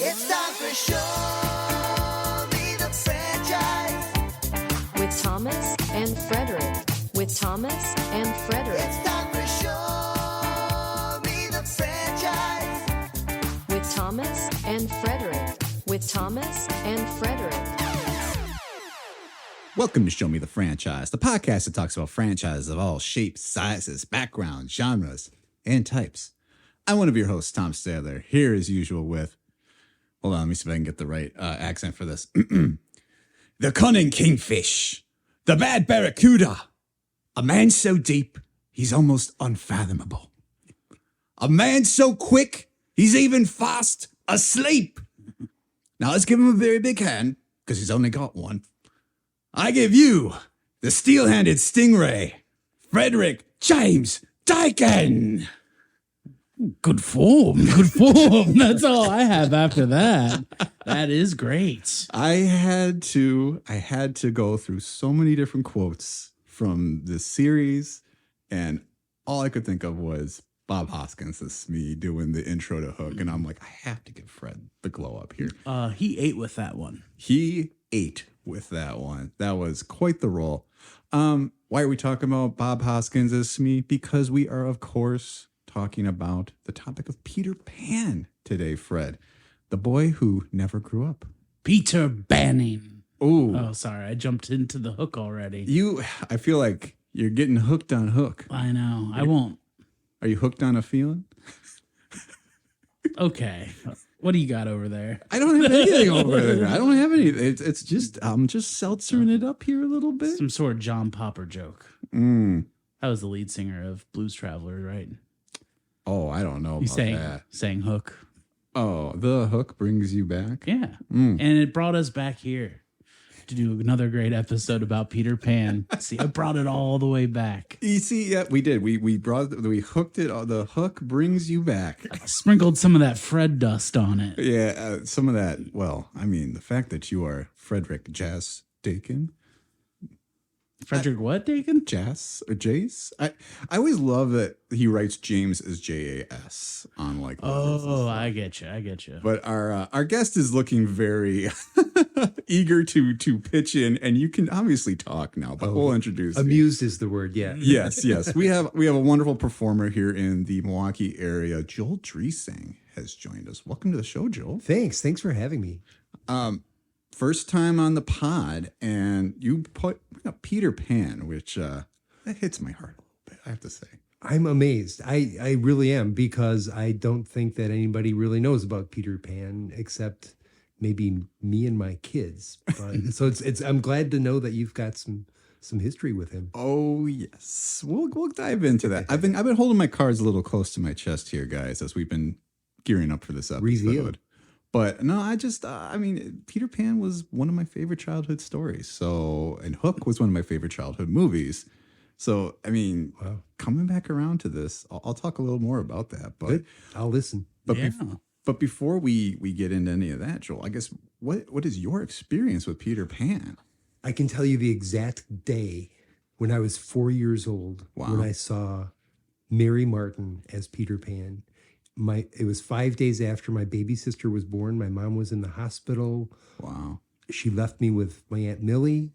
It's time for Show Me the Franchise. With Thomas and Frederick. With Thomas and Frederick. It's time for Show Me the Franchise. With Thomas and Frederick. With Thomas and Frederick. Welcome to Show Me the Franchise, the podcast that talks about franchises of all shapes, sizes, backgrounds, genres, and types. I'm one of your hosts, Tom Stadler, here as usual with, hold on, let me see if I can get the right accent for this. The cunning kingfish, the bad barracuda, a man so deep, he's almost unfathomable. A man so quick, he's even fast asleep. Now let's give him a very big hand, because he's only got one. I give you the steel-handed stingray, Frederick James Dyken. Good form. Good form. That's all I have after that. That is great. I had to go through so many different quotes from this series, and all I could think of was Bob Hoskins as me doing the intro to Hook, and I'm like, I have to give Fred the glow up here. He ate with that one. He ate with that one. That was quite the role. Why are we talking about Bob Hoskins as Smee? Because we are, of course, talking about the topic of Peter Pan today, Fred. The boy who never grew up. Peter Banning. Ooh. Oh, sorry. I jumped into the Hook already. I feel like you're getting hooked on Hook. I know. I won't. Are you hooked on a feeling? Okay. What do you got over there? I don't have anything over there. I don't have any. It's just, I'm just seltzering it up here a little bit. Some sort of John Popper joke. That was the lead singer of Blues Traveler, right? Oh, I don't know about that. Sang Hook. Oh, the Hook brings you back? Yeah. And it brought us back here to do another great episode about Peter Pan. See, I brought it all the way back. You see, yeah, we did. We hooked it. The Hook brings you back. Sprinkled some of that Fred dust on it. Yeah, some of that. Well, I mean, the fact that you are Frederick Jazz Dakin. Frederick what, Dakin? Jace or Jace? I always love that he writes James as Jas on like. Oh, I get you. But our guest is looking very eager to pitch in, and you can obviously talk now. But we'll introduce. Amused is the word. Yeah. Yes. We have a wonderful performer here in the Milwaukee area. Joel Dresang has joined us. Welcome to the show, Joel. Thanks for having me. First time on the pod, and you put Peter Pan, which that hits my heart a little bit, I have to say. I'm amazed. I really am, because I don't think that anybody really knows about Peter Pan except maybe me and my kids. But, so it's I'm glad to know that you've got some history with him. Oh yes, we'll dive into that. I've been holding my cards a little close to my chest here, guys, as we've been gearing up for this episode. Reveal. But no, I mean, Peter Pan was one of my favorite childhood stories. So, and Hook was one of my favorite childhood movies. So, I mean, coming back around to this, I'll talk a little more about that. But good. I'll listen. But yeah. But before we get into any of that, Joel, I guess what is your experience with Peter Pan? I can tell you the exact day when I was 4 years old when I saw Mary Martin as Peter Pan. It was 5 days after my baby sister was born. My mom was in the hospital. Wow. She left me with my Aunt Millie,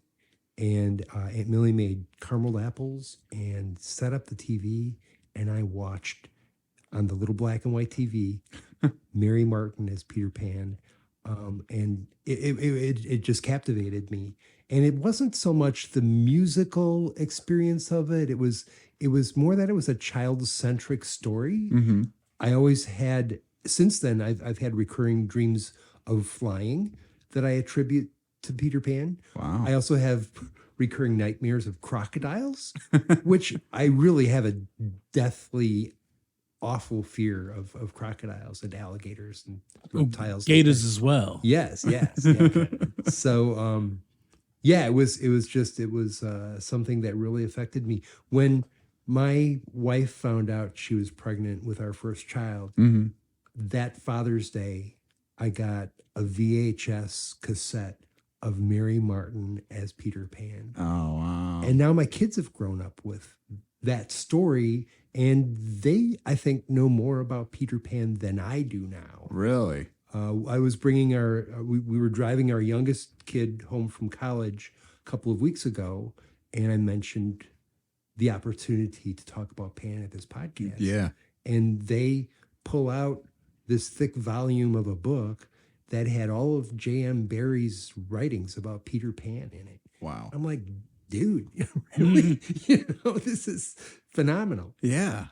and Aunt Millie made caramel apples and set up the TV, and I watched on the little black and white TV Mary Martin as Peter Pan, and it just captivated me. And it wasn't so much the musical experience of it. It was more that it was a child-centric story. Mm-hmm. I always had, since then, I've had recurring dreams of flying that I attribute to Peter Pan. Wow. I also have recurring nightmares of crocodiles, which I really have a deathly awful fear of crocodiles and alligators and reptiles. Gators as well. Yes. Yeah. So, it was something that really affected me. When my wife found out she was pregnant with our first child, that Father's Day, I got a VHS cassette of Mary Martin as Peter Pan. Oh, wow. And now my kids have grown up with that story, and they, I think, know more about Peter Pan than I do now. Really? I was bringing we were driving our youngest kid home from college a couple of weeks ago, and I mentioned the opportunity to talk about Pan at this podcast. Yeah. And they pull out this thick volume of a book that had all of J.M. Barrie's writings about Peter Pan in it. Wow. I'm like, dude, really? This is phenomenal. Yeah.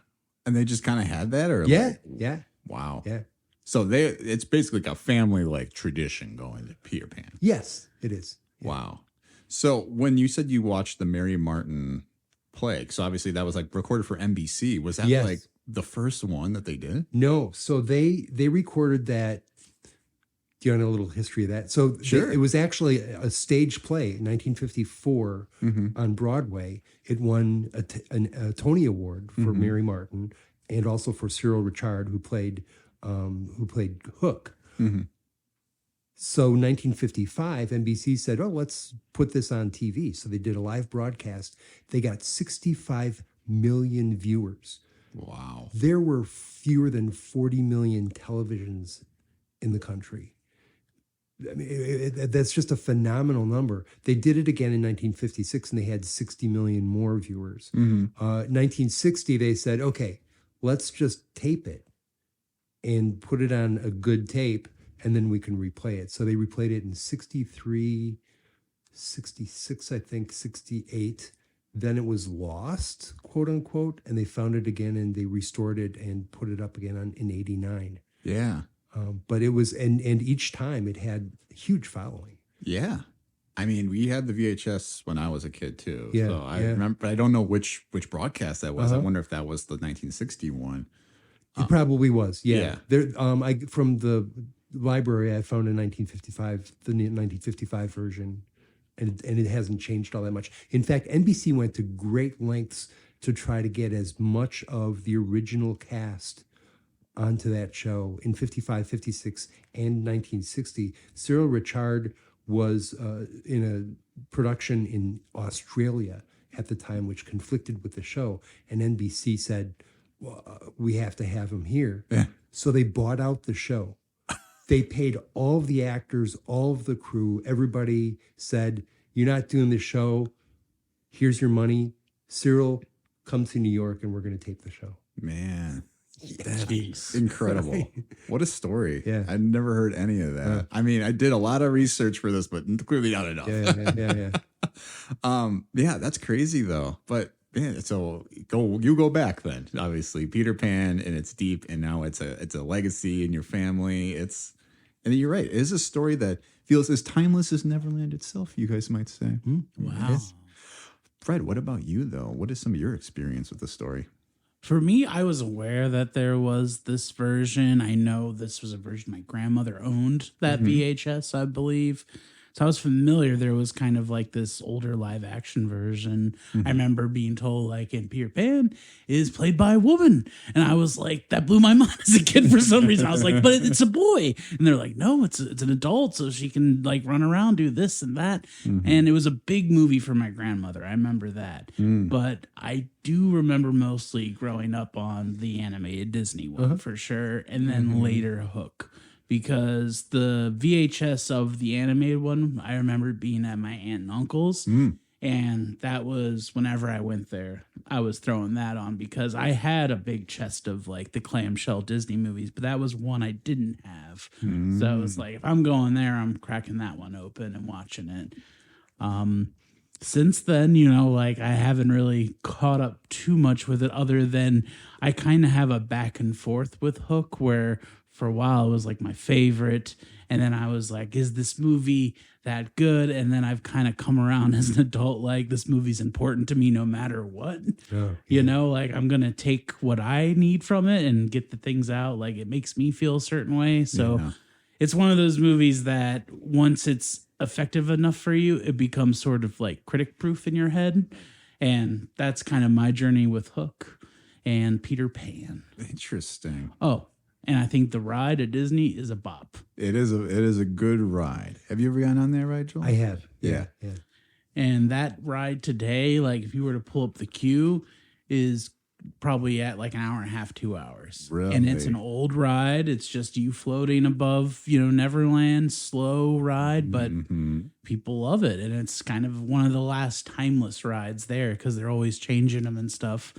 And they just kind of had that, or Yeah, like, yeah, wow. yeah. So it's basically like a family like tradition going to Peter Pan. Yes, it is. Wow. So when you said you watched the Mary Martin play, so obviously that was like recorded for NBC. Was that Yes. like the first one that they did? No, so they recorded that. Do you want a little history of that? So Sure. it was actually a stage play in 1954 on Broadway. It won a Tony Award for Mary Martin and also for Cyril Richard, who played Hook. So 1955, NBC said, "Oh, let's put this on TV." So they did a live broadcast. They got 65 million viewers. Wow. There were fewer than 40 million televisions in the country. I mean, that's just a phenomenal number. They did it again in 1956, and they had 60 million more viewers. 1960, they said, okay, let's just tape it and put it on a good tape, and then we can replay it. So they replayed it in 63, 66, I think, 68. Then it was lost, quote unquote, and they found it again, and they restored it and put it up again in 89. Yeah. But it was, and each time it had a huge following. Yeah. I mean, we had the VHS when I was a kid too. Yeah, So I yeah. remember, but I don't know which broadcast that was. I wonder if that was the 1961. It probably was, yeah. yeah. There, I from the library, I found a 1955, the 1955 version, and it hasn't changed all that much. In fact, NBC went to great lengths to try to get as much of the original cast onto that show in 55, 56, and 1960. Cyril Richard was in a production in Australia at the time, which conflicted with the show. And NBC said, well, we have to have him here. Yeah. So they bought out the show. They paid all of the actors, all of the crew. Everybody said, you're not doing the show. Here's your money. Cyril, come to New York and we're going to tape the show. Man. Jeez. Incredible. What a story. Yeah. I'd never heard any of that. I mean, I did a lot of research for this, but clearly not enough. Yeah. Yeah, that's crazy though. But man, so go back then. Obviously, Peter Pan, and it's deep, and now it's a legacy in your family. And you're right. It is a story that feels as timeless as Neverland itself, you guys might say. Wow. Fred, what about you though? What is some of your experience with the story? For me, I was aware that there was this version. I know this was a version my grandmother owned, that VHS, I believe. So I was familiar there was kind of like this older live action version. I remember being told like, and Peter Pan is played by a woman. And I was like, that blew my mind as a kid for some reason. I was like, but it's a boy. And they're like, no, it's an adult. So she can like run around, do this and that. And it was a big movie for my grandmother. I remember that. But I do remember mostly growing up on the animated Disney one for sure. And then later Hook. Because the VHS of the animated one, I remember being at my aunt and uncle's. And that was whenever I went there, I was throwing that on because I had a big chest of like the clamshell Disney movies, but that was one I didn't have. So it was like, if I'm going there, I'm cracking that one open and watching it. Since then, like I haven't really caught up too much with it other than I kind of have a back and forth with Hook where for a while it was like my favorite. And then I was like, is this movie that good? And then I've kind of come around as an adult, like this movie's important to me no matter what. Like I'm going to take what I need from it and get the things out. Like it makes me feel a certain way. So it's one of those movies that once it's effective enough for you, it becomes sort of like critic proof in your head. And that's kind of my journey with Hook and Peter Pan. Interesting. Oh, and I think the ride at Disney is a bop. It is a good ride. Have you ever gone on that ride, Joel? I have. Yeah. And that ride today, like if you were to pull up the queue, is probably at like an hour and a half, 2 hours. Really? And it's an old ride. It's just you floating above, you know, Neverland, slow ride, but people love it. And it's kind of one of the last timeless rides there because they're always changing them and stuff.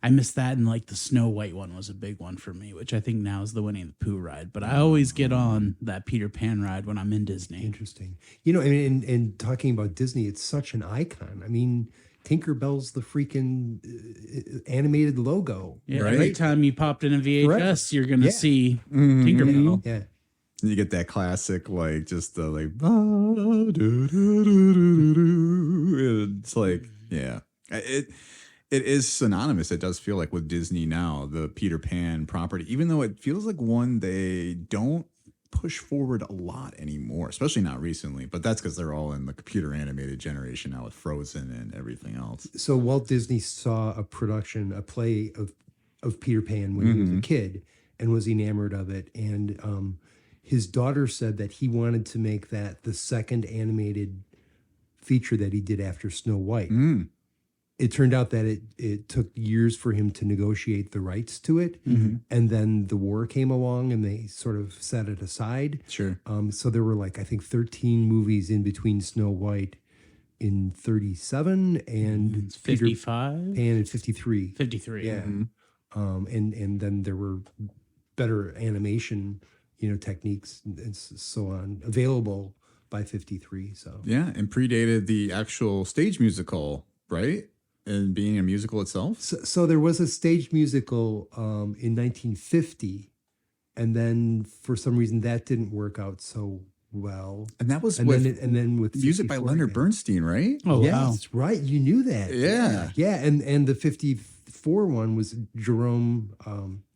I missed that, and like the Snow White one was a big one for me, which I think now is the Winnie the Pooh ride. But I always get on that Peter Pan ride when I'm in Disney. Interesting. You know, and talking about Disney, it's such an icon. I mean, Tinkerbell's the freaking animated logo. Yeah, Right. every time you popped in a VHS, Forever. you're gonna Yeah. see Tinkerbell. Yeah. And you get that classic, like, just the, like, it's like, yeah. It is synonymous, it does feel like, with Disney now, the Peter Pan property, even though it feels like one they don't push forward a lot anymore, especially not recently. But that's because they're all in the computer animated generation now with Frozen and everything else. So Walt Disney saw a play of Peter Pan when he was a kid and was enamored of it. And his daughter said that he wanted to make that the second animated feature that he did after Snow White. It turned out that it took years for him to negotiate the rights to it. And then the war came along and they sort of set it aside. Sure. So there were like, I think 13 movies in between Snow White in 37 and Peter 55? Pan in 53. 53. Yeah. And then there were better animation, you know, techniques and so on available by 53. So Yeah, and predated the actual stage musical, right? And being a musical itself. So there was a stage musical in 1950, and then for some reason that didn't work out so well. And that was And with then with music by 54 Leonard again. Bernstein, right? Oh, Yeah, wow. that's right. You knew that. Yeah. Yeah. And the 54 one was Jerome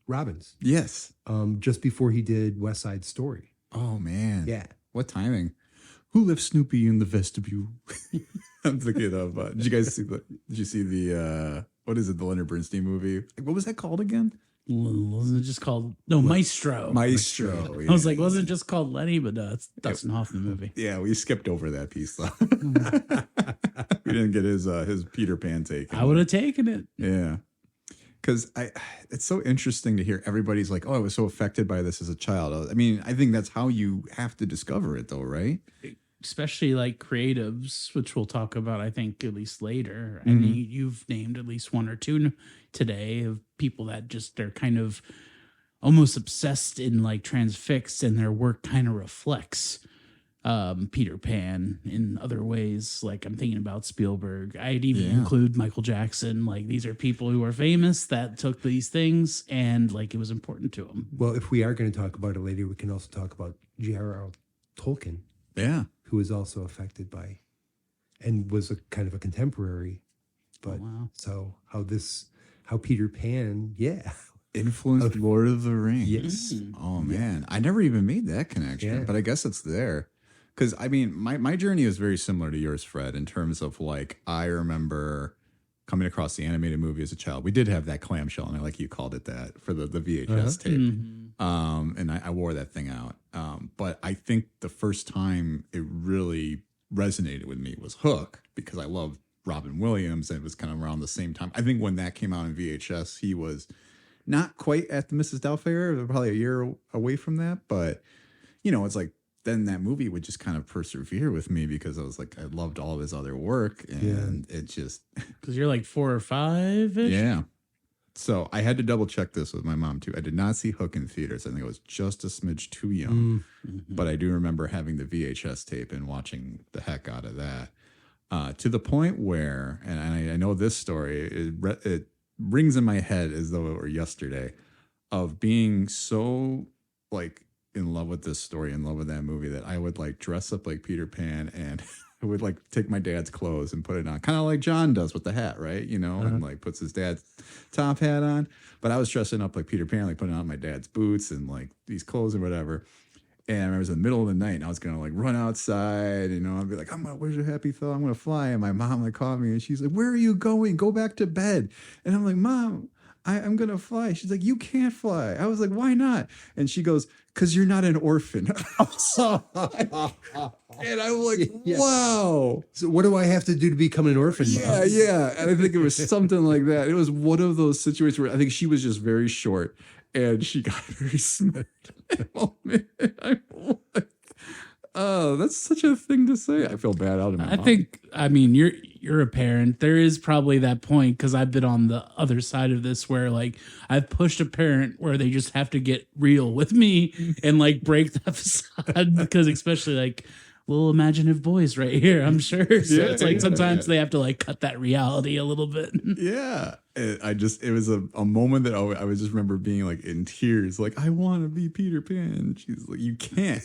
Robbins, Yes. just before he did West Side Story. Oh, man. Yeah. What timing? Who left Snoopy in the vestibule? I'm thinking of. Did you guys see the? Did you see the? What is it? The Leonard Bernstein movie? What was that called again? Wasn't it just called Maestro? Maestro. I was like, wasn't it just called Lenny? But it's Dustin Hoffman movie. Yeah, we skipped over that piece though. We didn't get his Peter Pan take. I would have taken it. Yeah. Because it's so interesting to hear everybody's like, oh, I was so affected by this as a child. I mean, I think that's how you have to discover it, though, right? Especially like creatives, which we'll talk about, I think, at least later. I mean, you've named at least one or two today of people that just they're kind of almost obsessed and like transfixed, and their work kind of reflects Peter Pan in other ways. Like I'm thinking about Spielberg. I'd even include Michael Jackson. Like these are people who are famous that took these things and like it was important to them. Well, if we are going to talk about it later, we can also talk about J.R.R. Tolkien, Yeah. who was also affected by and was a kind of a contemporary. But wow. so how Peter Pan, Influenced Lord of the Rings. Yes. Oh, man. I never even made that connection, Yeah. but I guess it's there. Because, I mean, my journey is very similar to yours, Fred, in terms of, like, I remember coming across the animated movie as a child. We did have that clamshell, and I like you called it that, for the VHS tape. And I wore that thing out. But I think the first time it really resonated with me was Hook, because I loved Robin Williams, and it was kind of around the same time. I think when that came out in VHS, he was not quite at the Mrs. Doubtfire, probably a year away from that. But, you know, it's like, then that movie would just kind of persevere with me because I was like, I loved all of his other work, and it just, Because you're like 4 or 5 ish. yeah. So I had to double check this with my mom too. I did not see Hook in theaters. I think I was just a smidge too young, but I do remember having the VHS tape and watching the heck out of that, to the point where, and I know this story, it rings in my head as though it were yesterday, of being so like in love with this story, in love with that movie, that I would like dress up like Peter Pan, and I would like take my dad's clothes and put it on, kind of like John does with the hat, right? You know, and like puts his dad's top hat on. But I was dressing up like Peter Pan, like putting on my dad's boots and like these clothes and whatever. And I remember it was in the middle of the night, and I was gonna like run outside, you know, I'd be like, where's your happy thought? I'm gonna fly. And my mom like called me, and she's like, where are you going? Go back to bed. And I'm like, Mom, I'm going to fly. She's like, you can't fly. I was like, why not? And she goes, because you're not an orphan. And I'm like, Yeah. wow. So what do I have to do to become an orphan? Yeah, Mom? yeah. And I think it was something like that. It was one of those situations where I think she was just very short and she got very smart. Oh, man. I'm like, oh, that's such a thing to say. I feel bad out of my I mom. think, I mean, you're a parent. There is probably that point because I've been on the other side of this where like I've pushed a parent where they just have to get real with me and like break that facade because especially like little imaginative boys right here, I'm sure. So Yeah, it's like yeah, sometimes yeah. they have to like cut that reality a little bit. Yeah. It was a moment that I was just remember being like in tears, like, I want to be Peter Pan. She's like, you can't.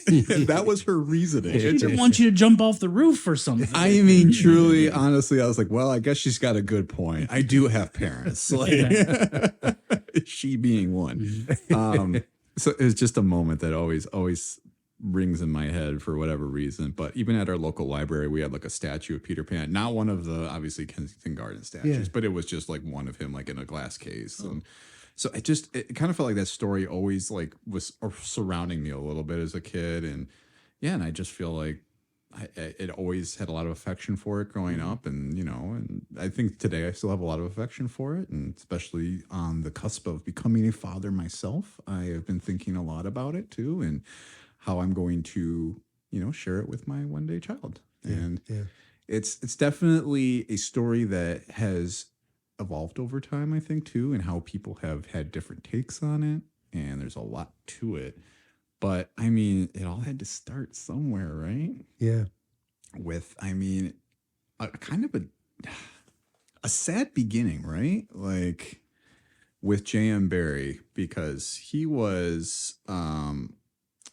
That was her reasoning. She didn't want you to jump off the roof or something. I mean, truly, honestly, I was like, well, I guess she's got a good point. I do have parents, like she being one. So it was just a moment that always rings in my head for whatever reason. But even at our local library, we had like a statue of Peter Pan, not one of the obviously Kensington Garden statues, Yeah. but it was just like one of him, like in a glass case. And so it kind of felt like that story always like was surrounding me a little bit as a kid. And yeah, and I just feel like it always had a lot of affection for it growing up. And, you know, and I think today I still have a lot of affection for it. And especially on the cusp of becoming a father myself, I have been thinking a lot about it too. And how I'm going to, you know, share it with my one day child. And Yeah. it's definitely a story that has evolved over time, I think, too, and how people have had different takes on it. And there's a lot to it. But I mean, it all had to start somewhere, right? Yeah. With, I mean, a kind of a sad beginning, right? Like with J.M. Barrie, because he was,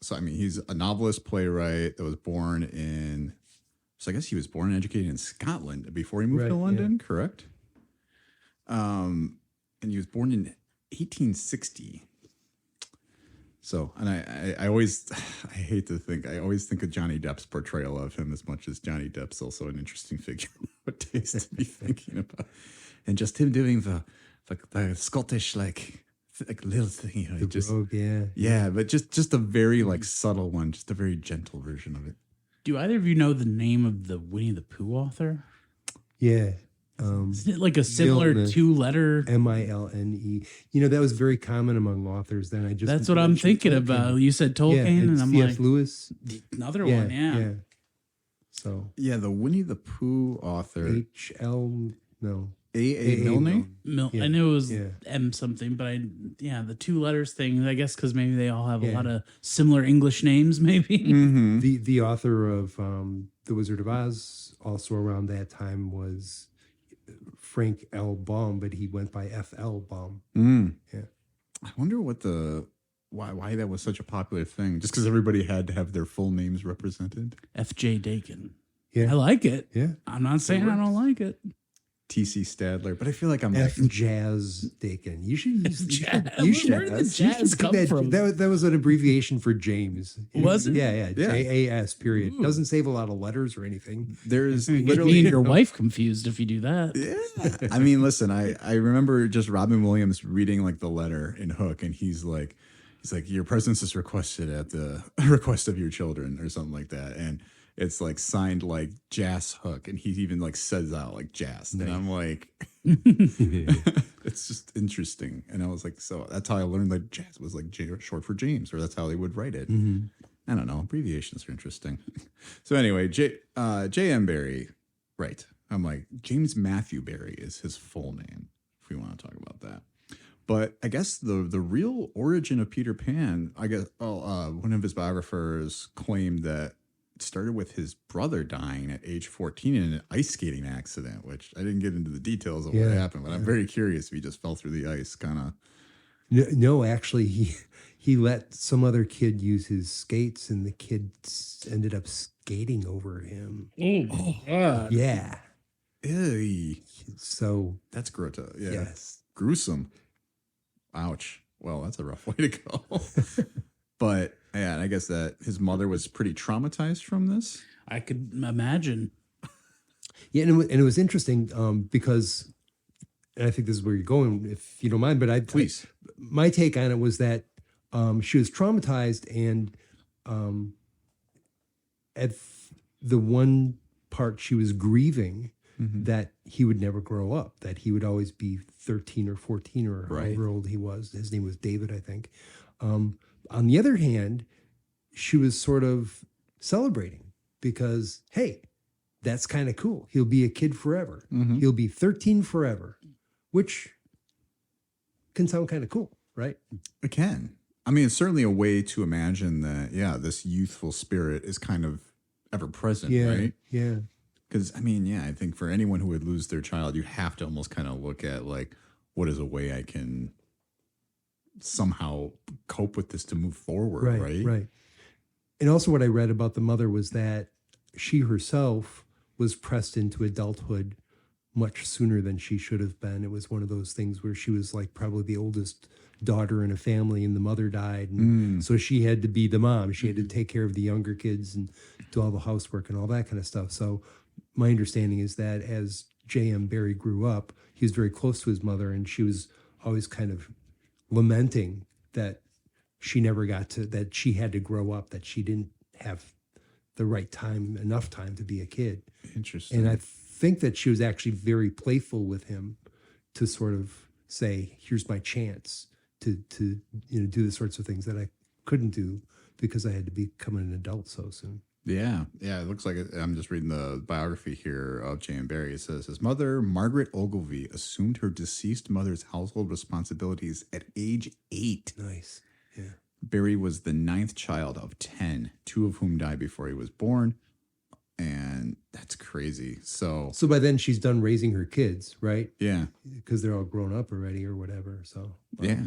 so I mean, he's a novelist, playwright that was born in, so I guess he was born and educated in Scotland before he moved Right, to yeah. London, correct? And he was born in 1860. So, and I always, I hate to think, I always think of Johnny Depp's portrayal of him as much as Johnny Depp's also an interesting figure nowadays to be thinking about. And just him doing the Scottish, like little thing, you know, The just, rogue, yeah. yeah, but just a very like subtle one, just a very gentle version of it. Do either of you know the name of the Winnie the Pooh author? Yeah. Isn't it like a similar Milne. 2-letter? Milne. You know, that was very common among authors then. That's what I'm thinking about. You said Tolkien, Yeah, and I'm C.F. like, Lewis. another one, yeah. So Yeah, the Winnie the Pooh author, H.L. No. A. Milne. Yeah, I knew it was yeah. M something, but the 2 letters thing, I guess because maybe they all have a Yeah. lot of similar English names, maybe. Mm-hmm. The author of The Wizard of Oz also around that time was Frank L. Baum, but he went by F.L. Baum. Yeah. I wonder what why that was such a popular thing. Just because everybody had to have their full names represented. F.J. Dakin. Yeah. I like it. Yeah. I'm not saying I don't like it. T.C. Stadler, but I feel like I'm F. like, Jazz Dakin. You should use Jazz. Where did the jazz come from? That was an abbreviation for James. Was it? Yeah. Yeah. J-A-S period. Ooh. Doesn't save a lot of letters or anything. there's You get literally me and your wife confused if you do that. Yeah. I mean, listen, I remember just Robin Williams reading like the letter in Hook, and he's like, your presence is requested at the request of your children or something like that. And it's like signed like Jas Hook, and he even like says out like Jas. And I'm like, it's just interesting. And I was like, so that's how I learned that Jas was like short for James, or that's how they would write it. I don't know. Abbreviations are interesting. So anyway, J.M. Barrie, right. I'm like, James Matthew Barrie is his full name, if we want to talk about that. But I guess the real origin of Peter Pan, I guess, one of his biographers claimed that it started with his brother dying at age 14 in an ice skating accident, which I didn't get into the details of what happened, but I'm very curious if he just fell through the ice, kind of. No, actually, he let some other kid use his skates, and the kid ended up skating over him. Oh, God. Yeah. Ew, So that's grotesque. Yeah. yes. Gruesome. Ouch. Well, that's a rough way to go. But yeah, and I guess that his mother was pretty traumatized from this. I could imagine. Yeah, and it was interesting because and I think this is where you're going, if you don't mind, but Please. my take on it was that she was traumatized, and at the one part she was grieving that he would never grow up, that he would always be 13 or 14 or Right. however old he was. His name was David, I think. On the other hand, she was sort of celebrating because, hey, that's kind of cool. He'll be a kid forever. He'll be 13 forever, which can sound kind of cool, right? It can. I mean, it's certainly a way to imagine that, yeah, this youthful spirit is kind of ever present, Yeah, right? yeah. Because, I mean, yeah, I think for anyone who would lose their child, you have to almost kind of look at, like, what is a way I can somehow cope with this to move forward, right? Right. And also what I read about the mother was that she herself was pressed into adulthood much sooner than she should have been. It was one of those things where she was like probably the oldest daughter in a family, and the mother died. And so she had to be the mom. She had to take care of the younger kids and do all the housework and all that kind of stuff. So my understanding is that as J.M. Barrie grew up, he was very close to his mother, and she was always kind of lamenting that she never got to, that she had to grow up, that she didn't have the right time, enough time to be a kid. Interesting. And I think that she was actually very playful with him to sort of say, here's my chance to do the sorts of things that I couldn't do because I had to become an adult so soon. Yeah. It looks like I'm just reading the biography here of J.M. Barrie. It says his mother, Margaret Ogilvy, assumed her deceased mother's household responsibilities at age 8. Nice. Yeah. Barrie was the 9th child of 10, 2 of whom died before he was born. And that's crazy. So by then she's done raising her kids, right? yeah. Because they're all grown up already or whatever. So Yeah.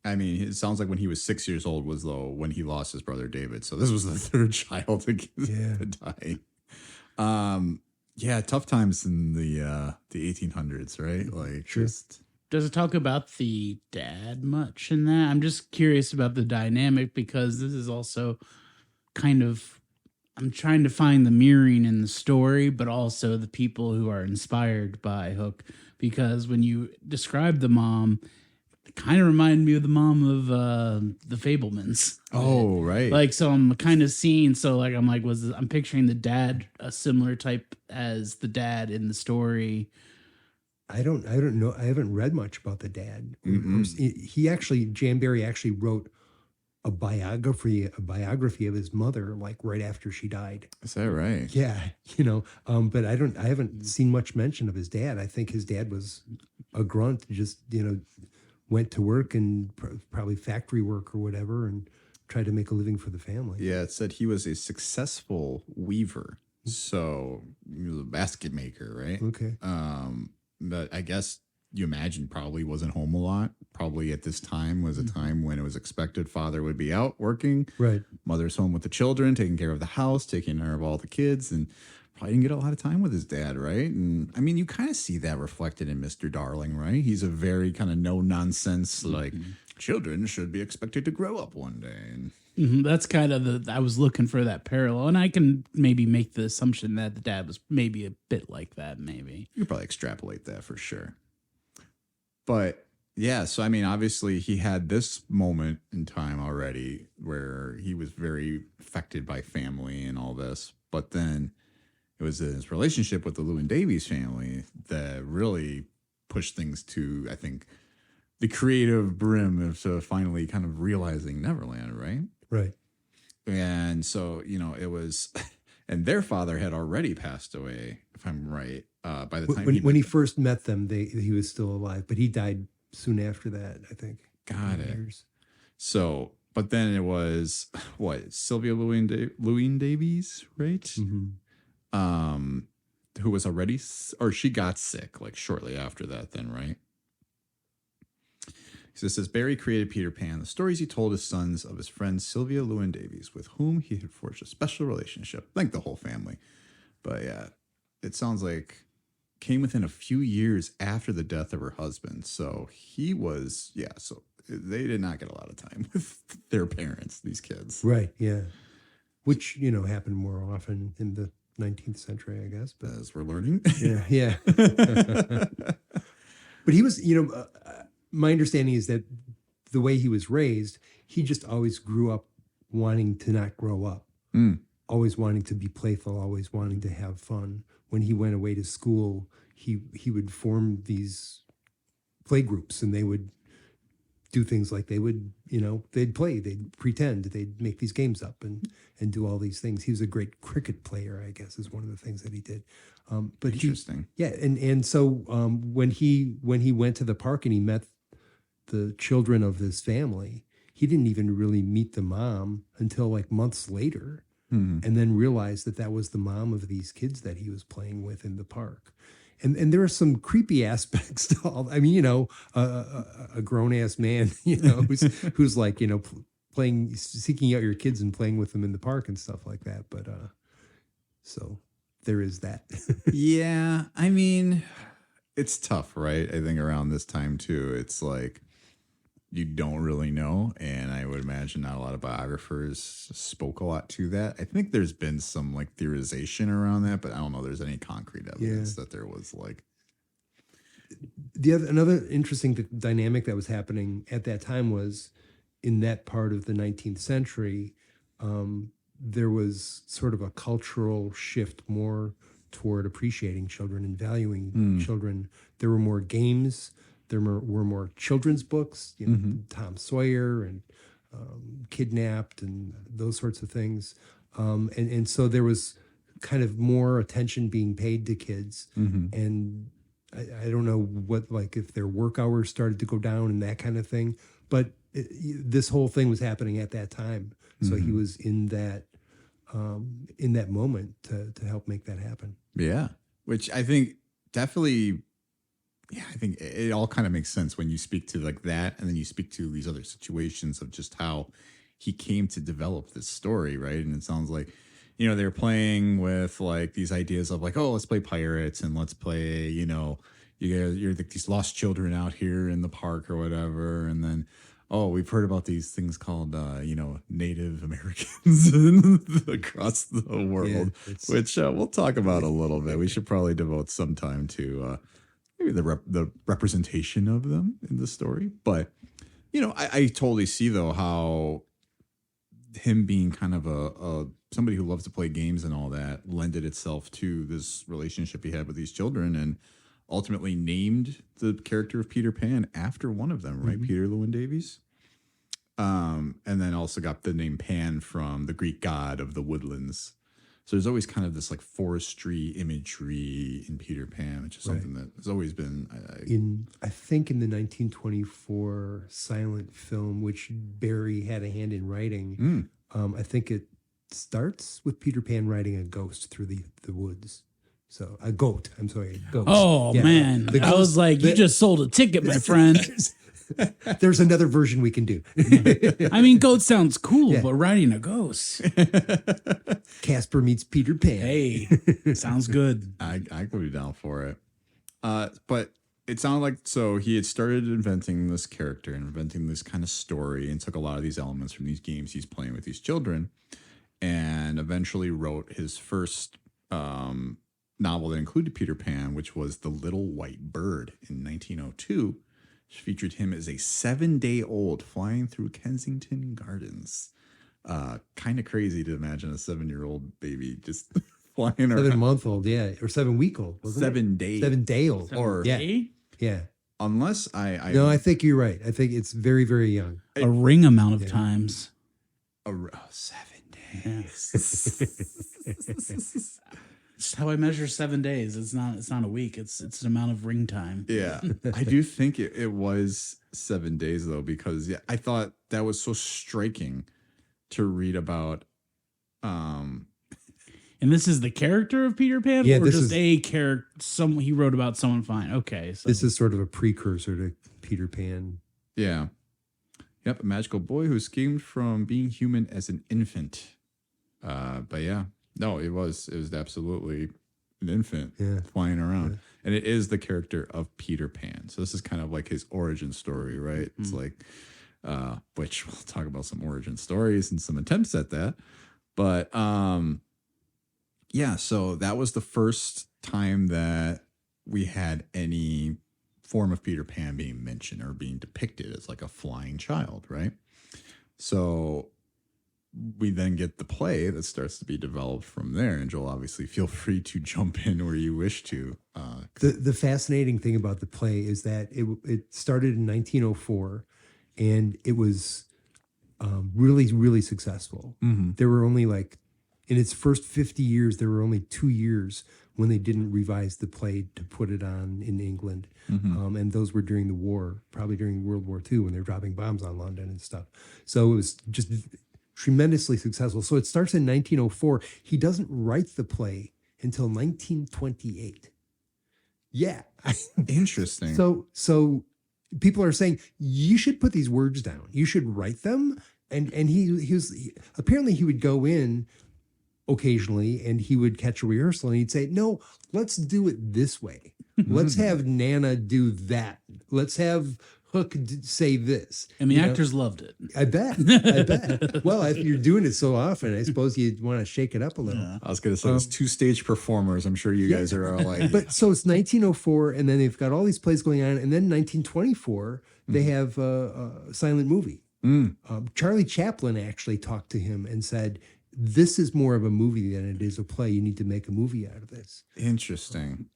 I mean, it sounds like when he was 6 years old was though when he lost his brother David. So this was the 3rd child to die. Yeah, tough times in the 1800s, right? Like Sure. just Does it talk about the dad much in that? I'm just curious about the dynamic because this is also kind of, I'm trying to find the mirroring in the story, but also the people who are inspired by Hook. Because when you describe the mom, it kind of reminded me of the mom of the Fablemans. oh right. Like, so I'm kind of seeing, so like, I'm picturing the dad a similar type as the dad in the story. I don't know. I haven't read much about the dad. He actually, J.M. Barrie actually wrote a biography of his mother, like right after she died. Is that right? Yeah, but I haven't seen much mention of his dad. I think his dad was a grunt, just went to work and probably factory work or whatever, and tried to make a living for the family. Yeah, it said he was a successful weaver. So he was a basket maker, right? Okay. But I guess you imagine probably wasn't home a lot. Probably at this time was a time when it was expected father would be out working. Right. Mother's home with the children, taking care of the house, taking care of all the kids, and probably didn't get a lot of time with his dad, right? And I mean, you kind of see that reflected in Mr. Darling, right? He's a very kind of no nonsense, like children should be expected to grow up one day. And That's kind of I was looking for that parallel, and I can maybe make the assumption that the dad was maybe a bit like that, maybe. you could probably extrapolate that for sure. But yeah, so I mean, obviously he had this moment in time already where he was very affected by family and all this. But then it was his relationship with the Llewyn Davies family that really pushed things to, I think, the creative brim of finally kind of realizing Neverland, right? Right. And so, it was, and their father had already passed away, if I'm right, by the time When he first met them, he was still alive, but he died soon after that, I think. Got it. Years. So, but then it was what, Sylvia Llewyn Davies, right? Mm-hmm. Who was already, or she got sick like shortly after that, then, right? So it says Barrie created Peter Pan, the stories he told his sons of his friend Sylvia Llewyn Davies, with whom he had forged a special relationship. Like the whole family. But yeah, it sounds like came within a few years after the death of her husband. So he was, so they did not get a lot of time with their parents, these kids. Right. Yeah. Which, happened more often in the 19th century, I guess. But As we're learning. yeah. But he was, my understanding is that the way he was raised, he just always grew up wanting to not grow up, always wanting to be playful, always wanting to have fun. When he went away to school, he would form these play groups, and they would do things like they'd play, they'd pretend, they'd make these games up and do all these things. He was a great cricket player, I guess, is one of the things that he did. But Interesting. And so when he went to the park and he met the children of this family, he didn't even really meet the mom until like months later, and then realized that was the mom of these kids that he was playing with in the park. And there are some creepy aspects to all. I mean, a grown ass man, who's like, playing, seeking out your kids and playing with them in the park and stuff like that. But so there is that. Yeah, I mean, it's tough, right? I think around this time too, it's like you don't really know, and I would imagine not a lot of biographers spoke a lot to that. I think there's been some like theorization around that, but I don't know there's any concrete evidence that there was like. Another interesting dynamic that was happening at that time was in that part of the 19th century, there was sort of a cultural shift more toward appreciating children and valuing children. There were more games. There were more children's books, Tom Sawyer and Kidnapped and those sorts of things. And so there was kind of more attention being paid to kids. And I don't know if their work hours started to go down and that kind of thing. But this whole thing was happening at that time. So he was in that moment to help make that happen. Yeah, which I think definitely. Yeah, I think it all kind of makes sense when you speak to like that, and then you speak to these other situations of just how he came to develop this story, right? And it sounds like, they're playing with like these ideas of like, oh, let's play pirates and let's play, you're like these lost children out here in the park or whatever, and then we've heard about these things called Native Americans across the world, which we'll talk about a little bit. We should probably devote some time to. Maybe the representation of them in the story. But, I totally see, though, how him being kind of a somebody who loves to play games and all that lended itself to this relationship he had with these children, and ultimately named the character of Peter Pan after one of them, right? Peter Lewin-Davies. And then also got the name Pan from the Greek god of the woodlands. So there's always kind of this like forestry imagery in Peter Pan, which is something that has always been. I think in the 1924 silent film, which Barry had a hand in writing, I think it starts with Peter Pan riding a ghost through the woods. So a goat. I'm sorry, a ghost. Oh man, I was like, you just sold a ticket, my friend. There's another version we can do. I mean, goat sounds cool, but riding a ghost. Casper meets Peter Pan. Hey, sounds good. I could be down for it. But it sounded like so he had started inventing this character and inventing this kind of story and took a lot of these elements from these games he's playing with these children, and eventually wrote his first novel that included Peter Pan, which was The Little White Bird in 1902. Featured him as a 7-day-old flying through Kensington Gardens. Kind of crazy to imagine a 7-year-old baby just flying around. 7-month-old, yeah, or 7-week-old. 7 days. 7-day-old. Or yeah. Unless I no, I think you're right. I think it's very, very young. A ring amount of times. 7 days. That's how I measure 7 days. It's not a week. It's an amount of ring time. Yeah. I do think it was 7 days though, because I thought that was so striking to read about. And this is the character of Peter Pan, Yeah, or this just is- a character. He wrote about someone fine. Okay, so This is sort of a precursor to Peter Pan. Yeah. Yep. A magical boy who schemed from being human as an infant. But yeah. No, it was absolutely an infant flying around. And it is the character of Peter Pan. So this is kind of like his origin story, right? It's like, which we'll talk about some origin stories and some attempts at that. But yeah, so that was the first time that we had any form of Peter Pan being mentioned or being depicted as like a flying child, right? So we then get the play that starts to be developed from there. And Joel, obviously, feel free to jump in where you wish to. The fascinating thing about the play is that it started in 1904, and it was really, really successful. There were only like, in its first 50 years, there were only 2 years when they didn't revise the play to put it on in England. And those were during the war, probably during World War II, when they're dropping bombs on London and stuff. So it was just tremendously successful. So it starts in 1904. He doesn't write the play until 1928. Yeah. Interesting. So people are saying, you should put these words down. You should write them. And apparently he would go in occasionally and he would catch a rehearsal and he'd say, no, let's do it this way. Let's have Nana do that. Let's have Hook say this. And the actors loved it. I bet. Well, if you're doing it so often, I suppose you'd want to shake it up a little. I was going to say, it's 2 stage performers. I'm sure you guys are all like, But so it's 1904, and then they've got all these plays going on, and then 1924 they have a silent movie. Charlie Chaplin actually talked to him and said, "This is more of a movie than it is a play. You need to make a movie out of this." interesting.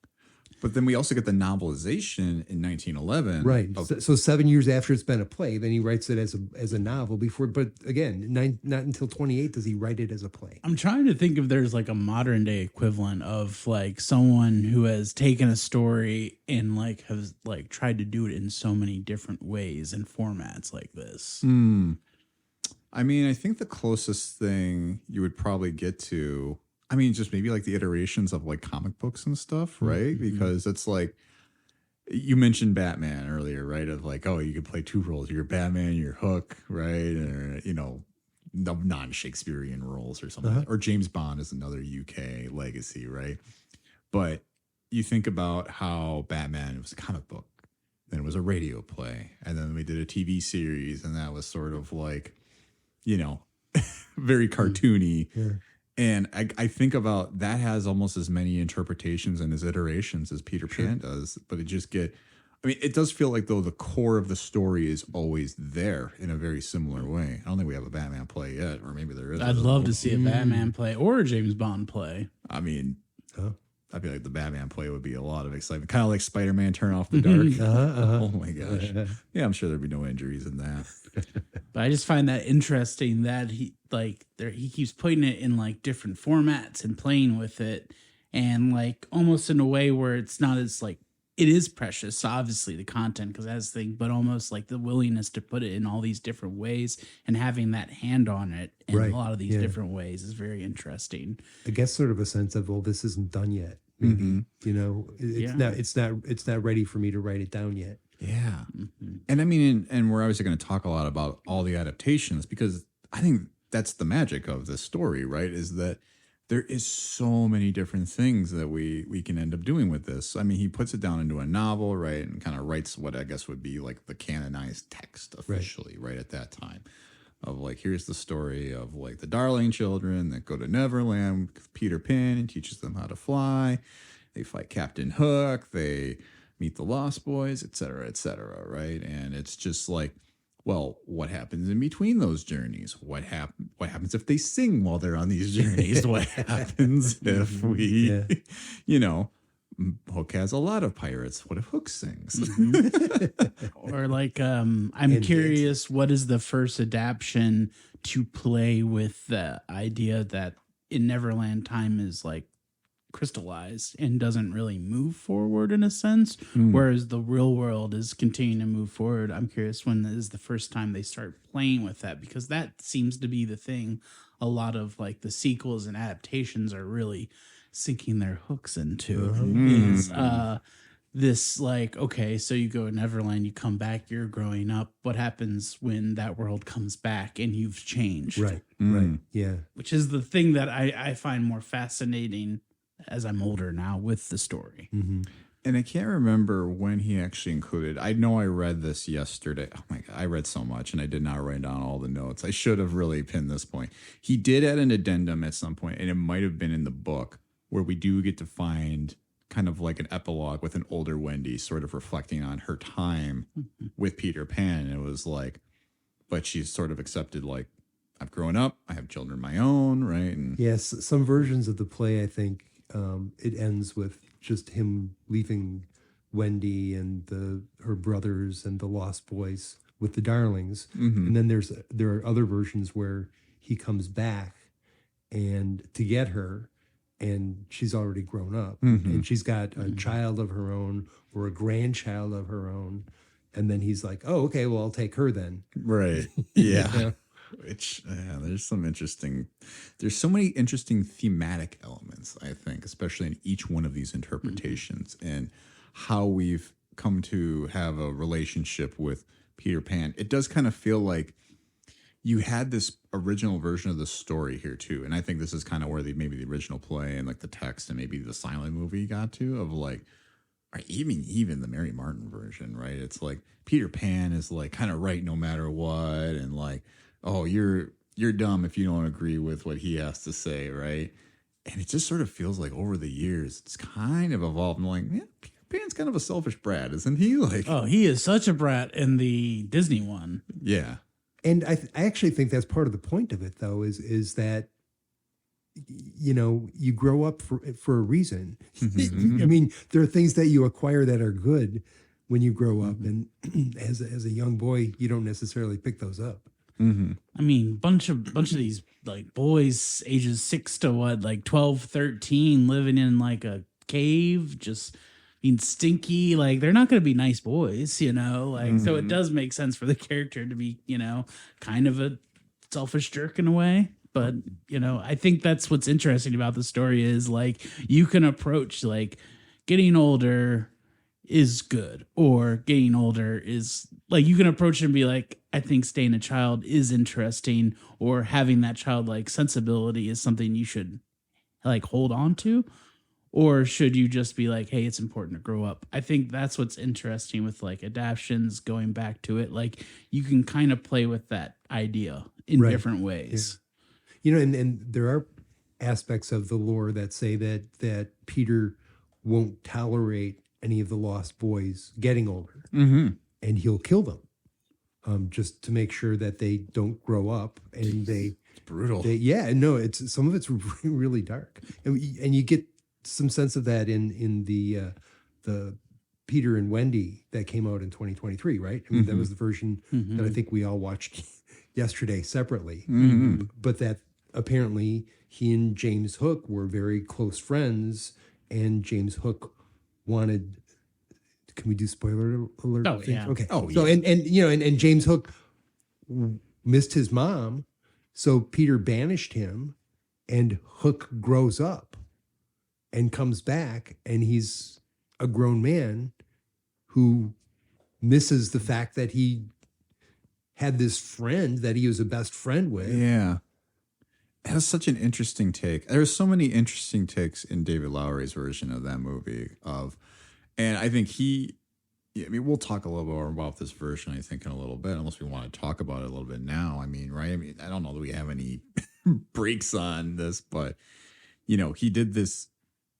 But then we also get the novelization in 1911. Right. of- So 7 years after it's been a play, then he writes it as a novel before. But again, not until 28 does he write it as a play. I'm trying to think if there's like a modern day equivalent of like someone who has taken a story and like has like tried to do it in so many different ways and formats like this. I mean, I think the closest thing you would probably get to, I mean, just maybe like the iterations of like comic books and stuff, right? Because it's like, you mentioned Batman earlier, right? Of like, oh, you could play 2 roles. You're Batman, you're Hook, right? Or, you know, non-Shakespearean roles or something. Or James Bond is another UK legacy, right? But you think about how Batman was a comic book, then it was a radio play, and then we did a TV series, and that was sort of like, you know, very cartoony. And I think about that has almost as many interpretations and as iterations as Peter Pan does, but it does feel like though the core of the story is always there in a very similar way. I don't think we have a Batman play yet, or maybe there is. I'd love to see a Batman play or a James Bond play. I mean, I feel like the Batman play would be a lot of excitement, kind of like Spider-Man Turn Off the Dark. Oh my gosh. Yeah, I'm sure there'd be no injuries in that. But I just find that interesting that he keeps putting it in like different formats and playing with it, and like almost in a way where it's not as like, it is precious, obviously the content because that's the thing, but almost like the willingness to put it in all these different ways and having that hand on it in a lot of these different ways is very interesting. I guess sort of a sense of, well, this isn't done yet. Maybe you know, it's not ready for me to write it down yet. Yeah. And I mean, and we're obviously going to talk a lot about all the adaptations because I think that's the magic of this story, right? Is that there is so many different things that we can end up doing with this. I mean, he puts it down into a novel, right? And kind of writes what I guess would be like the canonized text officially, right at that time. Of like, here's the story of like the Darling children that go to Neverland with Peter Pan and teaches them how to fly. They fight Captain Hook. They meet the Lost Boys, et cetera, right? And it's just like, well, what happens in between those journeys? What happens if they sing while they're on these journeys? What happens if we, you know, Hook has a lot of pirates. What if Hook sings? Or like, I'm curious, what is the first adaptation to play with the idea that in Neverland time is like crystallized and doesn't really move forward in a sense, whereas the real world is continuing to move forward. I'm curious when is the first time they start playing with that, because that seems to be the thing a lot of like the sequels and adaptations are really sinking their hooks into is this like, okay, so you go to Neverland, you come back, you're growing up. What happens when that world comes back and you've changed? Right. Yeah. Which is the thing that I find more fascinating as I'm older now with the story. And I can't remember when he actually included. I know I read this yesterday. Oh my God, I read so much and I did not write down all the notes. I should have really pinned this point. He did add an addendum at some point, and it might have been in the book, where we do get to find kind of like an epilogue with an older Wendy sort of reflecting on her time with Peter Pan. It was like, but she's sort of accepted, like, I've grown up, I have children of my own, right? And Yes, some versions of the play, I think, it ends with just him leaving Wendy and her brothers and the Lost Boys with the Darlings, and then there are other versions where he comes back and to get her, and she's already grown up, and she's got a child of her own or a grandchild of her own, and then he's like, "Oh, okay, well, I'll take her then." right, yeah. Yeah. Which there's so many interesting thematic elements, I think, especially in each one of these interpretations and how we've come to have a relationship with Peter Pan. It does kind of feel like you had this original version of the story here too, and I think this is kind of where maybe the original play and like the text and maybe the silent movie got to, of like, or even the Mary Martin version, right? It's like Peter Pan is like kind of right no matter what, and like, oh, you're dumb if you don't agree with what he has to say, right? And it just sort of feels like over the years it's kind of evolved. I'm like, yeah, Peter Pan's kind of a selfish brat, isn't he? Like, Oh, he is such a brat in the Disney one. yeah. And I actually think that's part of the point of it, though, is that, you know, you grow up for a reason. I mean, there are things that you acquire that are good when you grow up, and as a young boy, you don't necessarily pick those up. I mean, bunch of these like boys ages 6 to what, like 12, 13, living in like a cave, just being stinky. Like, they're not going to be nice boys, you know? Like, so it does make sense for the character to be, you know, kind of a selfish jerk in a way. But, you know, I think that's what's interesting about the story is like you can approach like getting older is good, or getting older is like, you can approach it and be like, I think staying a child is interesting, or having that childlike sensibility is something you should like hold on to, or should you just be like, hey, it's important to grow up? I think that's what's interesting with like adaptations, going back to it. Like, you can kind of play with that idea in Right. different ways. You know, and there are aspects of the lore that say that Peter won't tolerate any of the Lost Boys getting older, and he'll kill them, just to make sure that they don't grow up. And It's brutal. it's some of it's really dark, and you get some sense of that in the Peter and Wendy that came out in 2023, right? I mean, that was the version that I think we all watched yesterday separately, but that apparently he and James Hook were very close friends, and James Hook wanted. Can we do spoiler alert? Oh, things? yeah. Okay. Oh, So yeah. and you know and James Hook missed his mom, so Peter banished him, and Hook grows up and comes back, and he's a grown man who misses the fact that he had this friend that he was a best friend with. Yeah. It has such an interesting take. There's so many interesting takes in David Lowery's version of that movie and I think I mean, we'll talk a little more about this version, I think, in a little bit, unless we want to talk about it a little bit now. I mean, right? I mean, I don't know that we have any breaks on this, but, you know, he did this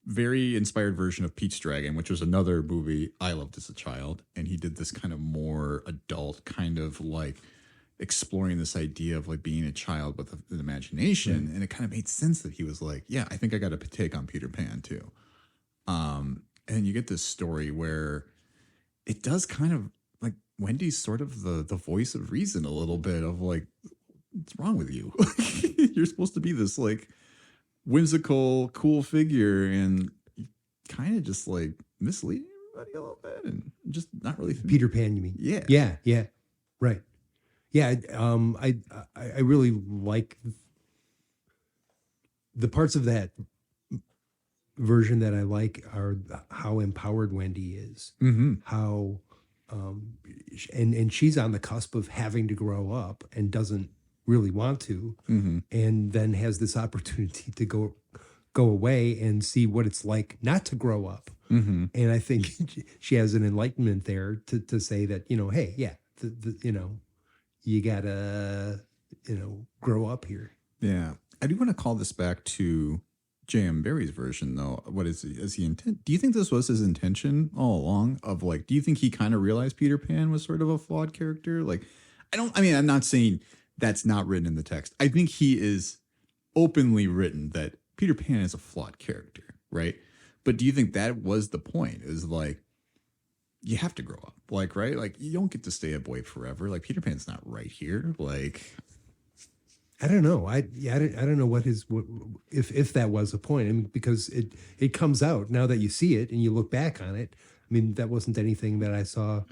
very inspired version of Pete's Dragon, which was another movie I loved as a child. And he did this kind of more adult, kind of like exploring this idea of like being a child with an imagination. And it kind of made sense that he was like, yeah, I think I got to take on Peter Pan too. And you get this story where it does kind of like Wendy's sort of the voice of reason a little bit, of like, what's wrong with you? You're supposed to be this like whimsical, cool figure, and you kind of just like misleading everybody a little bit, and just not really. Peter Pan, you mean? Yeah. Yeah. Right. Yeah. I really like the parts of that version that I like are how empowered Wendy is, how, and she's on the cusp of having to grow up and doesn't really want to, and then has this opportunity to go away and see what it's like not to grow up. And I think she has an enlightenment there to say that, you know, hey, yeah, you know, you gotta, you know, grow up here. Yeah. I do want to call this back to J.M. Barrie's version, though, what is he intent? Do you think this was his intention all along? Of like, do you think he kind of realized Peter Pan was sort of a flawed character? Like, I mean, I'm not saying that's not written in the text. I think he is openly written that Peter Pan is a flawed character, right? But do you think that was the point? Is like, you have to grow up, like, right? Like, you don't get to stay a boy forever. Like, Peter Pan's not right here. Like, I don't know. I don't know what if that was a point. I mean, because it comes out now that you see it and you look back on it. I mean, that wasn't anything that I saw,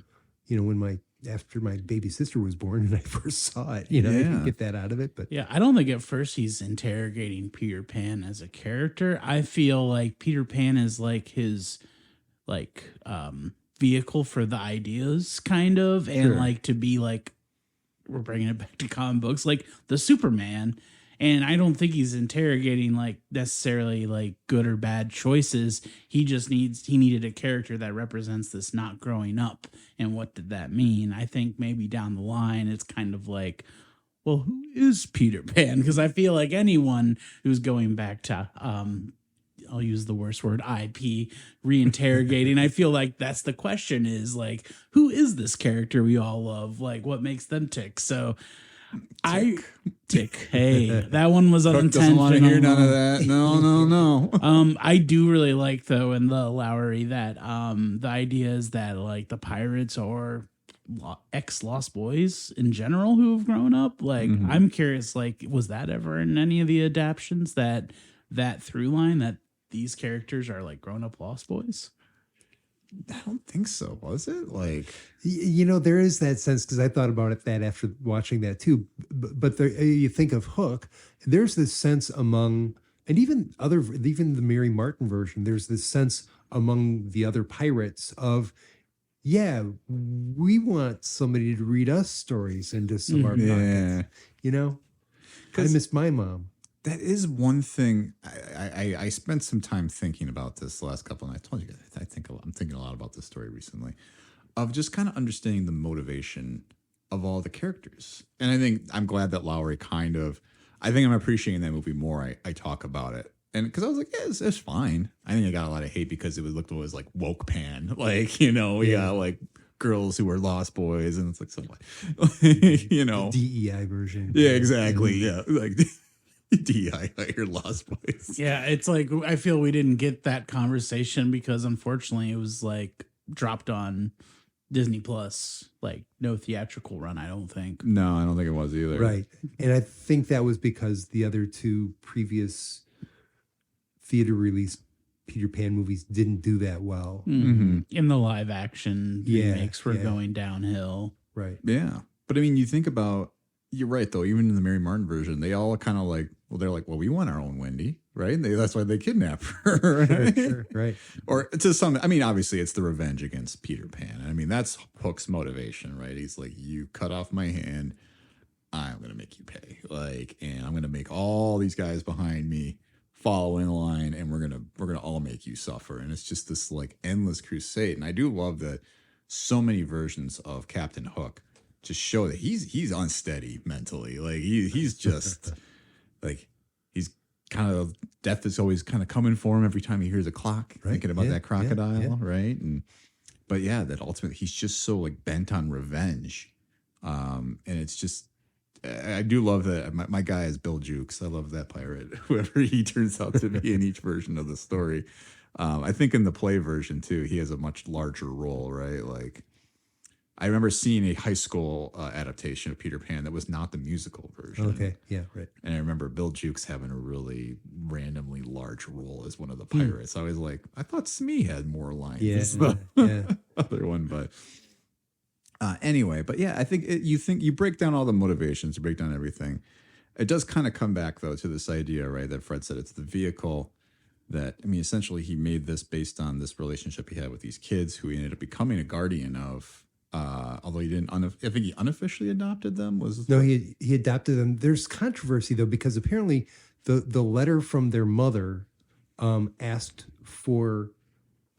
when after my baby sister was born and I first saw it. I didn't get that out of it. But Yeah, I don't think at first he's interrogating Peter Pan as a character. I feel like Peter Pan is like his vehicle for the ideas, kind of, and like to be like, we're bringing it back to comic books, like the Superman. And I don't think he's interrogating like necessarily like good or bad choices. He needed a character that represents this not growing up. And what did that mean? I think maybe down the line, it's kind of like, well, who is Peter Pan? Because I feel like anyone who's going back to, I'll use the worst word, IP, reinterrogating. I feel like that's the question is like, who is this character we all love? Like, what makes them tick? So tick. Hey, that one was Cook unintentional. doesn't want to hear none of that. No. I do really like though in the Lowry that the idea is that like the pirates are ex-Lost Boys in general who have grown up. Like, I'm curious, like, was that ever in any of the adaptions that through line that these characters are like grown-up Lost Boys? I don't think so. Was it like? There is that sense, because I thought about that after watching that too. But there, you think of Hook, there's this sense among, and even the Mary Martin version, there's this sense among the other pirates of, yeah, we want somebody to read us stories into some of our pockets. I miss my mom. That is one thing. I spent some time thinking about this the last couple of nights. I told you guys, I'm thinking a lot about this story recently, of just kind of understanding the motivation of all the characters. And I think I'm glad that Lowry I think I'm appreciating that movie more. I talk about it. And because I was like, yeah, it's fine. I think I got a lot of hate because it was like woke pan. Like, like girls who were Lost Boys. And it's like, so what? The DEI version. Yeah, exactly. Yeah. Like, DEI, you're Lost Boys. Yeah, it's like I feel we didn't get that conversation because unfortunately it was like dropped on Disney Plus, like no theatrical run, I don't think. No, I don't think it was either. Right. And I think that was because the other two previous theater release Peter Pan movies didn't do that well. Mm-hmm. In the live action remakes were going downhill. Right. Yeah. But I mean, you think about, you're right though, even in the Mary Martin version, they all kind of like, they're like, well, we want our own Wendy, right? That's why they kidnap her. Right? Sure, right. Or to some, I mean, obviously it's the revenge against Peter Pan. I mean, that's Hook's motivation, right? He's like, you cut off my hand, I'm going to make you pay. Like, and I'm going to make all these guys behind me follow in line, and we're going to all make you suffer. And it's just this like endless crusade. And I do love that so many versions of Captain Hook just show that he's unsteady mentally. Like he's just like, he's kind of, death is always kind of coming for him every time he hears a clock, right. Thinking about that crocodile, right? But that ultimately he's just so like bent on revenge. And it's just, I do love that. My guy is Bill Jukes. I love that pirate, whoever he turns out to be in each version of the story. I think in the play version too, he has a much larger role, right? Like, I remember seeing a high school adaptation of Peter Pan that was not the musical version. Okay, yeah, right. And I remember Bill Jukes having a really randomly large role as one of the pirates. I was like, I thought Smee had more lines. The other one, but anyway. But yeah, I think you break down all the motivations, you break down everything. It does kind of come back though to this idea, right? That Fred said it's the vehicle. That, I mean, essentially he made this based on this relationship he had with these kids who he ended up becoming a guardian of. Although he didn't, I think he unofficially adopted them. He adopted them. There's controversy though, because apparently the letter from their mother asked for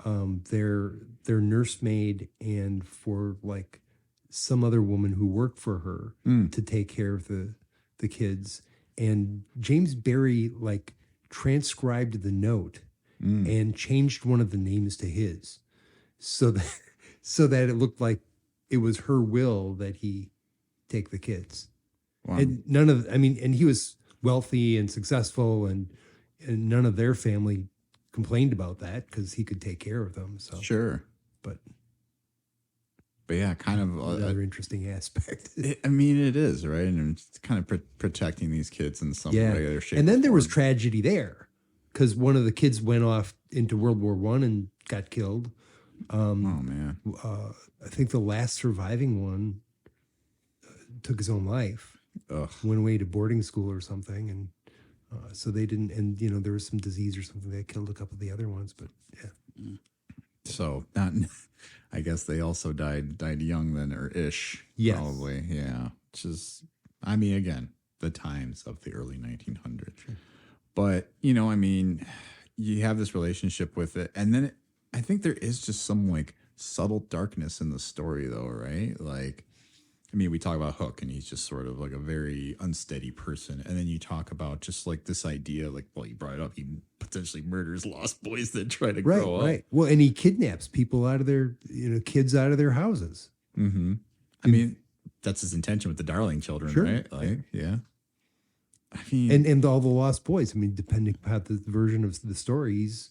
their nursemaid and for like some other woman who worked for her to take care of the kids. And James Barrie like transcribed the note and changed one of the names to his, so that it looked like it was her will that he take the kids. Wow. And and he was wealthy and successful, and none of their family complained about that because he could take care of them. So Sure. but yeah, kind of. another interesting aspect. I mean, it is, right? And it's kind of protecting these kids in some way or shape. And then or there was form. tragedy there because one of the kids went off into World War I and got killed. Oh, man. I think the last surviving one took his own life. Ugh. Went away to boarding school or something, and so they didn't. And there was some disease or something that killed a couple of the other ones. But yeah, So, not, I guess they also died young then, or ish. Yes. Probably. Yeah. Which is, I mean, again, the times of the early 1900s. Sure. But, I mean, you have this relationship with it. And then I think there is just some like subtle darkness in the story, though, right? Like, I mean, we talk about Hook, and he's just sort of like a very unsteady person. And then you talk about just like this idea, like, well, you brought it up, he potentially murders lost boys that try to grow up. right. Well, and he kidnaps people out of their, kids out of their houses. Mm-hmm. I mean, that's his intention with the Darling children, Sure. right? Like, yeah. I mean, And all the lost boys. I mean, depending upon the version of the story, he's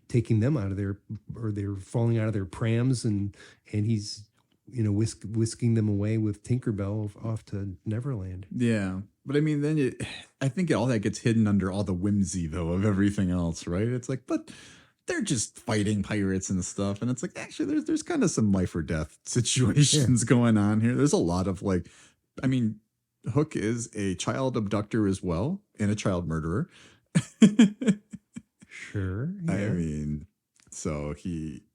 taking them out of their, or they're falling out of their prams, and he's whisking them away with Tinkerbell off to Neverland. yeah. But I mean, then I think all that gets hidden under all the whimsy, though, of everything else, right? It's like, but they're just fighting pirates and stuff. And it's like, actually, there's kind of some life or death situations going on here. There's a lot of like, I mean, Hook is a child abductor as well, and a child murderer. Sure. I Yeah. mean, so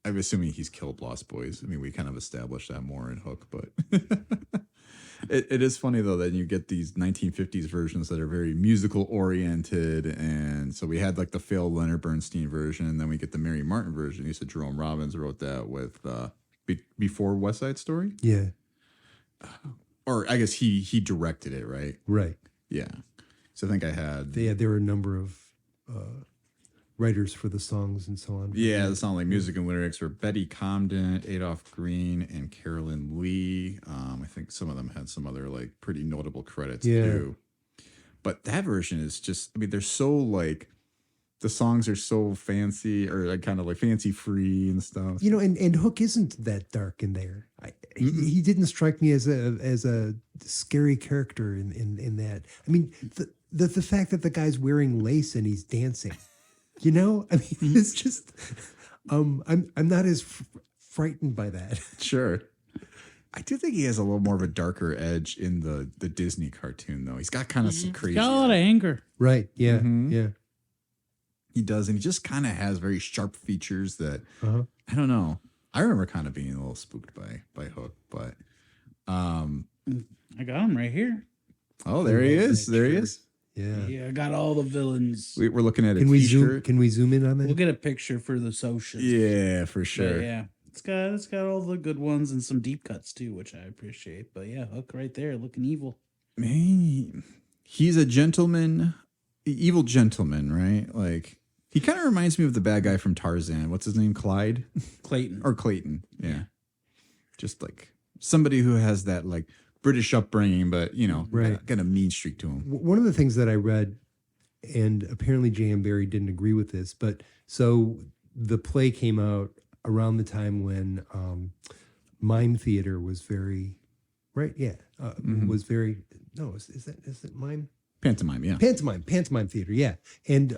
I'm assuming he's killed lost boys. I mean, we kind of established that more in Hook, but it is funny, though, that you get these 1950s versions that are very musical oriented. And so we had like the failed Leonard Bernstein version, and then we get the Mary Martin version. You said Jerome Robbins wrote that with before West Side Story, Yeah. or I guess he directed it, right? Right. Yeah. So I think I had There were a number of writers for the songs and so on. Yeah, the song like music and lyrics were Betty Comden, Adolph Green, and Carolyn Lee. I think some of them had some other like pretty notable credits too. But that version is just, I mean, they're so like, the songs are so fancy, or like kind of like fancy free and stuff. And Hook isn't that dark in there. He didn't strike me as a scary character in that. I mean, the fact that the guy's wearing lace and he's dancing. I mean, it's just, I'm not as frightened by that. Sure. I do think he has a little more of a darker edge in the Disney cartoon, though. He's got kind of some crazy. Got a lot of anger. Right. Yeah. Mhm. Yeah. He does, and he just kind of has very sharp features that Uh-huh. I don't know. I remember kind of being a little spooked by Hook, but I got him right here. oh, there he is. There he is. Yeah. Yeah, I got all the villains. We're looking at a Can we t-shirt. zoom in on that? We'll get a picture for the socials. Yeah, for But sure. yeah, it's got all the good ones and some deep cuts too, which I appreciate. But yeah, Hook right there, looking evil. Man, he's a gentleman, evil gentleman, right? Like, he kind of reminds me of the bad guy from Tarzan. What's his name? Clyde? Clayton. Or Clayton. Yeah. Just like somebody who has that like British upbringing, but Right. got a mean streak to him. One of the things that I read, and apparently J.M. Barrie didn't agree with this, but so the play came out around the time when mime theater was very, right? Yeah. Was very, no, is it mime? Pantomime, yeah. Pantomime theater, yeah. And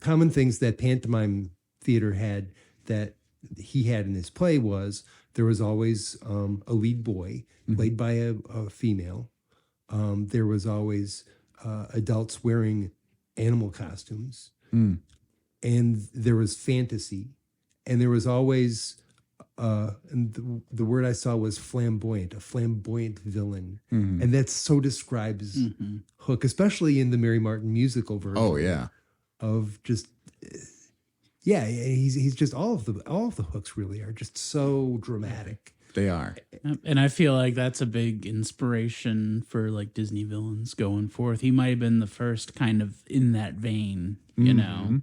common things that pantomime theater had that he had in his play was there was always a lead boy played by a female. There was always adults wearing animal costumes. And there was fantasy. And there was always, and the word I saw was flamboyant, a flamboyant villain. And that so describes Hook, especially in the Mary Martin musical version. Oh, yeah. Of just, yeah, he's just all of the Hooks really are just so dramatic. They are. And I feel like that's a big inspiration for like Disney villains going forth. He might have been the first kind of in that vein, you know?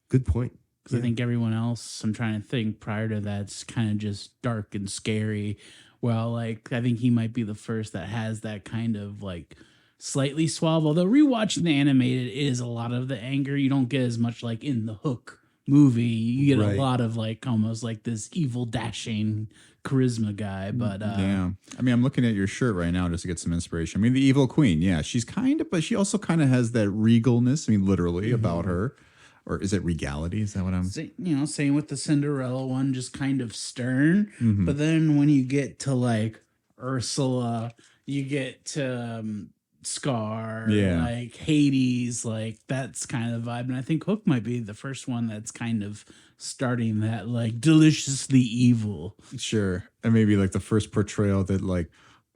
Good point. Because I think everyone else, I'm trying to think prior to that's kind of just dark and scary. Well, like I think he might be the first that has that kind of like slightly suave. Although rewatching the animated is a lot of the anger. You don't get as much like in the Hook movie. You get Right. a lot of like almost like this evil dashing charisma guy. But Yeah. I mean, I'm looking at your shirt right now just to get some inspiration. I mean, the Evil Queen, yeah, she's kind of, but she also kind of has that regalness, I mean, literally about her. Or is it regality? Is that what I'm you know, same with the Cinderella one, just kind of stern. Mm-hmm. But then when you get to like Ursula, you get to Scar, Yeah. like Hades, like that's kind of the vibe. And I think Hook might be the first one that's kind of starting that like deliciously evil. Sure. And maybe like the first portrayal that like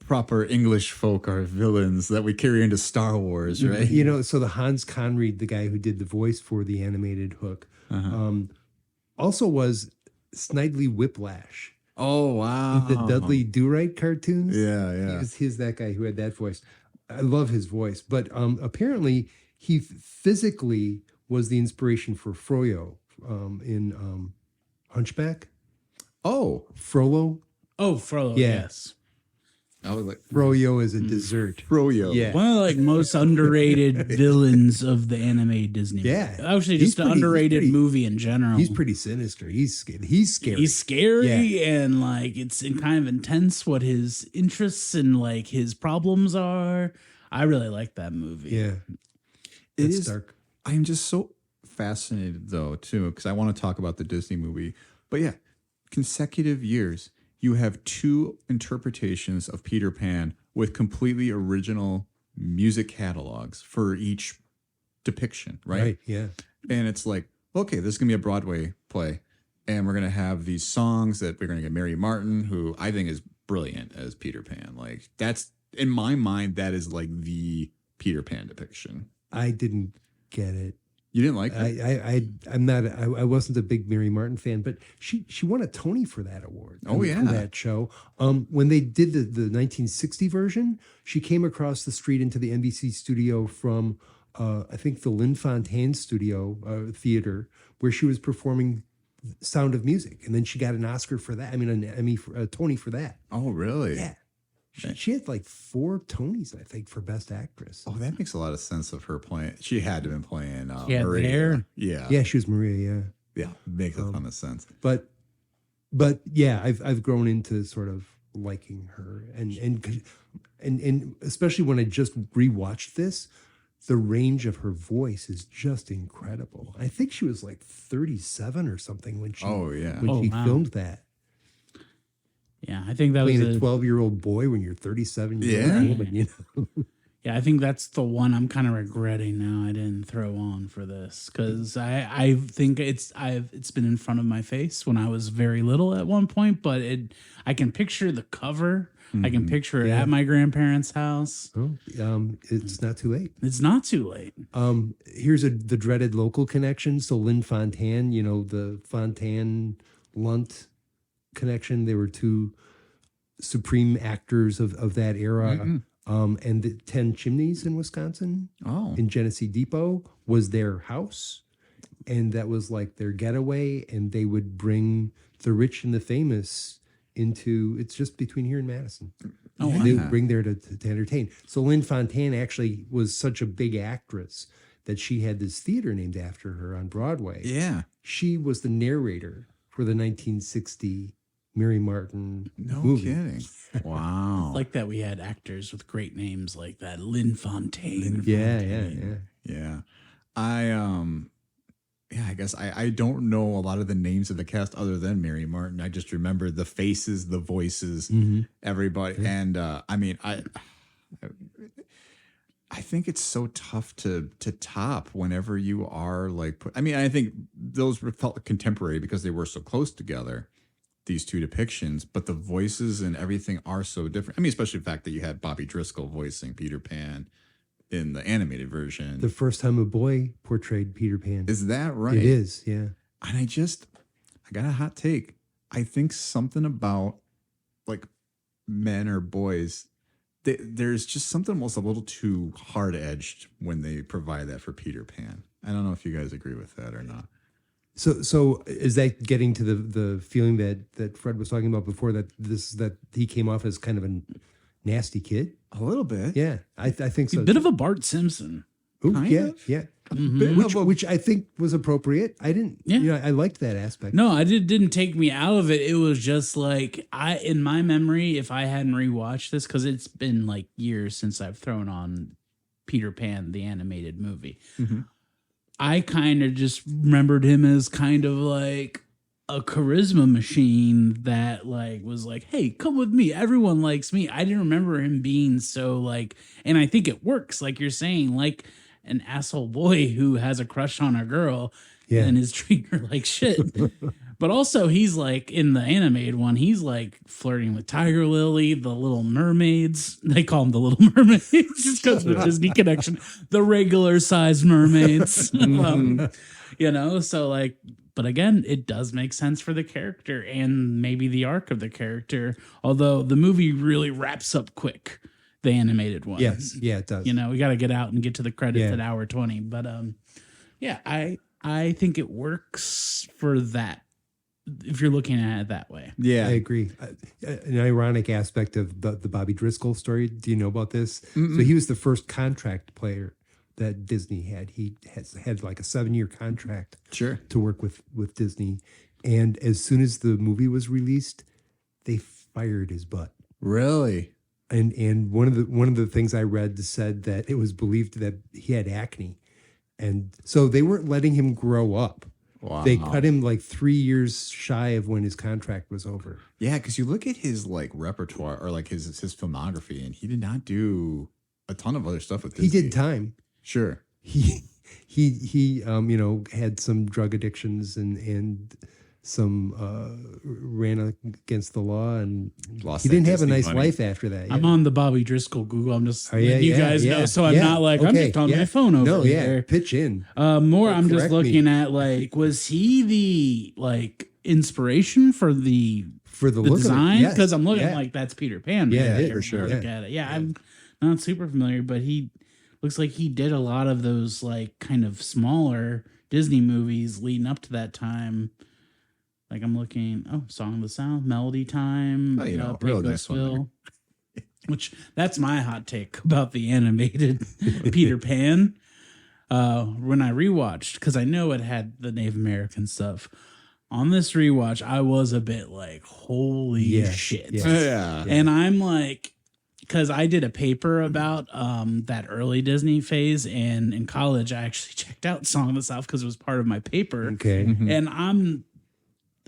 proper English folk are villains that we carry into Star Wars, right? You know, so the Hans Conried, the guy who did the voice for the animated Hook, also was Snidely Whiplash. Oh, wow. The Dudley Do-Right cartoons. Yeah, yeah. He's that guy who had that voice. I love his voice. But apparently he physically was the inspiration for Froyo in Hunchback. Oh, Frollo. Oh, Frollo, Yeah. yes. I was like, Froyo is a dessert. Froyo. Yeah. One of the like most underrated villains of the anime Disney. Yeah. movie. Actually, He's just an pretty- he's underrated pretty- movie in general. He's pretty sinister. He's scary. He's scary. He's scary and like it's kind of intense what his interests and like his problems are. I really like that movie. yeah. It It's is dark. I'm just so fascinated though too because I want to talk about the Disney movie. But yeah, consecutive years, you have two interpretations of Peter Pan with completely original music catalogs for each depiction, right? Yeah. And it's like, okay, this is gonna be a Broadway play, and we're gonna have these songs that we're gonna get Mary Martin, who I think is brilliant as Peter Pan. Like that's in my mind, that is like the Peter Pan depiction. I didn't get it. You didn't like that? I'm not. I wasn't a big Mary Martin fan, but she won a Tony for that award. Oh, yeah. for that show. When they did the 1960 version, she came across the street into the NBC studio from I think the Lynn Fontanne studio theater, where she was performing Sound of Music, and then she got an Oscar for that. I mean, an Emmy, a Tony for that. Oh, really? Yeah, she had like 4 Tonys, I think, for Best Actress. Oh, that makes a lot of sense of her playing. She had to have been playing Yeah, Maria. there. Yeah. Yeah, she was Maria. Yeah. Yeah. Makes a ton of sense. But yeah, I've grown into sort of liking her, and especially when I just rewatched this, the range of her voice is just incredible. I think she was like 37 or something when she Oh, yeah. when Oh, she wow. filmed that. Yeah, I think that was Playing a 12-year-old boy when you're 37 years Yeah. old, and, you know. Yeah, I think that's the one I'm kind of regretting now I didn't throw on for this because I think it's been in front of my face when I was very little at one point, but I can picture the cover. I can picture it Yeah. at my grandparents' house. Oh, it's not too late. It's not too late. Here's the dreaded local connection. So Lynn Fontanne, you know, the Fontanne Lunt connection. They were two supreme actors of that era. And the 10 Chimneys in Wisconsin, Oh. in Genesee Depot, was their house. And that was like their getaway. And they would bring the rich and the famous into, it's just between here and Madison. Oh, And they wow. would bring there to entertain. So Lynn Fontanne actually was such a big actress that she had this theater named after her on Broadway. Yeah. She was the narrator for the 1960 Mary Martin No movie. kidding. Wow. Like that, we had actors with great names like that. Lynn Fontaine. Yeah. I guess I don't know a lot of the names of the cast other than Mary Martin. I just remember the faces, the voices, everybody. And I mean, I think it's so tough to top whenever you are like, I think those felt contemporary because they were so close together, these two depictions, but the voices and everything are so different. I mean, especially the fact that you had Bobby Driscoll voicing Peter Pan in the animated version. The first time a boy portrayed Peter Pan. Is that right? It is, yeah. And I got a hot take. I think something about like men or boys, there's just something almost a little too hard edged when they provide that for Peter Pan. I don't know if you guys agree with that or not. So is that getting to the feeling that Fred was talking about before, that he came off as kind of a nasty kid? A little bit. Yeah, I think so. A bit of a Bart Simpson. Ooh, kind yeah, of. yeah. Mm-hmm. Which I think was appropriate. I didn't. Yeah. I liked that aspect. No, didn't take me out of it. It was just like in my memory, if I hadn't rewatched this, because it's been like years since I've thrown on Peter Pan, the animated movie. Mm-hmm. I kind of just remembered him as kind of like a charisma machine that like was like, hey, come with me. Everyone likes me. I didn't remember him being so like, and I think it works, like you're saying, like an asshole boy who has a crush on a girl and is treating her like shit. But also he's like in the animated one, he's like flirting with Tiger Lily, the Little Mermaids. They call them the Little Mermaids just because of the Disney connection. The regular sized mermaids. So like, but again, it does make sense for the character and maybe the arc of the character. Although the movie really wraps up quick, the animated one. Yes, yeah, it does. We got to get out and get to the credits at hour 20. But I think it works for that, if you're looking at it that way. Yeah, I agree. An ironic aspect of the Bobby Driscoll story. Do you know about this? Mm-mm. So he was the first contract player that Disney had. He has had like a 7-year contract to work with Disney. And as soon as the movie was released, they fired his butt. Really? And one of the things I read said that it was believed that he had acne. And so they weren't letting him grow up. Wow. They cut him like 3 years shy of when his contract was over. Yeah, because you look at his like repertoire or like his filmography, and he did not do a ton of other stuff with Disney. He did time. Sure. He had some drug addictions and some ran against the law, and he didn't have a nice life after that. Yeah. I'm on the Bobby Driscoll Google. I'm just letting you guys know, so I'm yeah. not like I'm just on my phone over here. Pitch in. More, I'm just looking me. at like, was he the like inspiration for the look design? Yes. Because I'm looking like that's Peter Pan. Yeah, right for sure. Look at it. Yeah, I'm not super familiar, but he looks like he did a lot of those like kind of smaller Disney movies leading up to that time. Like I'm looking, Song of the South, Melody Time, real nice one. Which that's my hot take about the animated Peter Pan. When I rewatched, because I know it had the Native American stuff. On this rewatch, I was a bit like, holy shit. Yes. Yeah. And I'm like, because I did a paper about that early Disney phase, and in college, I actually checked out Song of the South because it was part of my paper. Okay. Mm-hmm. And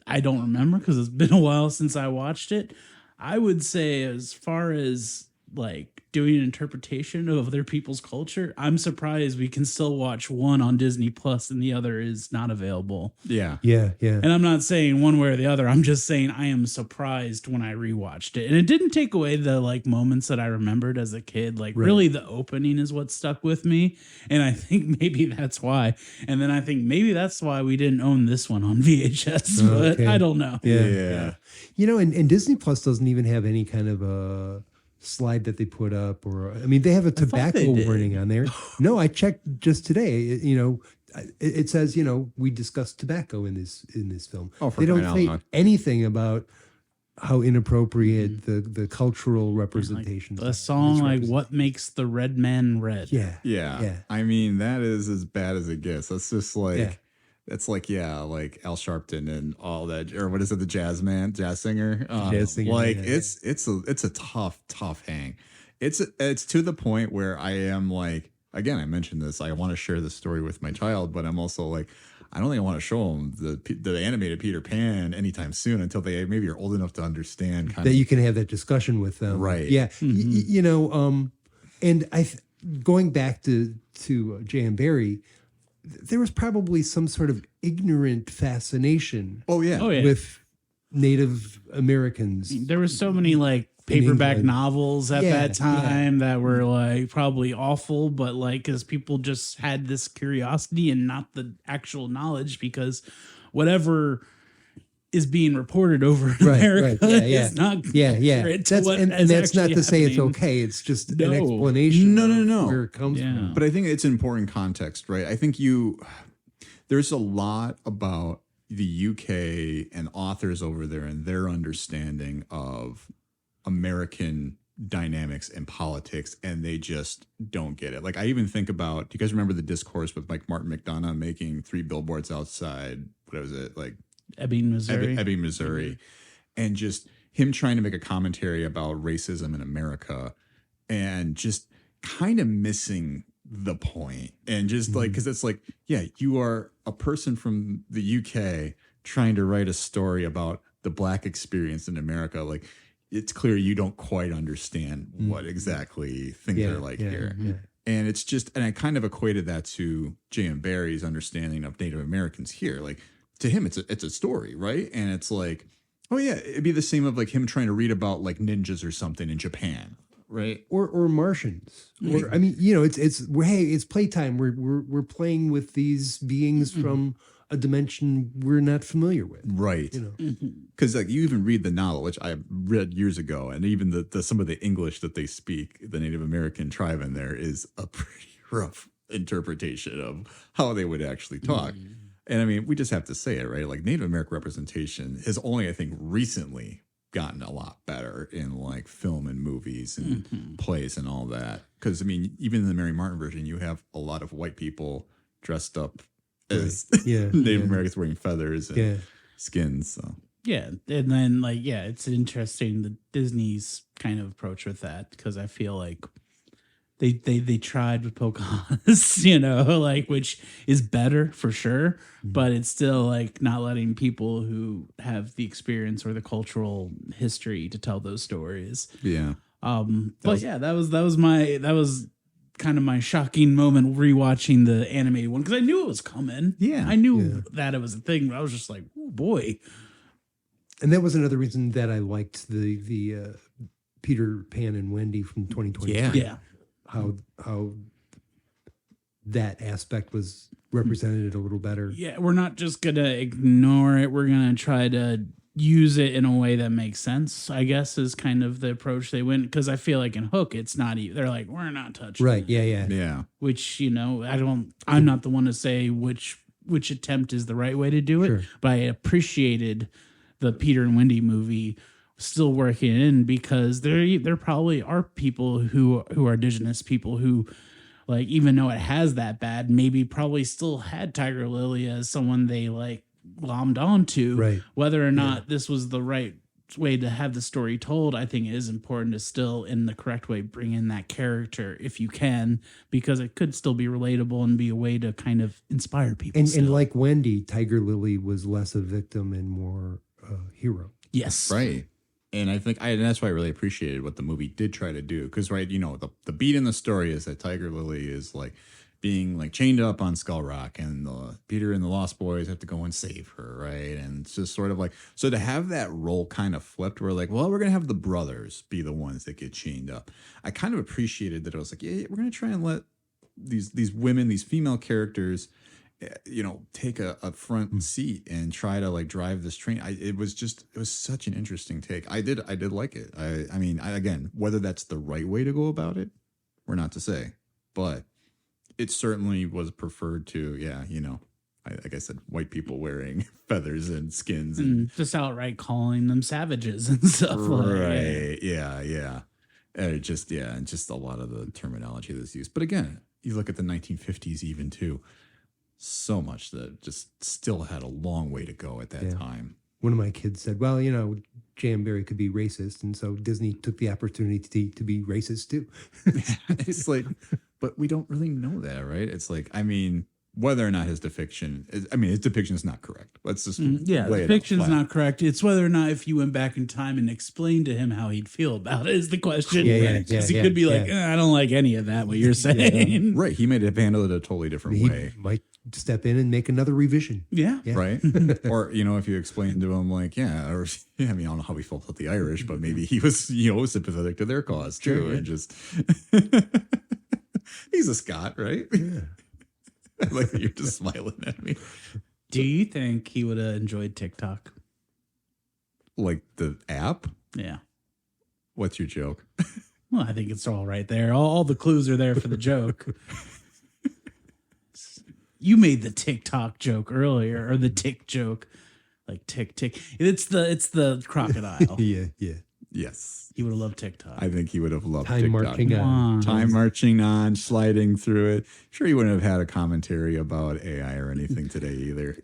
I don't remember because it's been a while since I watched it. I would say, as far as like doing an interpretation of other people's culture, I'm surprised we can still watch one on Disney Plus and the other is not available. Yeah. Yeah. And I'm not saying one way or the other. I'm just saying I am surprised when I rewatched it. And it didn't take away the like moments that I remembered as a kid. Like really the opening is what stuck with me. And I think maybe that's why. And then I think maybe that's why we didn't own this one on VHS. But I don't know. Yeah. And Disney Plus doesn't even have any kind of a slide that they put up, or they have a tobacco warning on there. No, I checked just today. It says we discussed tobacco in this film. They don't say anything about how inappropriate the cultural representation. The song like "What Makes the Red Man Red." Yeah. That is as bad as it gets. That's just like it's like like Al Sharpton and all that, or what is it, the jazz singer? It's a tough hang. It's to the point where I am like, again, I mentioned this, I want to share this story with my child, but I'm also like, I don't think I want to show them the animated Peter Pan anytime soon until they maybe are old enough to understand that you can have that discussion with them. Right. Yeah. Mm-hmm. And going back to J.M. Barrie, there was probably some sort of ignorant fascination with Native Americans. There were so many like paperback novels at that time that were like probably awful, but like because people just had this curiosity and not the actual knowledge, because whatever is being reported over in Right, America. right, yeah, It's not Yeah, accurate to That's what and is that's not actually to say it's happening. okay. It's just No. an explanation. No. of where it comes Yeah. from. But I think it's an important context, right? I think there's a lot about the UK and authors over there and their understanding of American dynamics and politics, and they just don't get it. Like, I even think about, do you guys remember the discourse with like Martin McDonough making 3 billboards outside, what was it, like Ebbing, Missouri. Ebbing, Missouri, and just him trying to make a commentary about racism in America and just kind of missing the point. And just like, because it's like, yeah, you are a person from the UK trying to write a story about the Black experience in America. Like, it's clear you don't quite understand what exactly things are like here. Yeah. And it's just, and I kind of equated that to J.M. Barrie's understanding of Native Americans here. Like, to him, it's a story, right? And it's like, oh yeah, it'd be the same of like him trying to read about like ninjas or something in Japan, right? Or Martians. Or I mean, it's playtime. We're playing with these beings from a dimension we're not familiar with. Right. You know. Because like you even read the novel, which I read years ago, and even the some of the English that they speak, the Native American tribe in there is a pretty rough interpretation of how they would actually talk. And I mean, we just have to say it, right? Like Native American representation has only, I think, recently gotten a lot better in like film and movies and plays and all that. Because I mean, even in the Mary Martin version, you have a lot of white people dressed up as Native Americans wearing feathers and skins. So Yeah, and then like it's interesting the Disney's kind of approach with that, because I feel like they tried with Pocahontas, like, which is better for sure, but it's still like not letting people who have the experience or the cultural history to tell those stories. yeah. That was kind of my shocking moment rewatching the animated one, because I knew it was coming. Yeah. I knew that it was a thing, but I was just like, oh boy. And that was another reason that I liked the Peter Pan and Wendy from 2020. Yeah. How that aspect was represented a little better. Yeah, we're not just gonna ignore it. We're gonna try to use it in a way that makes sense, I guess, is kind of the approach they went. Because I feel like in Hook, it's not even, they're like, we're not touching Right. it. Yeah. Which, I'm not the one to say which attempt is the right way to do it, Sure. but I appreciated the Peter and Wendy movie still working in, because there probably are people who are indigenous people who, like, even though it has that bad, maybe probably still had Tiger Lily as someone they like glommed onto. Right. Whether or not this was the right way to have the story told, I think it is important to still, in the correct way, bring in that character if you can, because it could still be relatable and be a way to kind of inspire people. And like Wendy, Tiger Lily was less a victim and more a hero. yes, Right. And I think and that's why I really appreciated what the movie did try to do. Because, right, the beat in the story is that Tiger Lily is like being like chained up on Skull Rock, and Peter and the Lost Boys have to go and save her, right? And it's just sort of like, so to have that role kind of flipped, we're like, well, we're gonna have the brothers be the ones that get chained up. I kind of appreciated that it was like, yeah, we're gonna try and let these women, these female characters, take a front seat and try to like drive this train. It was such an interesting take. I did like it. I mean, again, whether that's the right way to go about it, we're not to say, but it certainly was preferred to, like I said, white people wearing feathers and skins and just outright calling them savages and stuff. right. Yeah. And just a lot of the terminology that's used. But again, you look at the 1950s even too. So much that just still had a long way to go at that time. One of my kids said, well, J.M. Barrie could be racist, and so Disney took the opportunity to be racist too. It's like, but we don't really know that, right? It's like, I mean, whether or not his depiction is not correct. Let's just the fiction's not correct. It's whether or not, if you went back in time and explained to him how he'd feel about it, is the question. Because he could be like, I don't like any of that, what you're saying. Right. He may have handled it a totally different way. Might step in and make another revision. Yeah. Right. Or, if you explain to him like, I don't know how he felt about the Irish, but maybe he was, sympathetic to their cause too. Sure, yeah. And just, he's a Scot, right? Yeah. I like that you're just smiling at me. Do you think he would have enjoyed TikTok? Like the app? Yeah. What's your joke? Well, I think it's all right there. All the clues are there for the joke. You made the TikTok joke earlier, or the tick joke, like tick tick. It's the crocodile. Yeah. Yes. He would have loved TikTok. I think he would have loved Time TikTok. marching on. Time marching on, sliding through it. Sure, he wouldn't have had a commentary about AI or anything today either.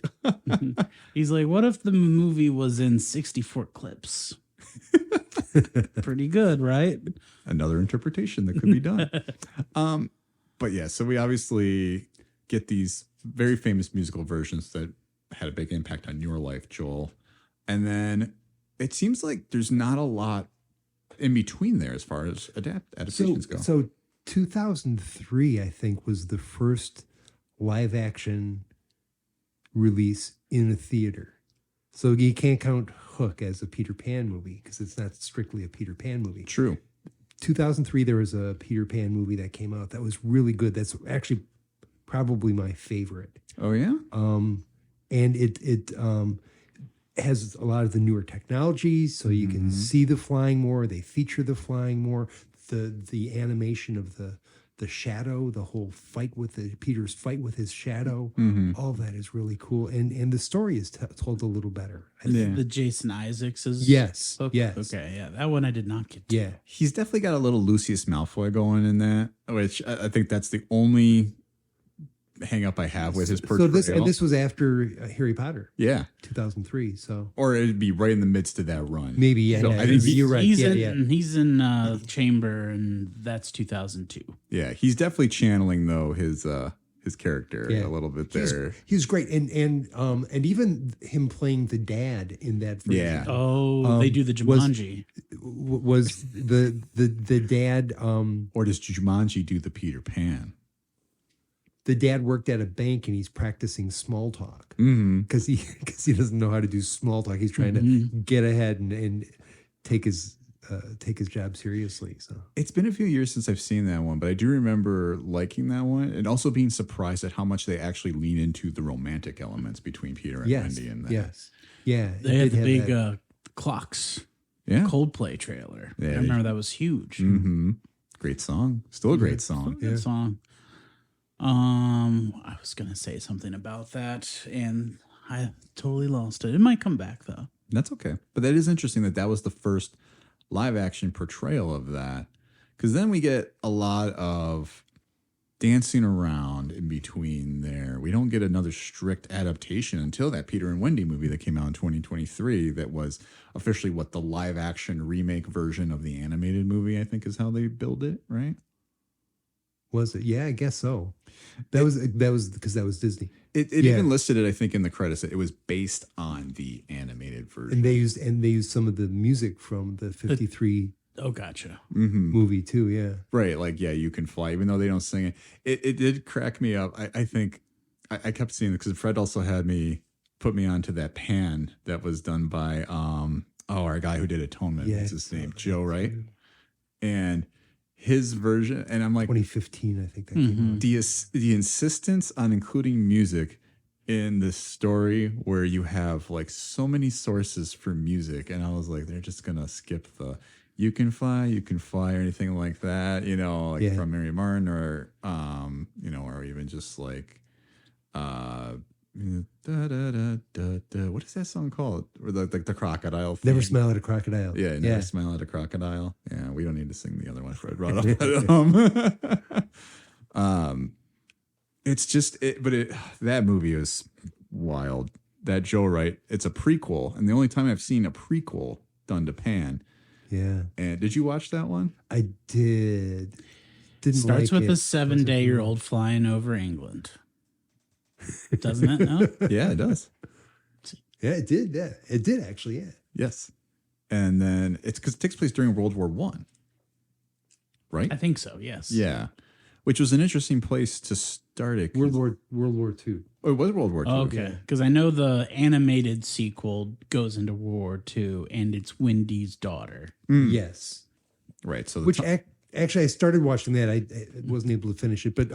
He's like, what if the movie was in 64 clips? Pretty good, right? Another interpretation that could be done. But yeah, so we obviously get these very famous musical versions that had a big impact on your life, Joel. And then it seems like there's not a lot in between there as far as adaptations go. So 2003, I think, was the first live action release in a theater. So you can't count Hook as a Peter Pan movie because it's not strictly a Peter Pan movie. True. 2003, there was a Peter Pan movie that came out that was really good. That's actually probably my favorite. Oh, yeah? And it has a lot of the newer technology, so you can see the flying more. They feature the flying more. The animation of the shadow, the whole fight with Peter's fight with his shadow, all of that is really cool. And the story is told a little better. I think. The Jason Isaacs is Yes. Hook? Yes. Okay, yeah, that one I did not get to. Yeah. He's definitely got a little Lucius Malfoy going in that, which I think that's the only hang up I have with his portrayal. So this was after Harry Potter, yeah. 2003. So Or it'd be right in the midst of that run. maybe, yeah. So yeah, I think you're right. He's Yeah, in, He's in Chamber, and that's 2002. Yeah, he's definitely channeling though his character Yeah. a little bit He's, there. he's great, and even him playing the dad in that version, Yeah. Oh, they do the Jumanji. was the dad. Or does Jumanji do the Peter Pan? The dad worked at a bank and he's practicing small talk Mm-hmm. because he doesn't know how to do small talk. He's trying to get ahead and take his job seriously. So It's been a few years since I've seen that one, but I do remember liking that one and also being surprised at how much they actually lean into the romantic elements between Peter and yes, Wendy. And that. yes, yeah. it They had did the have big that. Clocks Yeah. Coldplay trailer. Yeah, I remember that was huge. Mm-hmm. Great song. Still a great song. Good song. I was gonna say something about that, and I totally lost it. It might come back though. That's okay. But that is interesting that was the first live action portrayal of that. Because then we get a lot of dancing around in between there. We don't get another strict adaptation until that Peter and Wendy movie that came out in 2023 that was officially what the live action remake version of the animated movie, I think is how they build it, right? Was it? Yeah, I guess so. That was because that was Disney, It Yeah. even listed it, I think, in the credits that it was based on the animated version. and they used some of the music from the 53 Oh, gotcha. movie too. Yeah, Right, like, yeah, you can fly, even though they don't sing it. It did crack me up. I think I kept seeing it because Fred also had put me onto that Pan that was done by our guy who did Atonement. Yeah. What's his name? Joe, right? And his version, and I'm like, 2015, I think that came out. the insistence on including music in this story where you have like so many sources for music, and I was like, they're just gonna skip the you can fly, or anything like that, like Yeah. from Mary Martin, or or even just like da, da, da, da, da. What is that song called? Or the crocodile thing. Never smile at a crocodile. Yeah, never smile at a crocodile. Yeah, we don't need to sing the other one Fred brought up. It's just that movie is wild. That Joe Wright, it's a prequel, and the only time I've seen a prequel done to Pan. Yeah, And did you watch that one? I did. Didn't Starts like with it. a 7-day-old flying over England. Doesn't it? No? Yeah, it does. Yeah, it did. Yeah, it did actually. Yeah. Yes. And then it's because it takes place during World War One, right? I think so. Yes. Yeah, which was an interesting place to start it. World War II. Oh, it was World War II. Okay, because I know the animated sequel goes into World War II, and it's Wendy's daughter. Yes. Right. So Which actually, I started watching that. I wasn't able to finish it, but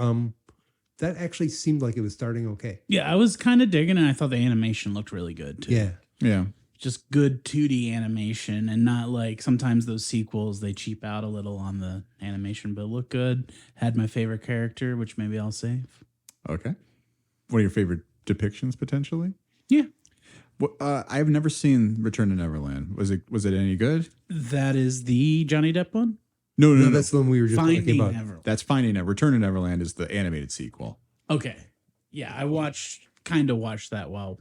that actually seemed like it was starting okay. Yeah, I was kind of digging it. I thought the animation looked really good too. Yeah. yeah. just good 2D animation and not like sometimes those sequels they cheap out a little on the animation, but look good. Had my favorite character, which maybe I'll save. Okay. One of your favorite depictions potentially? Yeah. Well, I've never seen Return to Neverland. Was it any good? That is the Johnny Depp one? No, No, that's the one we were just talking Finding about. Neverland. That's Finding Neverland. Return to Neverland is the animated sequel. Okay. Yeah, I watched that while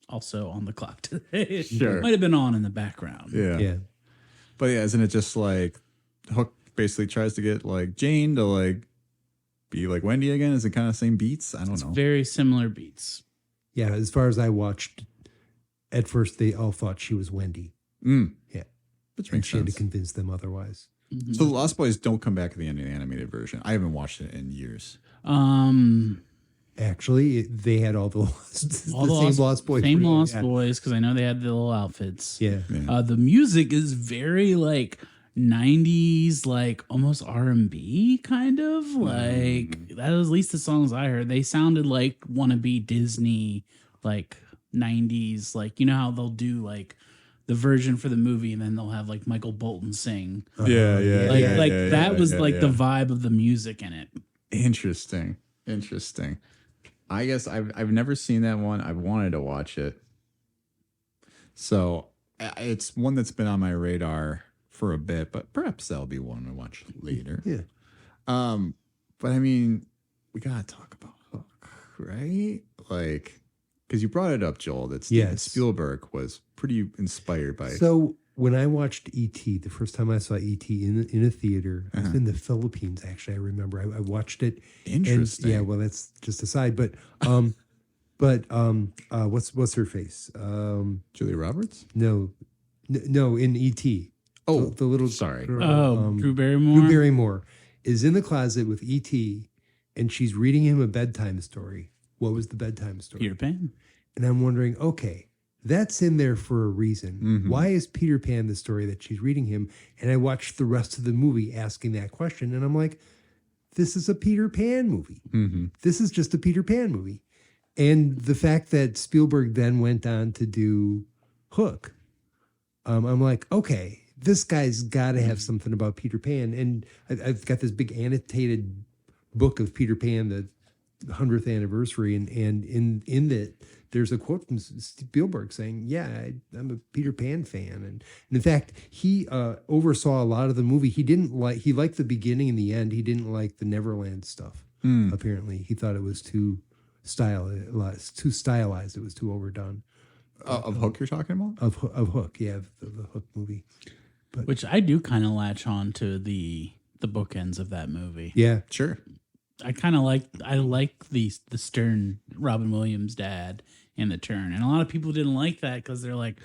also on the clock today. Sure. Might have been on in the background. Yeah. Yeah. But yeah, isn't it just like Hook basically tries to get like Jane to like be like Wendy again? Is it kind of same beats? I don't know. Very similar beats. Yeah, as far as I watched, at first they all thought she was Wendy. Mm. Yeah. Which And makes she had to sense. convince them otherwise. So the Lost Boys don't come back at the end of the animated version. I haven't watched it in years. Actually, they had all the same Lost Boys. Same Lost yeah. Boys, because I know they had the little outfits. Yeah. The music is very like 90s, like almost R&B kind of. Like that was at least the songs I heard. They sounded like wannabe Disney, like 90s. Like, you know how they'll do like the version for the movie and then they'll have like Michael Bolton sing. Yeah. That was like the vibe of the music in it. Interesting. I guess I've never seen that one. I've wanted to watch it. So it's one that's been on my radar for a bit, but perhaps that'll be one to watch later. Yeah. But I mean, we gotta talk about Hook, right? Like, because you brought it up, Joel, that Steven Yes. Spielberg was pretty inspired by. So when I watched E.T., the first time I saw E.T. in a theater, it was in the Philippines, actually, I remember. I watched it. Interesting. And, yeah, well, that's just aside. But what's her face? Julia Roberts? No, in E.T. Oh, the little sorry. girl, Drew Barrymore. Drew Barrymore is in the closet with E.T. and she's reading him a bedtime story. What was the bedtime story? Peter Pan. And I'm wondering, okay, that's in there for a reason. Why is Peter Pan the story that she's reading him? And I watched the rest of the movie asking that question, and I'm like, this is a Peter Pan movie. This is just a Peter Pan movie. And the fact that Spielberg then went on to do Hook, I'm like, okay, this guy's got to have something about Peter Pan. And I've got this big annotated book of Peter Pan, the 100th anniversary, and in that there's a quote from Spielberg saying, "Yeah, I'm a Peter Pan fan," and in fact, he oversaw a lot of the movie. He liked the beginning and the end. He didn't like the Neverland stuff. Apparently, he thought it was too stylized. It was too overdone. Of Hook you're talking about? Of Hook, yeah, the Hook movie. Which I do kind of latch on to the bookends of that movie. Yeah, Sure. I like the stern Robin Williams dad in The Turn. And a lot of people didn't like that because they're like,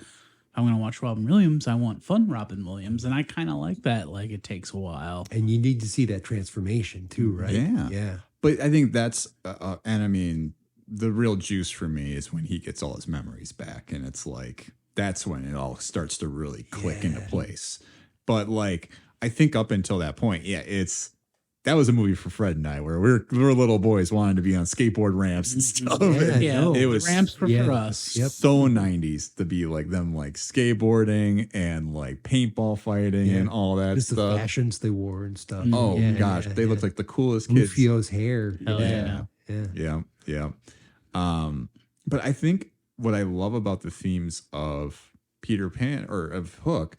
I'm going to watch Robin Williams. I want fun Robin Williams. And I kind of like that. Like, it takes a while. and you need to see that transformation too, right? Yeah. yeah. But I think that's, and I mean, the real juice for me is when he gets all his memories back. And it's like, that's when it all starts to really click into place. But like, I think up until that point, that was a movie for Fred and I where we're little boys wanting to be on skateboard ramps and stuff. Yeah, Yeah, no. It the was ramps were for us. Yep. so 90s to be like them, like skateboarding and like paintball fighting and all that Just the stuff. fashions they wore and stuff. Oh Yeah, gosh, yeah, they yeah. look like the coolest kids. Rufio's hair. Hell yeah. Yeah. But I think what I love about the themes of Peter Pan or of Hook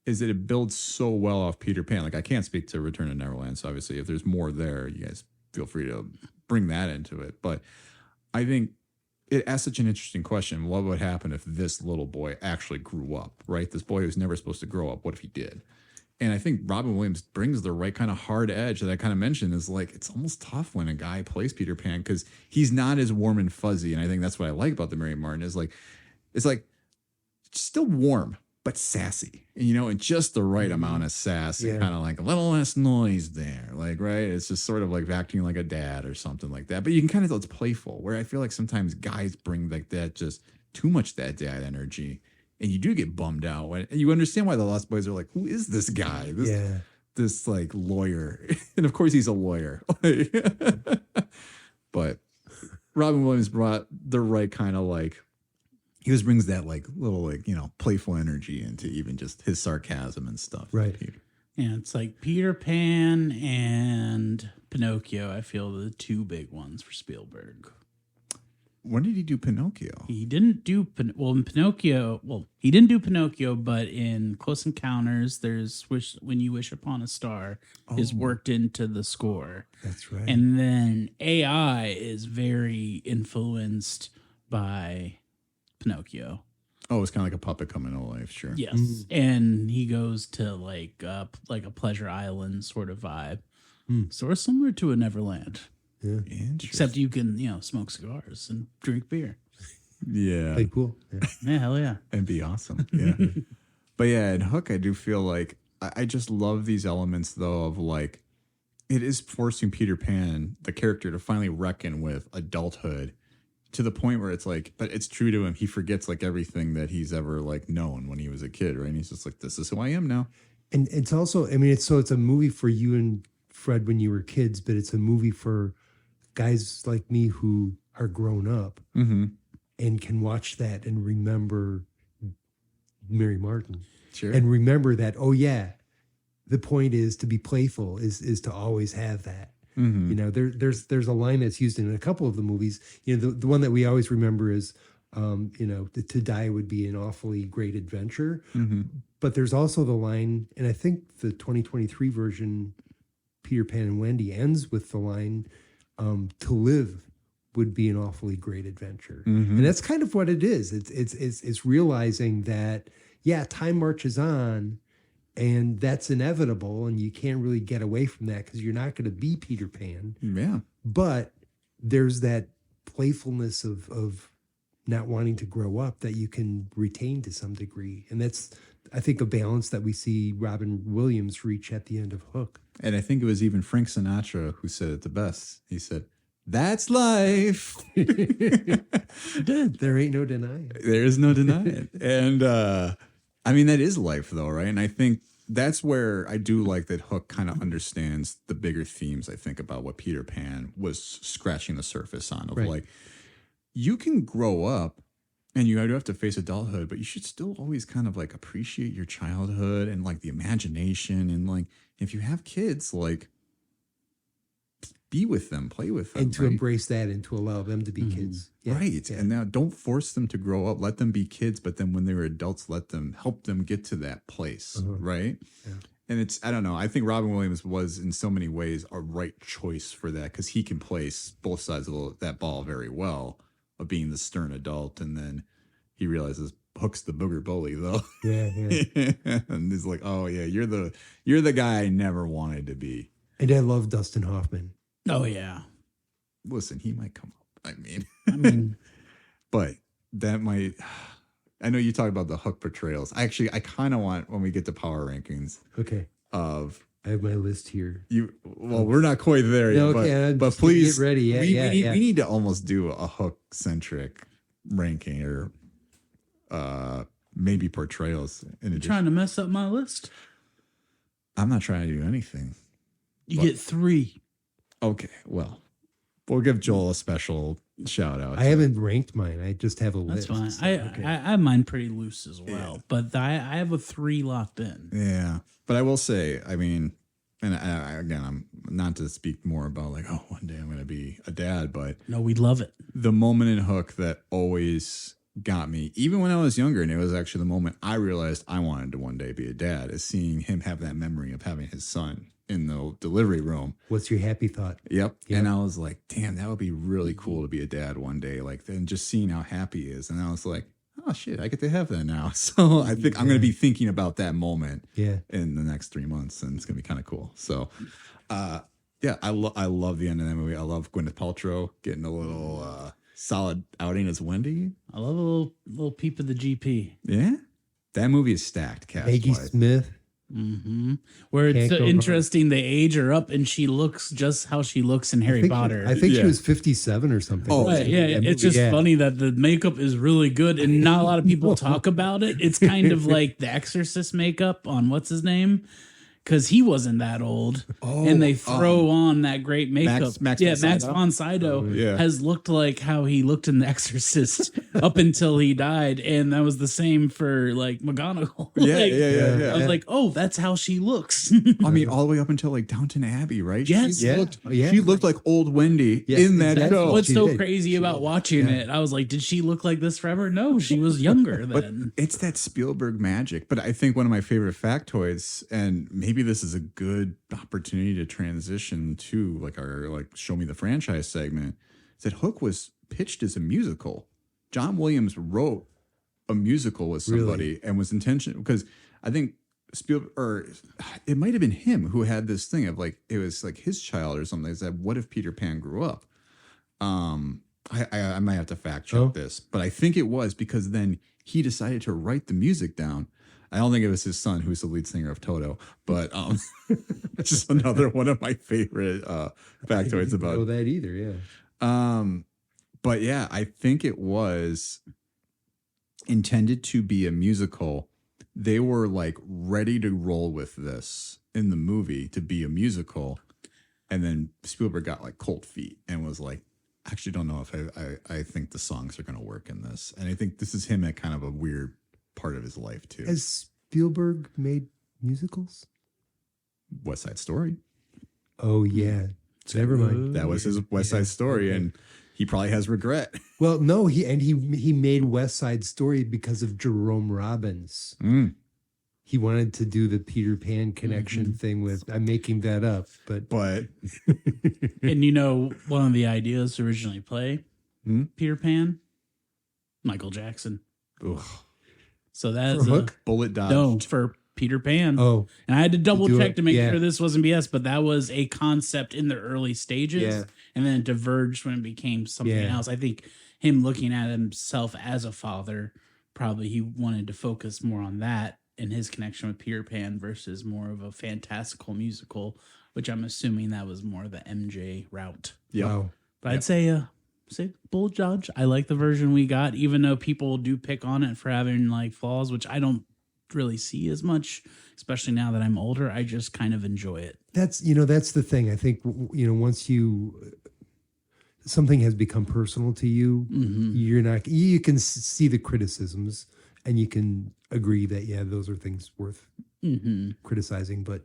is that it builds so well off Peter Pan. Like, I can't speak to Return to Neverland, so obviously if there's more there, you guys feel free to bring that into it. But I think it asks such an interesting question. What would happen if this little boy actually grew up, right? This boy who's never supposed to grow up. What if he did? And I think Robin Williams brings the right kind of hard edge that I kind of mentioned is like, it's almost tough when a guy plays Peter Pan because he's not as warm and fuzzy. And I think that's what I like about the Mary Martin is like, it's like still warm, but sassy, and just the right amount of sass and kind of like a little less noise there. Like, right. It's just sort of like acting like a dad or something like that. But you can kind of tell it's playful, where I feel like sometimes guys bring like that, just too much that dad energy. And you do get bummed out when you understand why the Lost Boys are like, who is this guy? This like lawyer. And of course he's a lawyer. But Robin Williams brought the right kind of like he always brings that like little like playful energy into even just his sarcasm and stuff. Right. Yeah, it's like Peter Pan and Pinocchio. I feel the two big ones for Spielberg. When did he do Pinocchio? He didn't do Pinocchio. Well, he didn't do Pinocchio, but in Close Encounters, there's When You Wish Upon a Star is worked into the score. That's right. And then AI is very influenced by Pinocchio. Oh, it's kind of like a puppet coming to life. Sure. Yes, and he goes to like a Pleasure Island sort of vibe, sort of similar to a Neverland. Yeah. Except you can, smoke cigars and drink beer. Yeah. Play pool. Yeah. Yeah, hell yeah. And be awesome. Yeah. But yeah, in Hook, I do feel like I just love these elements, though, of like it is forcing Peter Pan, the character, to finally reckon with adulthood to the point where it's like, but it's true to him. He forgets like everything that he's ever like known when he was a kid, right? And he's just like, this is who I am now. And it's also, I mean, it's a movie for you and Fred when you were kids, but it's a movie for guys like me who are grown up and can watch that and remember Mary Martin. Sure. And remember that, oh yeah, the point is to be playful, is to always have that. There's a line that's used in a couple of the movies. The one that we always remember is, to die would be an awfully great adventure. But there's also the line, and I think the 2023 version, Peter Pan and Wendy, ends with the line, to live would be an awfully great adventure. And that's kind of what it is. It's realizing that, yeah, time marches on, and that's inevitable, and you can't really get away from that because you're not going to be Peter Pan. Yeah. But there's that playfulness of not wanting to grow up that you can retain to some degree. And that's, I think, a balance that we see Robin Williams reach at the end of Hook. And I think it was even Frank Sinatra who said it the best. He said, "That's life." There ain't no denying. There is no denying it. And I mean, that is life, though, right? And I think that's where I do like that Hook kind of understands the bigger themes, I think, about what Peter Pan was scratching the surface on. Of like, you can grow up and you do have to face adulthood, but you should still always kind of like appreciate your childhood and like the imagination. And like, if you have kids, like, be with them, play with them. And to embrace that and to allow them to be kids. Yeah. Right. Yeah. And now don't force them to grow up. Let them be kids, but then when they're adults, help them get to that place. Right. Yeah. And it's, I don't know. I think Robin Williams was in so many ways a right choice for that because he can place both sides of that ball very well of being the stern adult. And then he realizes Hook's the booger bully though. Yeah. And he's like, oh yeah, you're the guy I never wanted to be. And I love Dustin Hoffman. Oh yeah. Listen, he might come up. I mean, but that might. I know you talk about the Hook portrayals. I kind of want when we get to power rankings. Okay. I have my list here. We're not quite there yet. Okay, but please get ready. Yeah, we need to almost do a Hook centric ranking or maybe portrayals. You're trying to mess up my list? I'm not trying to do anything. You get 3. Okay, well, we'll give Joel a special shout out. I haven't ranked mine. I just have a That's list. fine. I have mine pretty loose as well, but I have a 3 locked in. Yeah, but I will say, I mean, and again, I'm not to speak more about like, oh, one day I'm going to be a dad, but no, we love it. The moment in Hook that always got me, even when I was younger, and it was actually the moment I realized I wanted to one day be a dad, is seeing him have that memory of having his son in the delivery room. What's your happy thought? Yep. And I was like, damn, that would be really cool to be a dad one day. Like, then just seeing how happy he is. And I was like, oh shit, I get to have that now. So I think I'm going to be thinking about that moment in the next 3 months. And it's going to be kind of cool. So, yeah, I love the end of that movie. I love Gwyneth Paltrow getting a little solid outing as Wendy. I love a little peep of the GP. Yeah. That movie is stacked, cast Maggie Smith. Mm-hmm. Where it's so interesting, they age her up and she looks just how she looks in Harry Potter. I think she was 57 or something. Oh, right. Yeah. It's just funny that the makeup is really good and not a lot of people talk about it. It's kind of like the Exorcist makeup on what's his name? because he wasn't that old, and they throw on that great makeup. Max Max von von Sydow yeah. has looked like how he looked in The Exorcist up until he died, and that was the same for like McGonagall. Yeah. I was like, oh, that's how she looks. I mean, all the way up until like Downton Abbey, right? Yes. She looked like old Wendy Yes, in that exactly. show. What's She so did. crazy about watching it? I was like, did she look like this forever? No, she was younger But then. it's that Spielberg magic. But I think one of my favorite factoids, and maybe this is a good opportunity to transition to like our like show me the franchise segment, is that Hook was pitched as a musical. John Williams wrote a musical with somebody and was intentional because I think Spielberg, or it might have been him who had this thing of like it was like his child or something. That said, what if Peter Pan grew up? I might have to fact check this, but I think it was because then he decided to write the music down. I don't think it was his son who's the lead singer of Toto, but it's just another one of my favorite factoids I about know that either. Yeah. But yeah, I think it was intended to be a musical. They were like ready to roll with this in the movie to be a musical. And then Spielberg got like cold feet and was like, actually don't know if I think the songs are going to work in this. And I think this is him at kind of a weird part of his life too. Has Spielberg made musicals? West Side Story. Oh yeah. Never mind. That was his West Side Story. okay. And he probably has regret. Well, no, he made West Side Story because of Jerome Robbins. He wanted to do the Peter Pan connection thing with, I'm making that up, but And you know, one of the ideas to originally play Peter Pan, Michael Jackson. Ugh. So that's For Hook? Bullet dodged. no for Peter Pan. Oh. And I had to double Do check it, to make yeah. sure this wasn't BS, but that was a concept in the early stages, Yeah. and then it diverged when it became something Yeah. else. I think him looking at himself as a father, probably he wanted to focus more on that and his connection with Peter Pan versus more of a fantastical musical, which I'm assuming that was more the MJ route. Yeah. Wow. But I'd say Bullet Dodge. I like the version we got, even though people do pick on it for having like flaws, which I don't really see as much, especially now that I'm older. I just kind of enjoy it. That's the thing. I think, once something has become personal to you, you can see the criticisms and you can agree that, yeah, those are things worth criticizing, but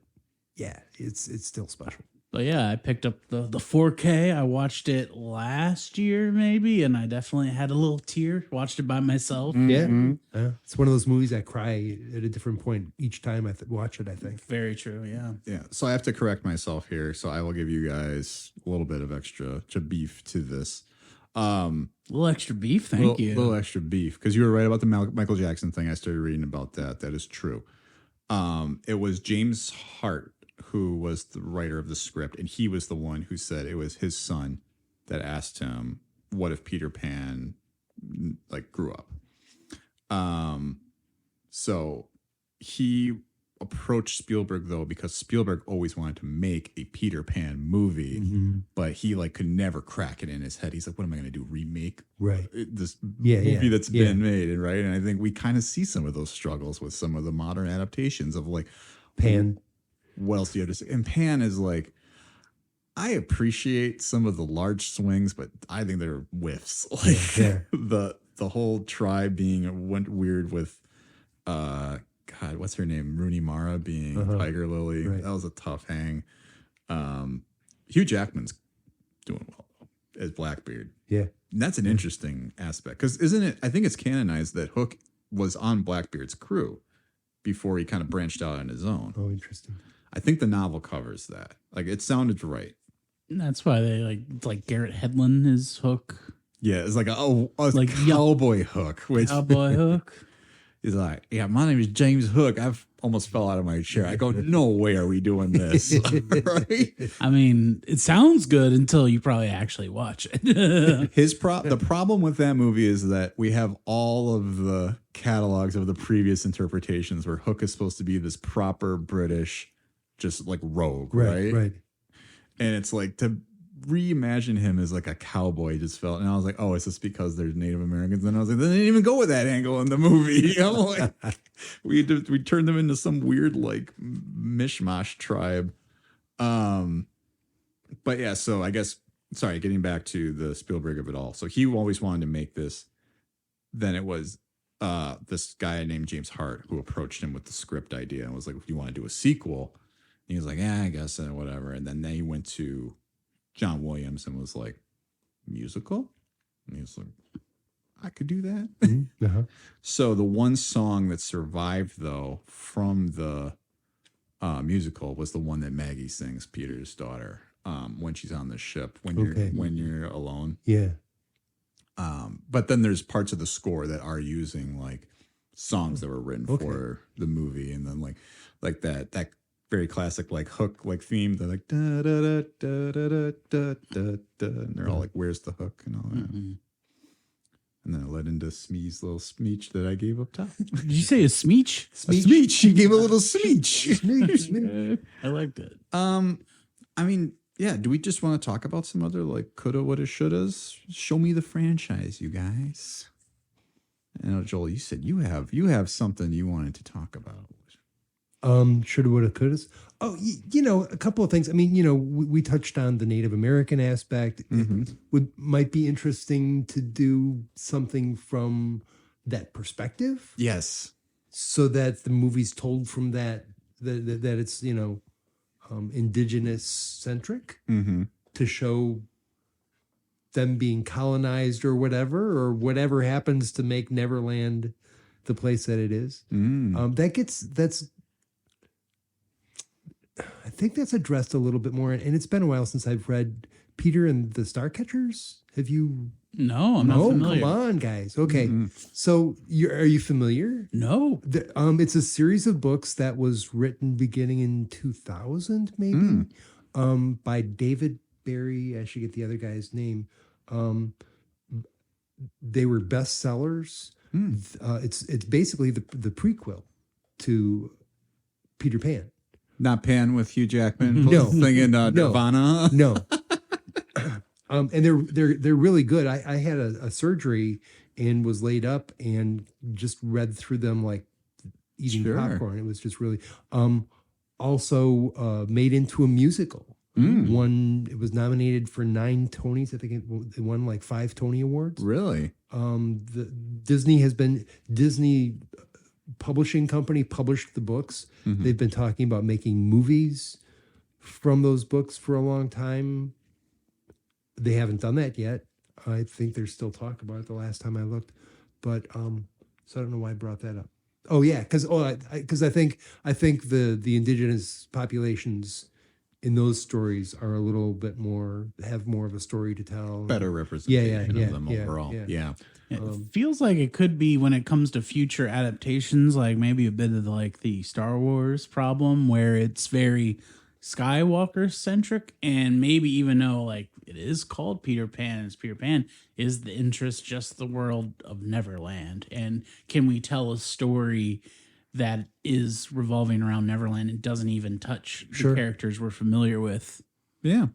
yeah, it's still special. But yeah, I picked up the 4K. I watched it last year maybe, and I definitely had a little tear. Watched it by myself. Yeah. It's one of those movies I cry at a different point each time I watch it, I think. Very true, yeah. Yeah. So I have to correct myself here. So I will give you guys a little bit of extra beef to this. A little extra beef, thank you. A little extra beef. Because you were right about the Michael Jackson thing. I started reading about that. That is true. It was James Hart who was the writer of the script, and he was the one who said it was his son that asked him, what if Peter Pan like grew up? So he approached Spielberg though, because Spielberg always wanted to make a Peter Pan movie, but he like could never crack it in his head. He's like, what am I going to do? Remake Right. this Yeah, movie yeah, that's yeah. been made, and right? And I think we kind of see some of those struggles with some of the modern adaptations of like Pan. what else do you have to say? And Pan is like, I appreciate some of the large swings, but I think they're whiffs. Like Yeah. the whole tribe went weird with God, what's her name? Rooney Mara being Tiger Lily. Right. That was a tough hang. Hugh Jackman's doing well as Blackbeard. Yeah. And that's an interesting aspect, because isn't it? I think it's canonized that Hook was on Blackbeard's crew before he kind of branched out on his own. Oh, interesting. I think the novel covers that. Like, it sounded right. And that's why they like Garrett Hedlund is Hook. Yeah, it's like a Like, cowboy Hook, which Cowboy Hook. is like, yeah, my name is James Hook. I've almost fell out of my chair. I go, no way are we doing this. Right? I mean, it sounds good until you probably actually watch it. The problem with that movie is that we have all of the catalogs of the previous interpretations where Hook is supposed to be this proper British, just like rogue, right? Right. And it's like, to reimagined him as like a cowboy. Just felt, and I was like, oh, is this because there's Native Americans? And I was like, they didn't even go with that angle in the movie. I'm like, we turned them into some weird like mishmash tribe. But yeah, so I guess, sorry, getting back to the Spielberg of it all. So he always wanted to make this. Then it was this guy named James Hart who approached him with the script idea and was like, "Do you want to do a sequel?" And he was like, "Yeah, I guess, whatever." And then he went to John Williams and was like, "Musical?" And he was like, "I could do that." Uh-huh. So the one song that survived though from the musical was the one that Maggie sings, Peter's daughter, when she's on the ship when you're alone. Yeah. But then there's parts of the score that are using like songs that were written for the movie, and then like that very classic like hook like theme. They're like da da da da da da da da, and they're all like, "Where's the hook?" and all that. Mm-hmm. And then it led into Smee's little speech that I gave up top. Did you say a speech? A speech. She gave a little speech. I liked it. I mean, yeah. Do we just want to talk about some other like coulda, woulda, shouldas? Show me the franchise, you guys. And Joel, you said you have something you wanted to talk about. Shoulda, woulda, couldas. Oh, you know, a couple of things. I mean, you know, we touched on the Native American aspect. Mm-hmm. It might be interesting to do something from that perspective. Yes. So that the movie's told from that it's, you know, indigenous centric to show them being colonized or whatever happens to make Neverland the place that it is. I think that's addressed a little bit more, and it's been a while since I've read Peter and the Starcatchers. Have you? No, I'm not familiar. Come on, guys. Okay, so are you familiar? No. It's a series of books that was written beginning in 2000, maybe, by David Barry. I should get the other guy's name. They were bestsellers. It's basically the prequel to Peter Pan. Not Pan with Hugh Jackman. No. Singing Nirvana. No. And they're really good. I had a surgery and was laid up and just read through them like eating popcorn. It was just really also made into a musical. It was nominated for 9 Tonys. I think it won like 5 Tony Awards. Really? Disney publishing company published the books. They've been talking about making movies from those books for a long time. They haven't done that yet. I think there's still talk about it the last time I looked. But so I don't know why I brought that up. Oh yeah, because I think the indigenous populations in those stories are a little bit more, have more of a story to tell. Better representation of them overall. Yeah. It feels like it could be, when it comes to future adaptations, like maybe a bit of like the Star Wars problem, where it's very Skywalker centric, and maybe even though like it is called Peter Pan and it's Peter Pan, is the interest just the world of Neverland? And can we tell a story that is revolving around Neverland and doesn't even touch the characters we're familiar with? Yeah.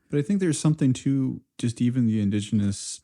But I think there's something to just even the indigenous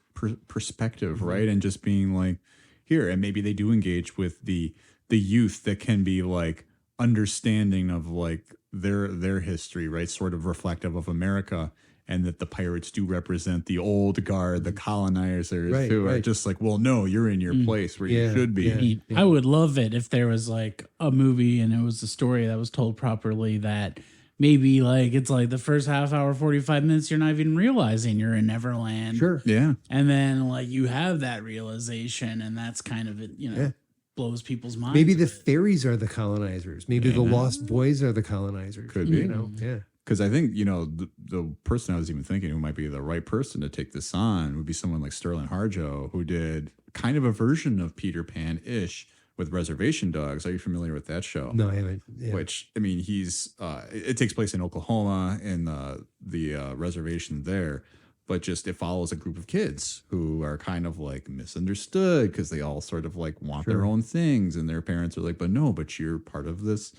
perspective, right? And just being like, here, and maybe they do engage with the youth that can be like understanding of like their history, right? Sort of reflective of America, and that the pirates do represent the old guard, the colonizers who are just like, well, no, you're in your place where you should be. I would love it if there was like a movie and it was a story that was told properly, that maybe like it's like the first half hour, 45 minutes, you're not even realizing you're in Neverland. Sure. Yeah. And then like you have that realization, and that's kind of it, you know, blows people's minds. Maybe the fairies are the colonizers. Maybe the lost boys are the colonizers. Could be. You know? Yeah. Because I think, you know, the person I was even thinking who might be the right person to take this on would be someone like Sterling Harjo, who did kind of a version of Peter Pan-ish with Reservation Dogs. Are you familiar with that show? No, I haven't. Yeah. Which, I mean, it takes place in Oklahoma, in the reservation there, but just it follows a group of kids who are kind of like misunderstood because they all sort of like want their own things, and their parents are like, but you're part of this,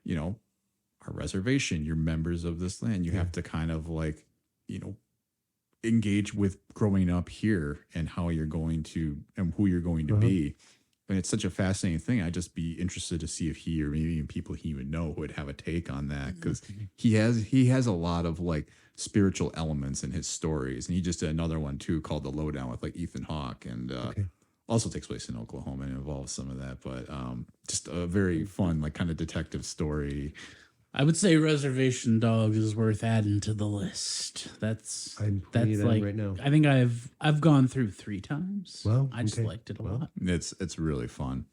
you know, our reservation, you're members of this land. You have to kind of like engage with growing up here and how you're going to and who you're going to be. And it's such a fascinating thing. I'd just be interested to see if he or maybe even people he would know would have a take on that, because he has a lot of like spiritual elements in his stories, and he just did another one too called The Lowdown with like Ethan Hawke, and also takes place in Oklahoma and involves some of that, but just a very fun like kind of detective story. I would say Reservation Dogs is worth adding to the list. I'm putting it on like right now. I think I've gone through 3 times. Wow, I just okay. liked it a Wow. lot. It's really fun.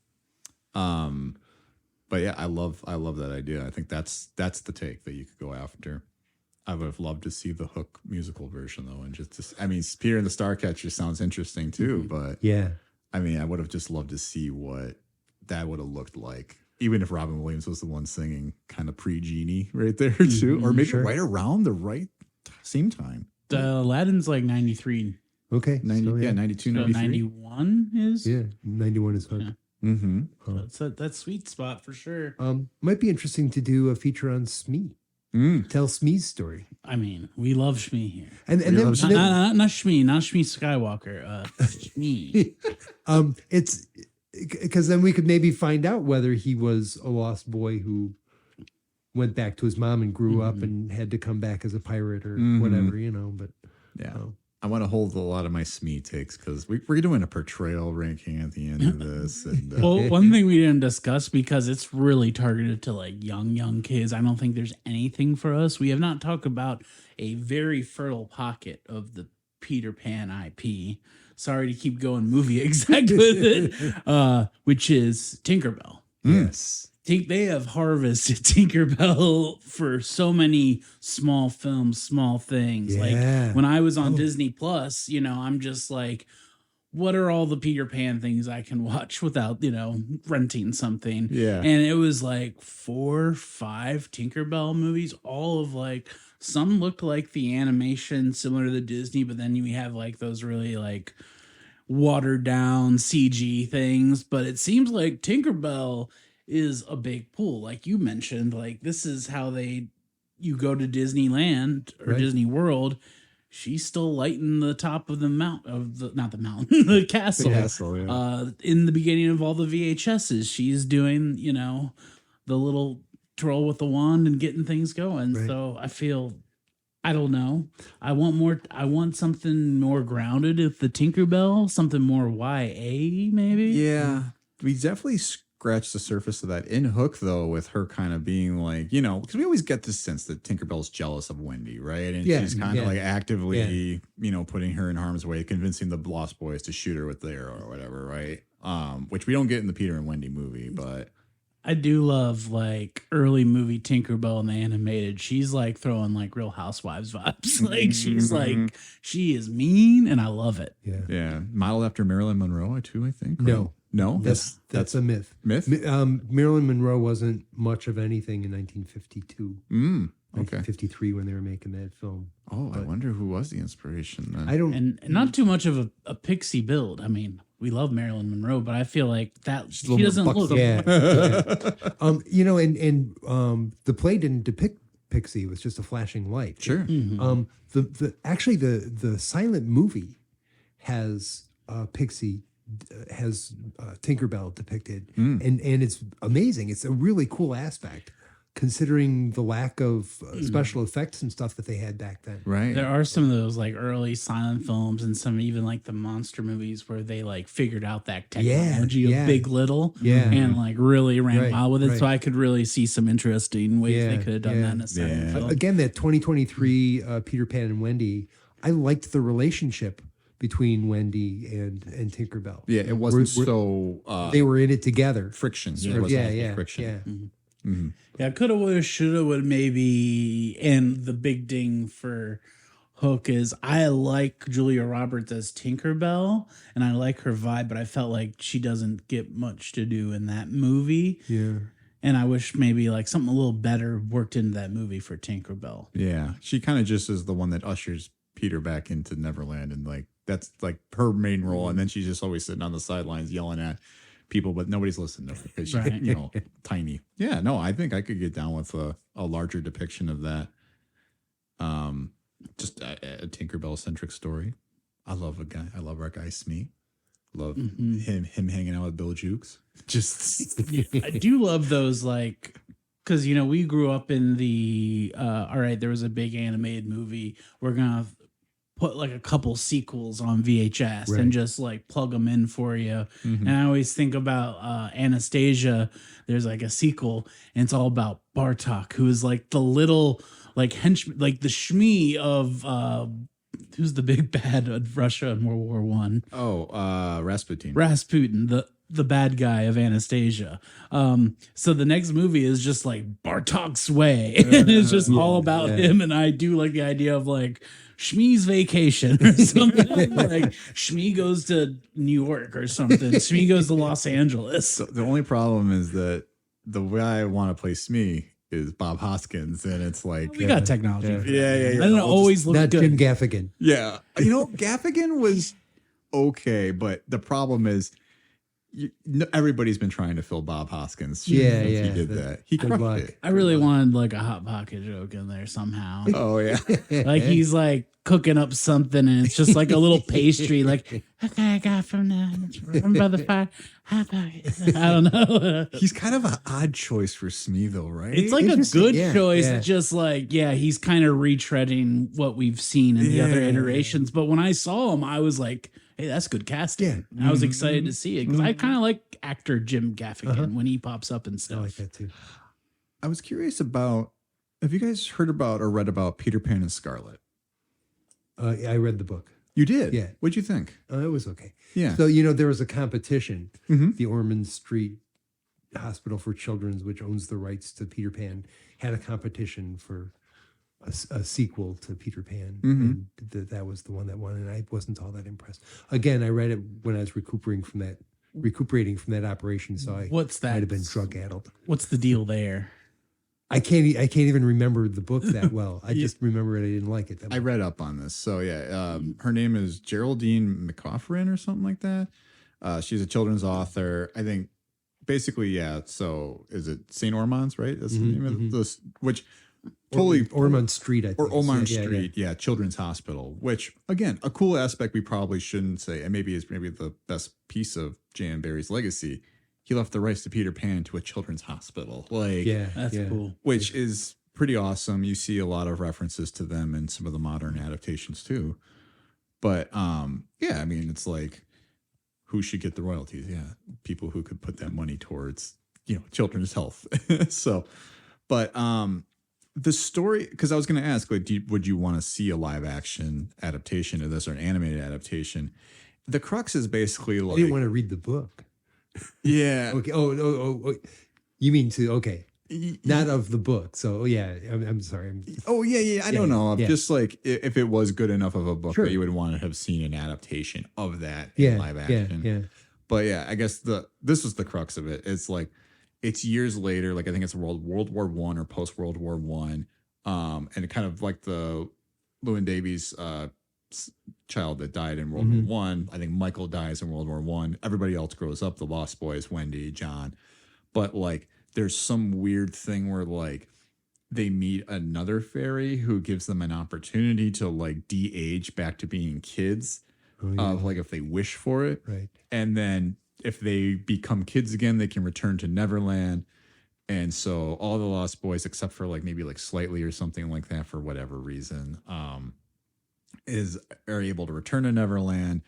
But yeah, I love that idea. I think that's the take that you could go after. I would have loved to see the Hook musical version though, and Peter and the Starcatcher sounds interesting too, but Yeah. I mean, I would have just loved to see what that would have looked like, even if Robin Williams was the one singing kind of pre-Genie right there too, or maybe Sure. right around the right same time. Aladdin's like 93. Okay. 90, so, yeah, 92, So 93. 91 is? Yeah. 91 is Hook. Yeah. Mm-hmm. So it's that sweet spot for sure. Might be interesting to do a feature on Smee. Tell Smee's story. I mean, we love Shmi here. And then, love then- Not Shmi Skywalker. Shmi. it's because then we could maybe find out whether he was a lost boy who went back to his mom and grew up and had to come back as a pirate or whatever, but Yeah. I want to hold a lot of my Smee takes because we're doing a portrayal ranking at the end of this. And, Well, one thing we didn't discuss, because it's really targeted to like young kids. I don't think there's anything for us. We have not talked about a very fertile pocket of the Peter Pan IP. Sorry to keep going movie exact with it, which is Tinkerbell. yes. They have harvested Tinkerbell for so many small films, small things. Yeah. Like when I was on Disney Plus, I'm just like, what are all the Peter Pan things I can watch without, renting something? Yeah. And it was like 4 or 5 Tinkerbell movies, all of like, some looked like the animation similar to the Disney, but then you have like those really like watered down CG things. But it seems like Tinkerbell is a big pool. Like you mentioned, like this is how you go to Disneyland or Right. Disney World. She's still lighting the top of the not the mountain, the castle. In the beginning of all the VHSs, she's doing, the little twirl with the wand and getting things going. Right. So I don't know. I want something more grounded at the Tinkerbell, something more YA maybe. Yeah, we definitely scratched the surface of that in Hook, though, with her kind of being like, because we always get this sense that Tinkerbell's jealous of Wendy, right? And Yeah, she's kind of yeah. like actively, putting her in harm's way, convincing the Lost Boys to shoot her with the arrow or whatever, right? Which we don't get in the Peter and Wendy movie, but I do love like early movie Tinkerbell and the animated. She's like throwing like Real Housewives vibes. Like she's like, she is mean and I love it. Yeah. yeah, modeled after Marilyn Monroe too, I think. No. No, That's a myth. myth. Marilyn Monroe wasn't much of anything in 1952. Okay. 1953 when they were making that film. Oh, I wonder who was the inspiration then. I don't. And not too much of a pixie build. I mean, we love Marilyn Monroe, but I feel like that she little doesn't more look. Yeah. The play didn't depict Pixie. It was just a flashing light. Sure. The silent movie has Pixie has Tinkerbell depicted, and it's amazing. It's a really cool aspect considering the lack of special effects and stuff that they had back then. Right. There are some of those like early silent films and some even like the monster movies where they like figured out that technology yeah. of Big Little and like really ran Right, wild with it. right. So I could really see some interesting ways they could have done that in a silent Yeah. film. Again, that 2023 Peter Pan and Wendy, I liked the relationship between Wendy and Tinkerbell. Yeah, it wasn't so They were in it together. friction. Yeah, There wasn't yeah, friction. yeah. Yeah, coulda, woulda, shoulda, would maybe. And the big ding for Hook is I like Julia Roberts as Tinkerbell, and I like her vibe, but I felt like she doesn't get much to do in that movie. Yeah. And I wish maybe like something a little better worked into that movie for Tinkerbell. Yeah, she kind of just is the one that ushers Peter back into Neverland, and like that's like her main role, and then she's just always sitting on the sidelines yelling at people, but nobody's listening to her because she's Right. tiny. Yeah, no, I think I could get down with a larger depiction of that. just a Tinkerbell centric story. I love our guy Smee. Love him hanging out with Bill Jukes. Just I do love those, like, because we grew up in the all right, there was a big animated movie. We're gonna put like a couple sequels on VHS Right. and just like plug them in for you. And I always think about Anastasia. There's like a sequel, and it's all about Bartok, who is like the little like henchman, like the Shmi of who's the big bad of Russia in World War One. Rasputin. Rasputin, the bad guy of Anastasia. So the next movie is just like Bartok's Way. And it's just all about him. And I do like the idea of like Shmi's Vacation or something. Like Shmi goes to New York or something. Shmi goes to Los Angeles. So the only problem is that the way I want to play Smee is Bob Hoskins, and it's like We got technology. for that. Yeah. I don't know, always look Not good. Jim Gaffigan. Yeah, Gaffigan was okay, but the problem is everybody's been trying to fill Bob Hoskins. shoes Yeah, since yeah, He did that. He good crushed luck. it. I really wanted like a Hot Pocket joke in there somehow. Oh yeah. Like he's like cooking up something and it's just like a little pastry. Like, okay, I got from by the fire. Hot Pocket. I don't know. He's kind of an odd choice for Smee, though, right? It's like a Interesting, good yeah, choice. yeah. Just like, he's kind of retreading what we've seen in the other Yeah. iterations. But when I saw him, I was like, hey, that's good casting. Yeah. And I was excited to see it because I kind of like actor Jim Gaffigan when he pops up and I stuff. like that too. I was curious about. Have you guys heard about or read about Peter Pan and Scarlet? I read the book. You did. Yeah. What'd you think? It was okay. Yeah. So, there was a competition. The Ormond Street Hospital for Children's, which owns the rights to Peter Pan, had a competition for a sequel to Peter Pan. And that was the one that won, and I wasn't all that impressed. Again, I read it when I was recuperating from that operation, so I What's that? might have been drug addled. What's the deal there? I can't even remember the book that well. I just remember it. I didn't like it that much. I read up on this. So yeah, her name is Geraldine McCaffrin or something like that. She's a children's author. I think basically, yeah. So is it St. Ormond's, right? That's the name of this, which totally Ormond Street, I think. or Ormond Yeah, yeah, Street, yeah, Children's Hospital, which again, a cool aspect we probably shouldn't say, and maybe is maybe the best piece of J.M. Barrie's legacy. He left the rights to Peter Pan to a children's hospital. Like, Yeah, That's yeah. cool. which is pretty awesome. You see a lot of references to them in some of the modern adaptations too. But yeah, I mean, it's like who should get the royalties? Yeah, people who could put that money towards children's health. So, but the story, because I was going to ask, like, would you want to see a live action adaptation of this or an animated adaptation? The crux is basically I like, didn't want to read the book. yeah, Okay. Oh. You mean okay. Not of the book. So yeah, I'm sorry. Oh yeah. I don't know. I'm yeah. just like if it was good enough of a book Sure. that you would want to have seen an adaptation of that Yeah, in live action. yeah. But yeah, I guess this was the crux of it. It's like it's years later. Like I think it's World War I or post World War I, and it kind of like the Llewyn Davies child that died in World War I. I think Michael dies in World War I. Everybody else grows up. The Lost Boys, Wendy, John, but like. There's some weird thing where like they meet another fairy who gives them an opportunity to like de-age back to being kids, like if they wish for it. Right. And then if they become kids again, they can return to Neverland. And so all the Lost Boys, except for like maybe like Slightly or something like that for whatever reason, are able to return to Neverland.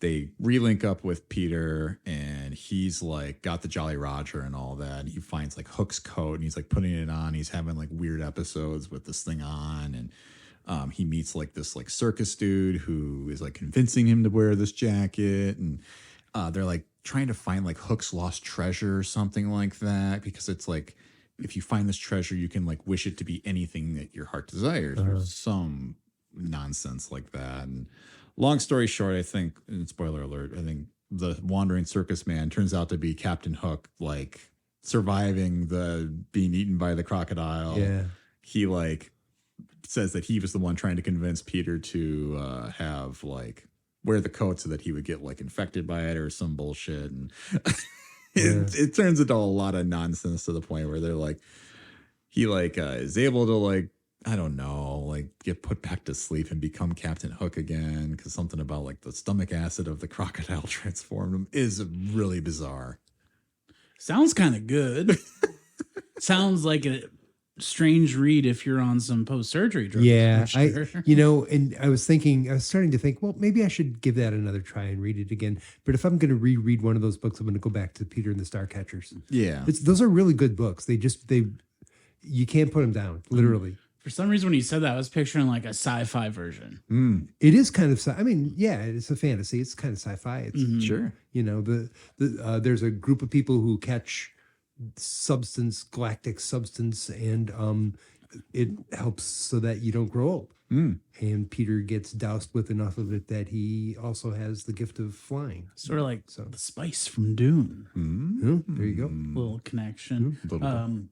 They relink up with Peter and he's like got the Jolly Roger and all that. And he finds like Hook's coat and he's like putting it on. He's having like weird episodes with this thing on. And he meets like this like circus dude who is like convincing him to wear this jacket. And they're like trying to find like Hook's lost treasure or something like that. Because it's like, if you find this treasure, you can like wish it to be anything that your heart desires or some nonsense like that. And long story short, I think, and spoiler alert, I think the wandering circus man turns out to be Captain Hook, like surviving the being eaten by the crocodile. Yeah. He like says that he was the one trying to convince Peter to have like wear the coat so that he would get like infected by it or some bullshit. And it turns into a lot of nonsense to the point where they're like, he like is able to like I don't know, like get put back to sleep and become Captain Hook again, because something about like the stomach acid of the crocodile transformed him is really bizarre. Sounds kind of good. Sounds like a strange read if you're on some post-surgery drugs. Yeah, for sure. and I was starting to think, well, maybe I should give that another try and read it again. But if I'm going to reread one of those books, I'm going to go back to Peter and the Starcatchers. Yeah. Those are really good books. You can't put them down, literally. For some reason, when you said that, I was picturing like a sci-fi version. It is kind of, I mean, yeah, it's a fantasy. It's kind of sci-fi. It's Sure. You know, there's a group of people who catch galactic substance, and it helps so that you don't grow old. And Peter gets doused with enough of it that he also has the gift of flying. Sort of like the spice from Dune. There you go. Little connection. Little bit.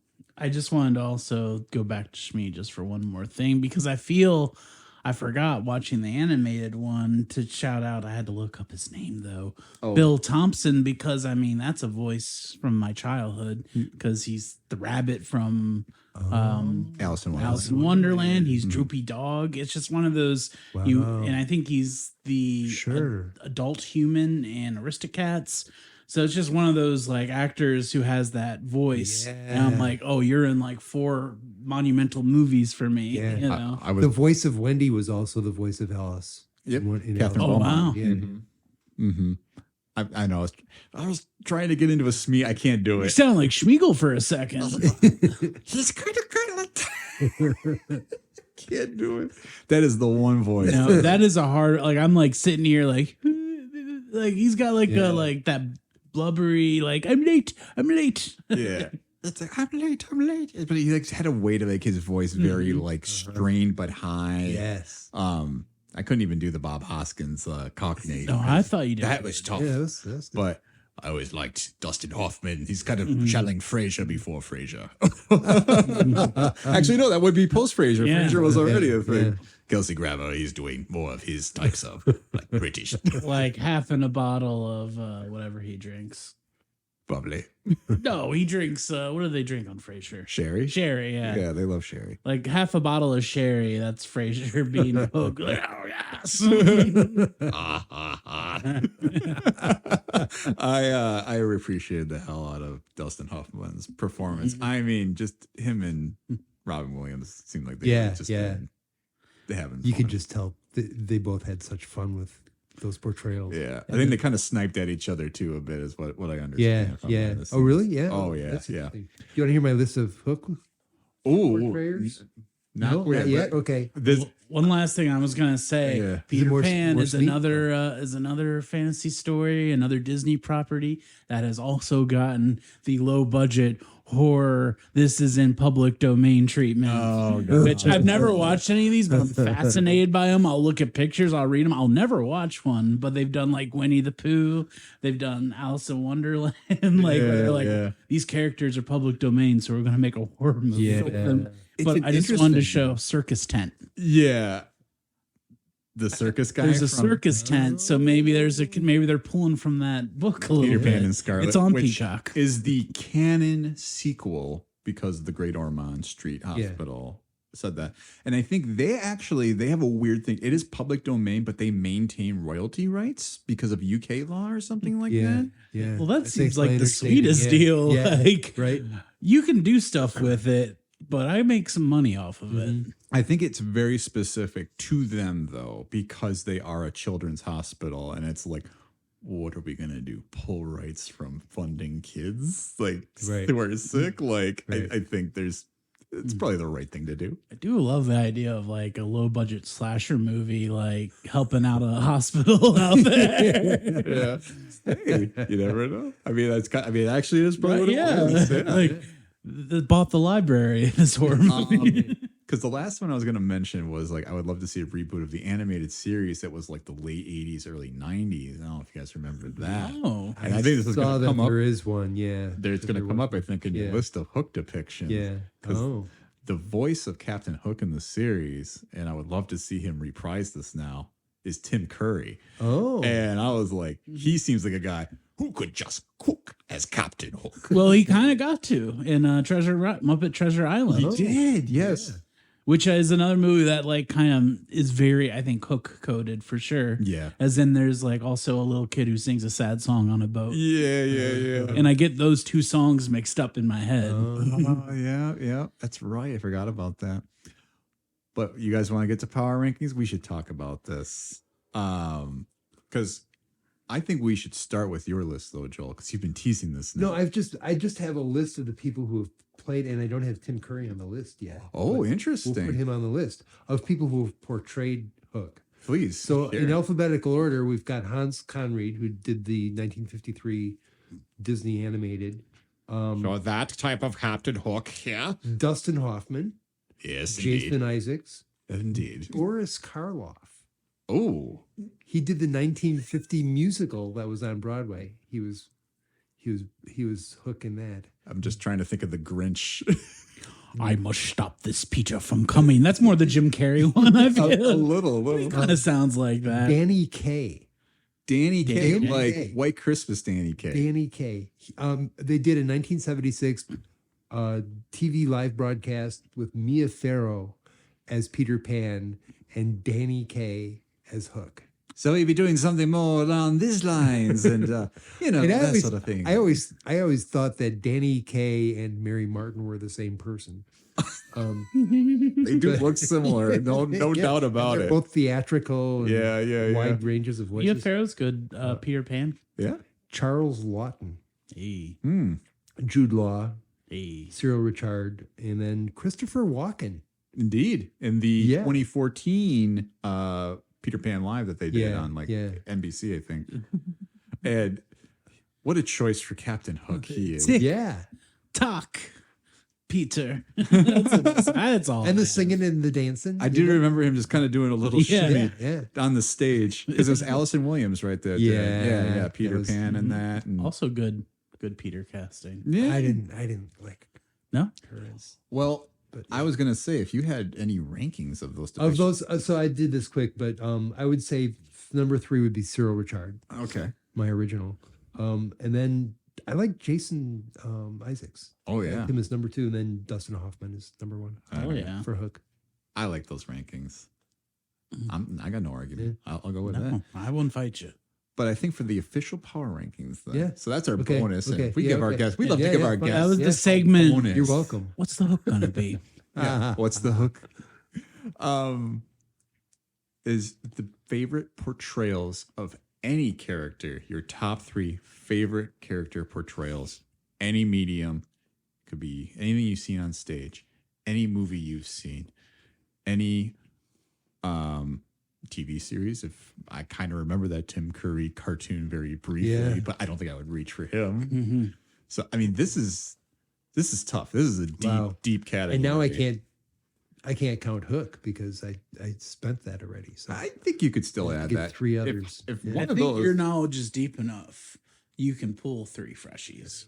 I just wanted to also go back to Shmi just for one more thing, because I feel I forgot watching the animated one to shout out. I had to look up his name though. Bill Thompson, because I mean, that's a voice from my childhood, because he's the rabbit from Alice in Wonderland. Alice in Wonderland. He's Droopy Dog. It's just one of those. And I think he's the adult human in Aristocats. So it's just one of those like actors who has that voice. And I'm like, oh, you're in like 4 monumental movies for me. Yeah. You know? I was The voice of Wendy was also the voice of Alice. Yep. In Catherine Alice. Beaumont. Yeah. I know. I was trying to get into a Smee. I can't do You it. sound like Schmiegel for a second. He's kind of like can't do it. That is the one voice. No, that is a hard. Like I'm like sitting here like he's got like a like that blubbery like I'm late. Yeah. It's like I'm late. But he like had a way to make his voice very like strained but high. Yes. I couldn't even do the Bob Hoskins Cockney. No, I thought you did. That was tough. Yeah, that's But I always liked Dustin Hoffman. He's kind of channeling Frasier before Frasier. Actually, no, that would be post Frasier. Yeah. Frasier was already a thing. Yeah. Kelsey Grammer, he's doing more of his types of like British. like half in a bottle of whatever he drinks. Probably. No, he drinks. What do they drink on Frasier? Sherry? Sherry, yeah. Yeah, they love Sherry. Like half a bottle of sherry. That's Frasier being hooked. Like, oh yes. I appreciated the hell out of Dustin Hoffman's performance. I mean, just him and Robin Williams seemed like they were just they having you fun. could just tell they both had such fun with those portrayals. Yeah, I think they kind of sniped at each other too a bit, is what I understand. from Yeah. the Oh, really? Yeah. Oh, yeah, That's yeah. interesting. You want to hear my list of Hook portrayers? Not Not yet. but Okay. This, One last thing I was gonna say, Yeah. Peter more Pan is sneak? another fantasy story, another Disney property that has also gotten the low budget horror. This is in public domain treatment. Oh, God. Which I've never watched any of these, but I'm fascinated by them. I'll look at pictures, I'll read them. I'll never watch one, but they've done like Winnie the Pooh, they've done Alice in Wonderland, like where they're like these characters are public domain, so we're gonna make a horror movie with them. But I just wanted to show Circus Tent. yeah, the circus guy. There's a from circus tent, so maybe maybe they're pulling from that book a little Peter bit. Pan and Scarlet. It's on which Peacock. Is the canon sequel because the Great Ormond Street Hospital said that, and I think they have a weird thing. It is public domain, but they maintain royalty rights because of UK law or something like that. Yeah. Well, that That's seems like the understated. sweetest Yeah. deal. Yeah. Like, Right. you can do stuff with it, but I make some money off of it. I think it's very specific to them though, because they are a children's hospital, and it's like, what are we gonna do? Pull rights from funding kids like Right. who are sick? Like, Right. I think it's probably the right thing to do. I do love the idea of like a low budget slasher movie, like helping out a hospital out there. Yeah, hey, you never know. I mean, actually, it's probably what yeah, it was. Yeah. like bought the library in this horror movie. Because the last one I was going to mention was like, I would love to see a reboot of the animated series that was like the late 80s, early 90s. I don't know if you guys remember that. Oh, And I think this is Saw going to that come up. there is one. Yeah. It's going to come up, I think, in your Yeah. list of Hook depictions. Yeah. 'Cause Oh. the voice of Captain Hook in the series, and I would love to see him reprise this now, is Tim Curry. Oh. And I was like, he seems like a guy who could just cook as Captain Hook. well, he kind of got to in Muppet Treasure Island. He did, yes. Which is another movie that like kind of is very, I think, hook coded for sure. Yeah. As in there's like also a little kid who sings a sad song on a boat. Yeah. And I get those two songs mixed up in my head. Oh, yeah. That's right. I forgot about that. But you guys want to get to power rankings? We should talk about this. Because I think we should start with your list, though, Joel, because you've been teasing this now. No, I just have a list of the people who have played, and I don't have Tim Curry on the list yet. Oh, but interesting. We'll put him on the list of people who have portrayed Hook. Please. So share. in alphabetical order, we've got Hans Conried, who did the 1953 Disney animated. So that type of Captain Hook here. Dustin Hoffman, Yes, Jason Isaacs, Indeed. Boris Karloff. Oh, He did the 1950 musical that was on Broadway. He was Hook in that. I'm just trying to think of the Grinch. I must stop this Peter from coming. That's more the Jim Carrey one, I a feel. little. Kind of sounds like that. Danny Kaye. Danny Kaye, Danny like Kaye. White Christmas Danny Kaye. Danny Kaye. They did a 1976 TV live broadcast with Mia Farrow as Peter Pan and Danny Kaye as Hook. So he'd be doing something more along these lines and, And that sort of thing. I always thought that Danny Kaye and Mary Martin were the same person. They do look similar. No Yeah, doubt about they're it. both theatrical and Yeah. wide ranges of Mia voices. Farrow's good. Peter Pan. Yeah. Charles Lawton, Hey. Jude Law, Hey. Cyril Richard, and then Christopher Walken. Indeed. In the Yeah. 2014 Peter Pan Live that they did Yeah, on yeah. NBC, I think. And what a choice for Captain Hook he is. Yeah. Talk, Peter. That's all. And I the have. singing and the dancing. I do remember him just kind of doing a little Yeah. shimmy Yeah. on the stage because it was Allison Williams right there. Yeah. Peter That was- Pan and that. And, Also good Peter casting. yeah. I didn't like No? her as. Well, But, I was gonna say if you had any rankings of those Of depictions- those, so I did this quick, but I would say number 3 would be Cyril Richard, Okay. my original. And then I like Jason Isaacs. Oh I yeah. like him as number 2, and then Dustin Hoffman is number 1 Oh, yeah. for Hook. I like those rankings. I got no argument. I'll go with that. No, I wouldn't fight you. But I think for the official power rankings, then, Yeah. so that's our Okay, bonus. And okay, if we yeah, give our okay. guests, we Yeah, love to yeah, give yeah, our fine. guests. That was Yeah. the segment. bonus. You're welcome. What's the hook gonna be? Yeah. What's the hook? Is the favorite portrayals of any character, your top 3 favorite character portrayals, any medium, could be anything you've seen on stage, any movie you've seen, any TV series. If I kind of remember that Tim Curry cartoon very briefly, Yeah. but I don't think I would reach for him. Mm-hmm. So I mean, this is tough. This is a deep category. And now I can't count Hook because I spent that already. So I think you could still I add get that. 3 If- others. If, Yeah. one I of think those, your knowledge is deep enough. You can pull 3 freshies.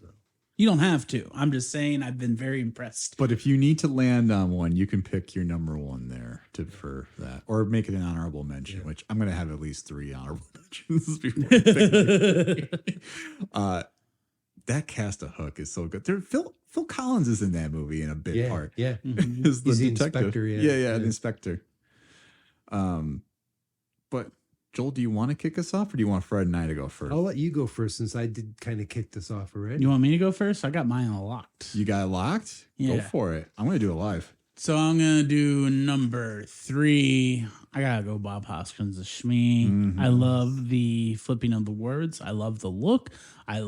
You don't have to. I'm just saying I've been very impressed. but if you need to land on one, you can pick your number 1 there for that, or make it an honorable mention. Which I'm going to have at least 3 honorable mentions before I pick that cast of Hook is so good. Phil Collins is in that movie in a bit part. Yeah. Is He's the inspector, yeah. the inspector. But Joel, do you want to kick us off, or do you want Fred and I to go first? I'll let you go first since I did kind of kick this off already. You want me to go first? I got mine locked. You got it locked? Go Yeah. for it. I'm going to do it live. So I'm gonna do number 3. I gotta go Bob Hoskins as Shmi. I love the flipping of the words. I love the look. I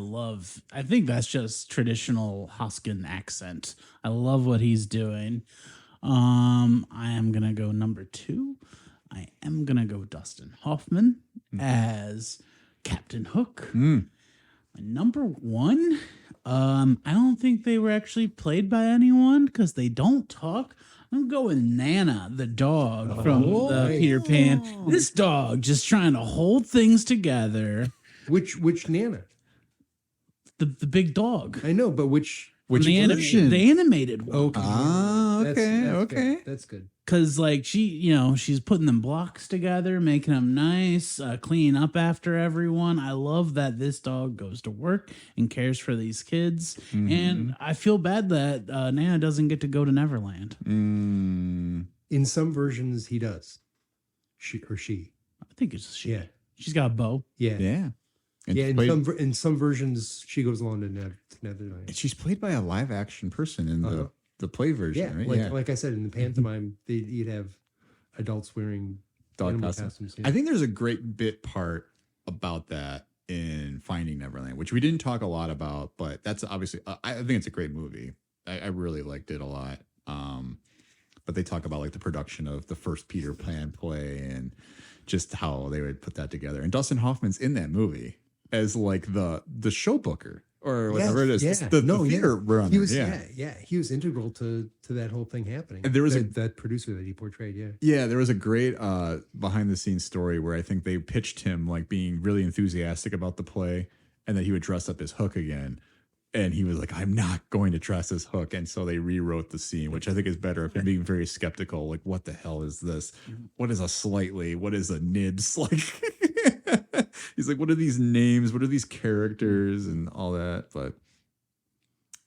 think that's just traditional Hoskin accent. I love what he's doing. I am gonna go number 2. I am gonna go Dustin Hoffman as Captain Hook. My number 1. I don't think they were actually played by anyone because they don't talk. I'm going with Nana, the dog from the Peter Pan. This dog just trying to hold things together. Which Nana? The big dog. I know, but which the version? The animated one. Okay. Ah, That's- okay, that's okay. good. That's good. Because, like, she's putting them blocks together, making them nice, cleaning up after everyone. I love that this dog goes to work and cares for these kids. And I feel bad that Nana doesn't get to go to Neverland. In some versions, he does. She. I think it's she. Yeah. She's got a bow. Yeah. Yeah. And Yeah. played- In some versions, she goes along to Neverland. and she's played by a live action person in the play version, Yeah. right? Like I said, in the pantomime, you'd have adults wearing Dog animal costumes. costumes. I think there's a great bit part about that in Finding Neverland, which we didn't talk a lot about, but that's obviously, I think it's a great movie. I really liked it a lot. But they talk about like the production of the first Peter Pan play and just how they would put that together. And Dustin Hoffman's in that movie as like the show booker or whatever it is. Yeah. The theater runner. He was, yeah. he was integral to that whole thing happening. And there was that producer that he portrayed. Yeah. Yeah, there was a great behind the scenes story where I think they pitched him like being really enthusiastic about the play and that he would dress up as Hook again. And he was like, I'm not going to dress as Hook. And so they rewrote the scene, which I think is better if you're being very skeptical. Like, what the hell is this? What is a slightly? What is a nibs? Like, he's like, what are these names? What are these characters and all that? But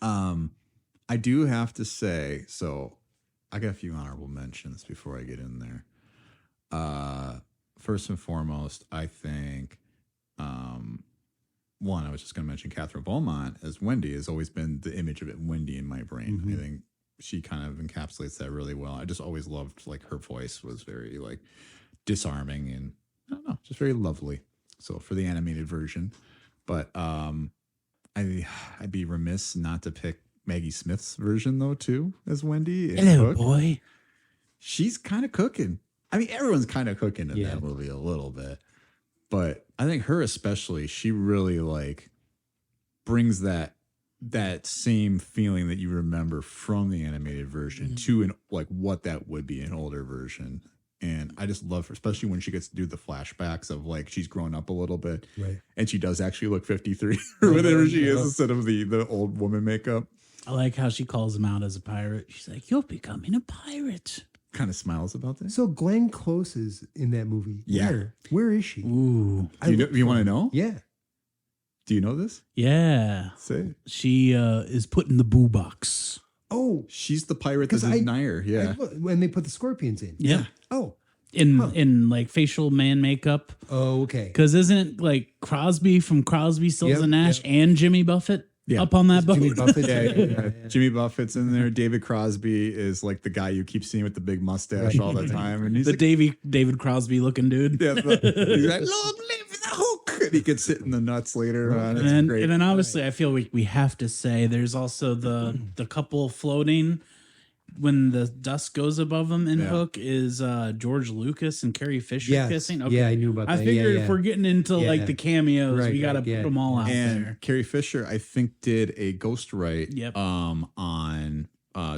I do have to say, so I got a few honorable mentions before I get in there. First and foremost, I think one, I was just going to mention Catherine Beaumont as Wendy has always been the image of Wendy in my brain. I think she kind of encapsulates that really well. I just always loved like her voice was very like disarming and I don't know, just very lovely. So for the animated version, but I'd be remiss not to pick Maggie Smith's version though too as Wendy. Hello, boy. She's kind of cooking. I mean, everyone's kind of cooking in that movie a little bit, but I think her especially, she really like brings that same feeling that you remember from the animated version to an like what that would be an older version. And I just love her, especially when she gets to do the flashbacks of like she's grown up a little bit, Right. And she does actually look 53 or whatever she is instead of the old woman makeup. I like how she calls him out as a pirate. She's like, "You're becoming a pirate." Kind of smiles about that. So Glenn Close is in that movie. Yeah. Where is she? Ooh, You want to know? Yeah. Do you know this? yeah. Say it. She is put in the boo box. Oh, She's the pirate 'Cause that's I- in Nair. Yeah. when they put the scorpions in. Yeah, Oh. in like facial man makeup. Oh, okay. Because isn't like Crosby from Crosby, Stills Yep, and Nash yep. and Jimmy Buffett Yeah. up on that boat? Jimmy Buffett. Yeah. Jimmy Buffett's in there. David Crosby is like the guy you keep seeing with the big mustache all the time. And he's The like, David Crosby looking dude. yeah, he's like, long live the hook. And he gets hit in the nuts later on. It's And great. then obviously I feel we have to say there's also the couple floating when the dust goes above them in Yeah. Hook is George Lucas and Carrie Fisher Yes. kissing. Yeah, I knew about I that. figured Yeah, if yeah. we're getting into like Yeah. the cameos, Right, we got to right, yeah. put them all out And there. Carrie Fisher, I think, did a ghostwrite Yep. on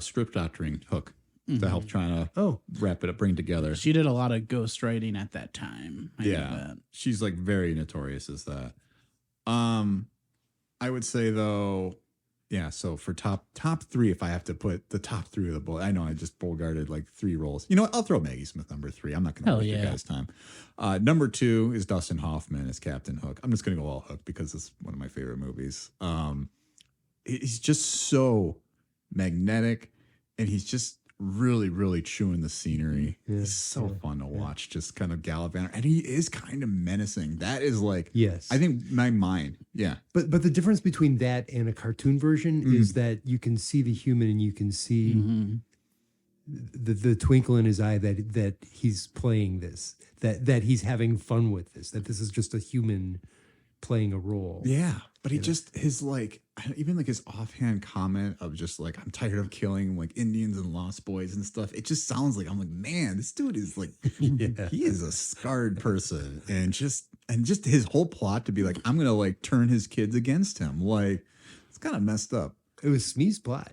script doctoring Hook to help trying to Oh. wrap it up, bring together. She did a lot of ghostwriting at that time. I know Yeah, that. she's like very notorious as that. I would say though, yeah. So for top three, if I have to put the top three of the bullet, I know I just bull-guarded like three roles. You know what? I'll throw Maggie Smith number three. I'm not going to Hell waste your yeah. guys' time. Number two is Dustin Hoffman as Captain Hook. I'm just going to go all Hook because it's one of my favorite movies. He's just so magnetic, and he's just really, really chewing the scenery. He's so fun to watch, just kind of galloping. And he is kind of menacing. That is like, Yes. I think my mind. Yeah. But the difference between that and a cartoon version is that you can see the human and you can see the twinkle in his eye that he's playing this, that he's having fun with this, that this is just a human playing a role. Yeah. But he just, his like, even like his offhand comment of just like, I'm tired of killing like Indians and Lost Boys and stuff. It just sounds like, I'm like, man, this dude is like, he is a scarred person. And just his whole plot to be like, I'm going to like turn his kids against him. Like, it's kind of messed up. It was Smee's plot.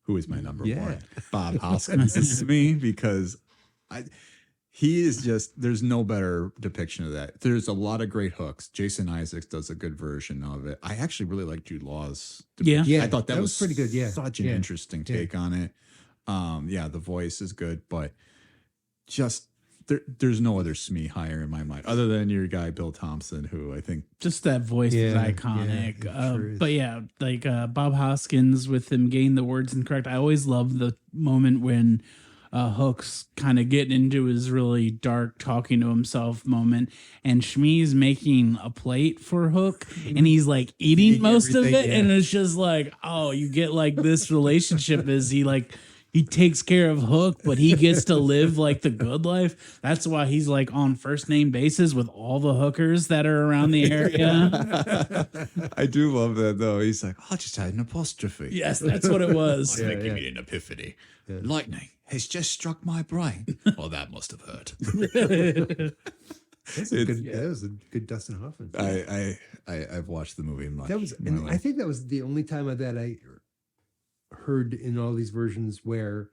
Who is my number Yeah. one? Bob Hoskins is me because he is just, there's no better depiction of that. There's a lot of great hooks. Jason Isaacs does a good version of it. I actually really like Jude Law's depiction. Yeah. Yeah, I thought that was pretty good. Yeah, such an yeah. interesting take on it. Yeah, the voice is good, but just there's no other Smee higher in my mind other than your guy Bill Thompson, who I think Just that voice is Yeah, iconic. yeah, it sure is. But yeah, like Bob Hoskins with him getting the words incorrect. I always love the moment when Hook's kind of getting into his really dark talking to himself moment, and Shmi's making a plate for Hook, and he's like eating most of it, everything, yeah. and it's just like, oh, you get like this relationship is he takes care of Hook, but he gets to live like the good life. That's why he's like on first name basis with all the hookers that are around the area. I do love that though. He's like, I just had an apostrophe. Yes, that's what it was. I think you mean an epiphany. Lightning has just struck my brain. Well, that must have hurt. That was a good Dustin Hoffman. I've watched the movie much. That was, and I think that was the only time that I heard in all these versions where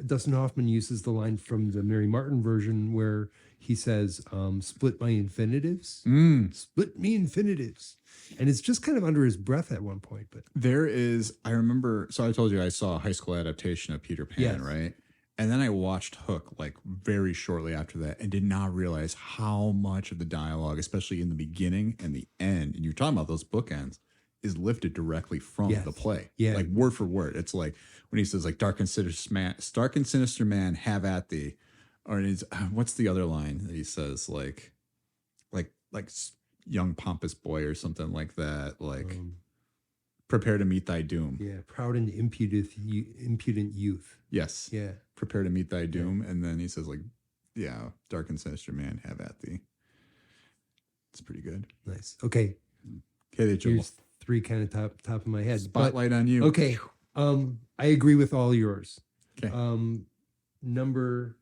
Dustin Hoffman uses the line from the Mary Martin version where he says, split my infinitives, split me infinitives. And it's just kind of under his breath at one point, but There is, I remember, so I told you I saw a high school adaptation of Peter Pan, Yes. right? And then I watched Hook like very shortly after that and did not realize how much of the dialogue, especially in the beginning and the end, and you're talking about those bookends, is lifted directly from Yes. the play. Yeah. Like word for word. It's like when he says like dark and sinister man, have at thee. Or it's, what's the other line that he says? Like young pompous boy or something like that. Like prepare to meet thy doom. yeah, proud and impudent youth. Yes. Yeah. Prepare to meet thy doom. And then he says like, yeah, dark and sinister man, have at thee. It's pretty good. Nice. Okay. Okay, Joel. Here's three kind of top of my head. But- Spotlight on you. Okay. I agree with all yours. Okay. Number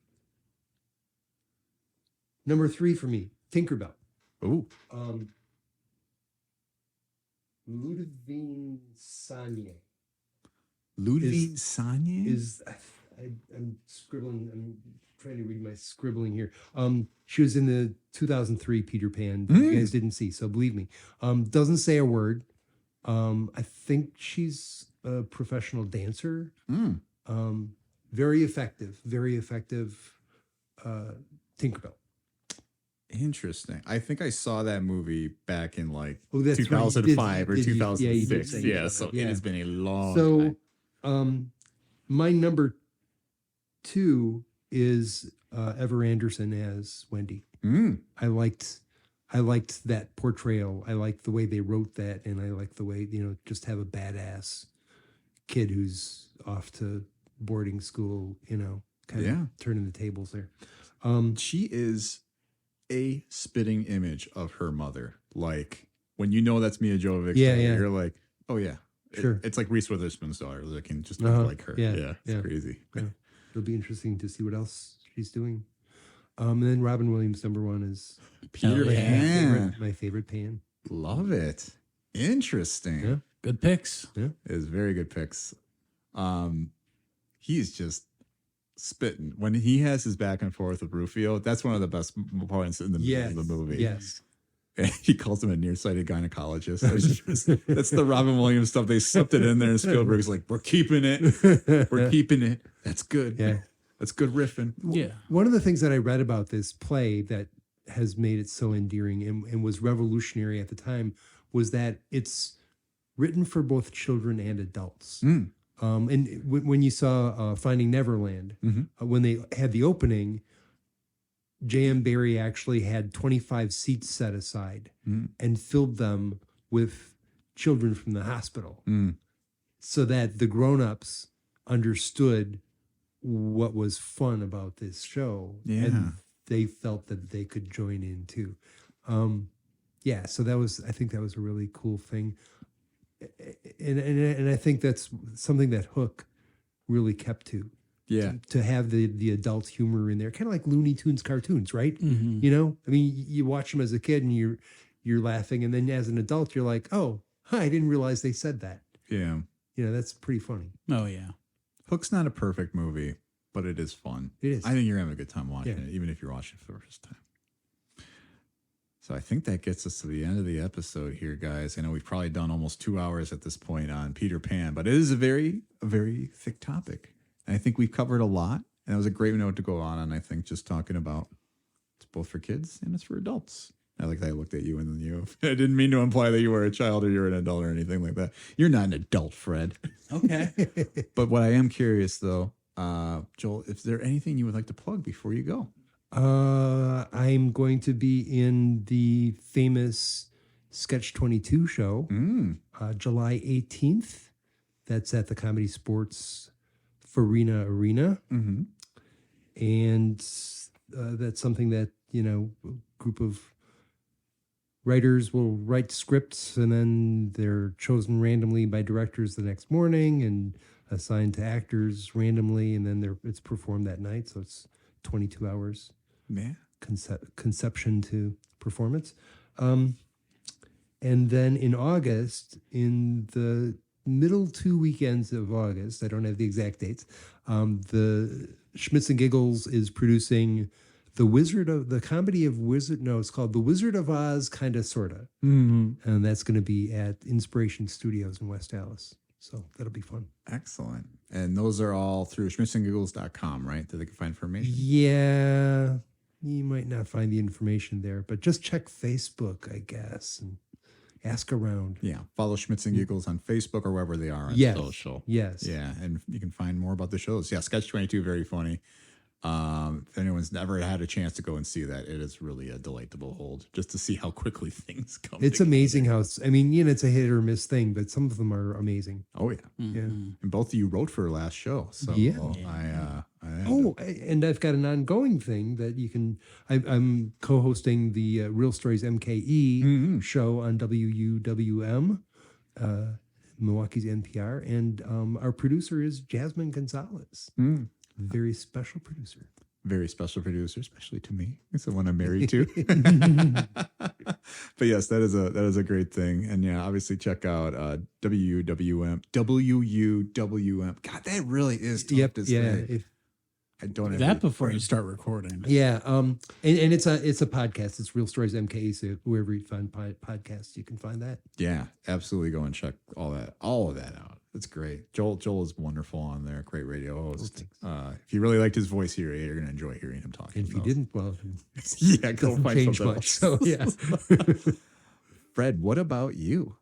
3 for me, Tinkerbell. Ooh. Ludwig Sanye Ludwig Sanye? is I'm scribbling. I'm trying to read my scribbling here. She was in the 2003 Peter Pan. You guys didn't see, so believe me. Doesn't say a word. I think she's a professional dancer. Very effective. Tinkerbell. Interesting. I think I saw that movie back in like Oh, that's right. 2005 or Did you? Yeah, you did 2006. say Yeah, that. so Yeah. it has been a long So, time. my number 2 is Ever Anderson as Wendy. I liked that portrayal. I liked the way they wrote that, and I liked the way, just have a badass kid who's off to boarding school, kind of turning the tables there. She is a spitting image of her mother. Like when you know that's Mia Jovovich, Yeah, yeah. you're like, oh yeah. Sure. It's like Reese Witherspoon's daughter. They can just Uh-huh. look like her. Yeah, Yeah, it's yeah. crazy. Yeah. It'll be interesting to see what else she's doing. And then Robin Williams, number 1 is Peter Hell yeah. Pan. my favorite Pan. Love it. Interesting. Yeah. Good picks. It is very good picks. He's just spitting when he has his back and forth with Rufio. That's one of the best points in the movie. Yes. And he calls him a nearsighted gynecologist. That's the Robin Williams stuff. They slipped it in there, and Spielberg's like, "We're keeping it. We're keeping it. That's good. Yeah. That's good riffing." Yeah. One of the things that I read about this play that has made it so endearing and was revolutionary at the time was that it's written for both children and adults. And when you saw Finding Neverland, when they had the opening, J.M. Barrie actually had 25 seats set aside and filled them with children from the hospital so that the grown-ups understood what was fun about this show. Yeah. And they felt that they could join in too. So I think that was a really cool thing. And I think that's something that Hook really kept to. Yeah. To have the adult humor in there, kind of like Looney Tunes cartoons, right? I mean, you watch them as a kid and you're laughing, and then as an adult, you're like, oh, I didn't realize they said that. Yeah. That's pretty funny. Oh yeah. Hook's not a perfect movie, but it is fun. It is. I think you're having a good time watching Yeah. it, even if you're watching it for the first time. So I think that gets us to the end of the episode here, guys. I know we've probably done almost 2 hours at this point on Peter Pan, but it is a very thick topic. And I think we've covered a lot. And it was a great note to go on. And I think just talking about it's both for kids and it's for adults. I like that I looked at you and then you. I didn't mean to imply that you were a child or you're an adult or anything like that. You're not an adult, Fred. Okay. But what I am curious, though, Joel, is there anything you would like to plug before you go? I'm going to be in the famous Sketch 22 show July 18th. That's at the Comedy Sports Farina Arena. Mm-hmm. And that's something that, a group of writers will write scripts, and then they're chosen randomly by directors the next morning and assigned to actors randomly, and then it's performed that night. So it's 22 hours conception to performance. And then in August, in the middle 2 weekends of August, I don't have the exact dates, the Schmitz and Giggles is producing it's called The Wizard of Oz, Kinda Sorta. Mm-hmm. And that's going to be at Inspiration Studios in West Dallas. So that'll be fun. Excellent. And those are all through schmitzandgiggles.com, right? That they can find information? Yeah. You might not find the information there, but just check Facebook, I guess, and ask around. Yeah. Follow Schmitz and Giggles on Facebook or wherever they are on Yes. social. Yes. Yeah. And you can find more about the shows. Yeah. Sketch 22, very funny. If anyone's never had a chance to go and see that, it is really a delight to behold, just to see how quickly things come. It's together. amazing how, it's a hit or miss thing, but some of them are amazing. Oh, yeah. Yeah. And both of you wrote for last show. So Yeah. And I've got an ongoing thing that you can. I'm co-hosting the Real Stories MKE show on WUWM, Milwaukee's NPR, and our producer is Jasmine Gonzalez, very special producer. Very special producer, especially to me. It's the one I'm married to. But yes, that is a great thing. And yeah, obviously check out WUWM. God, that really is tough to say. I don't have that before you start recording. Yeah, and it's a podcast. It's Real Stories MKE. So wherever you find podcasts, you can find that. Yeah, absolutely. Go and check all of that out. It's great. Joel is wonderful on there. Great radio host. If you really liked his voice here, you're going to enjoy hearing him talking. And if you didn't, well, yeah, go doesn't find change something much. else. So yeah. Fred, what about you?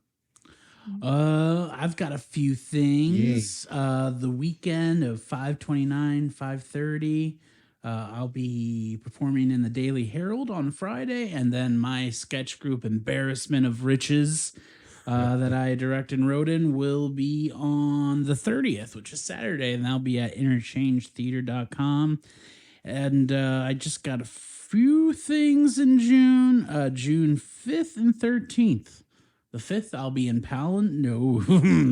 I've got a few things. The weekend of 5/29, 5:30, I'll be performing in the Daily Herald on Friday, and then my sketch group Embarrassment of Riches that I direct and wrote in will be on the 30th, which is Saturday, and that'll be at interchangetheater.com. And I just got a few things in June, June 5th and 13th. The 5th, I'll be in the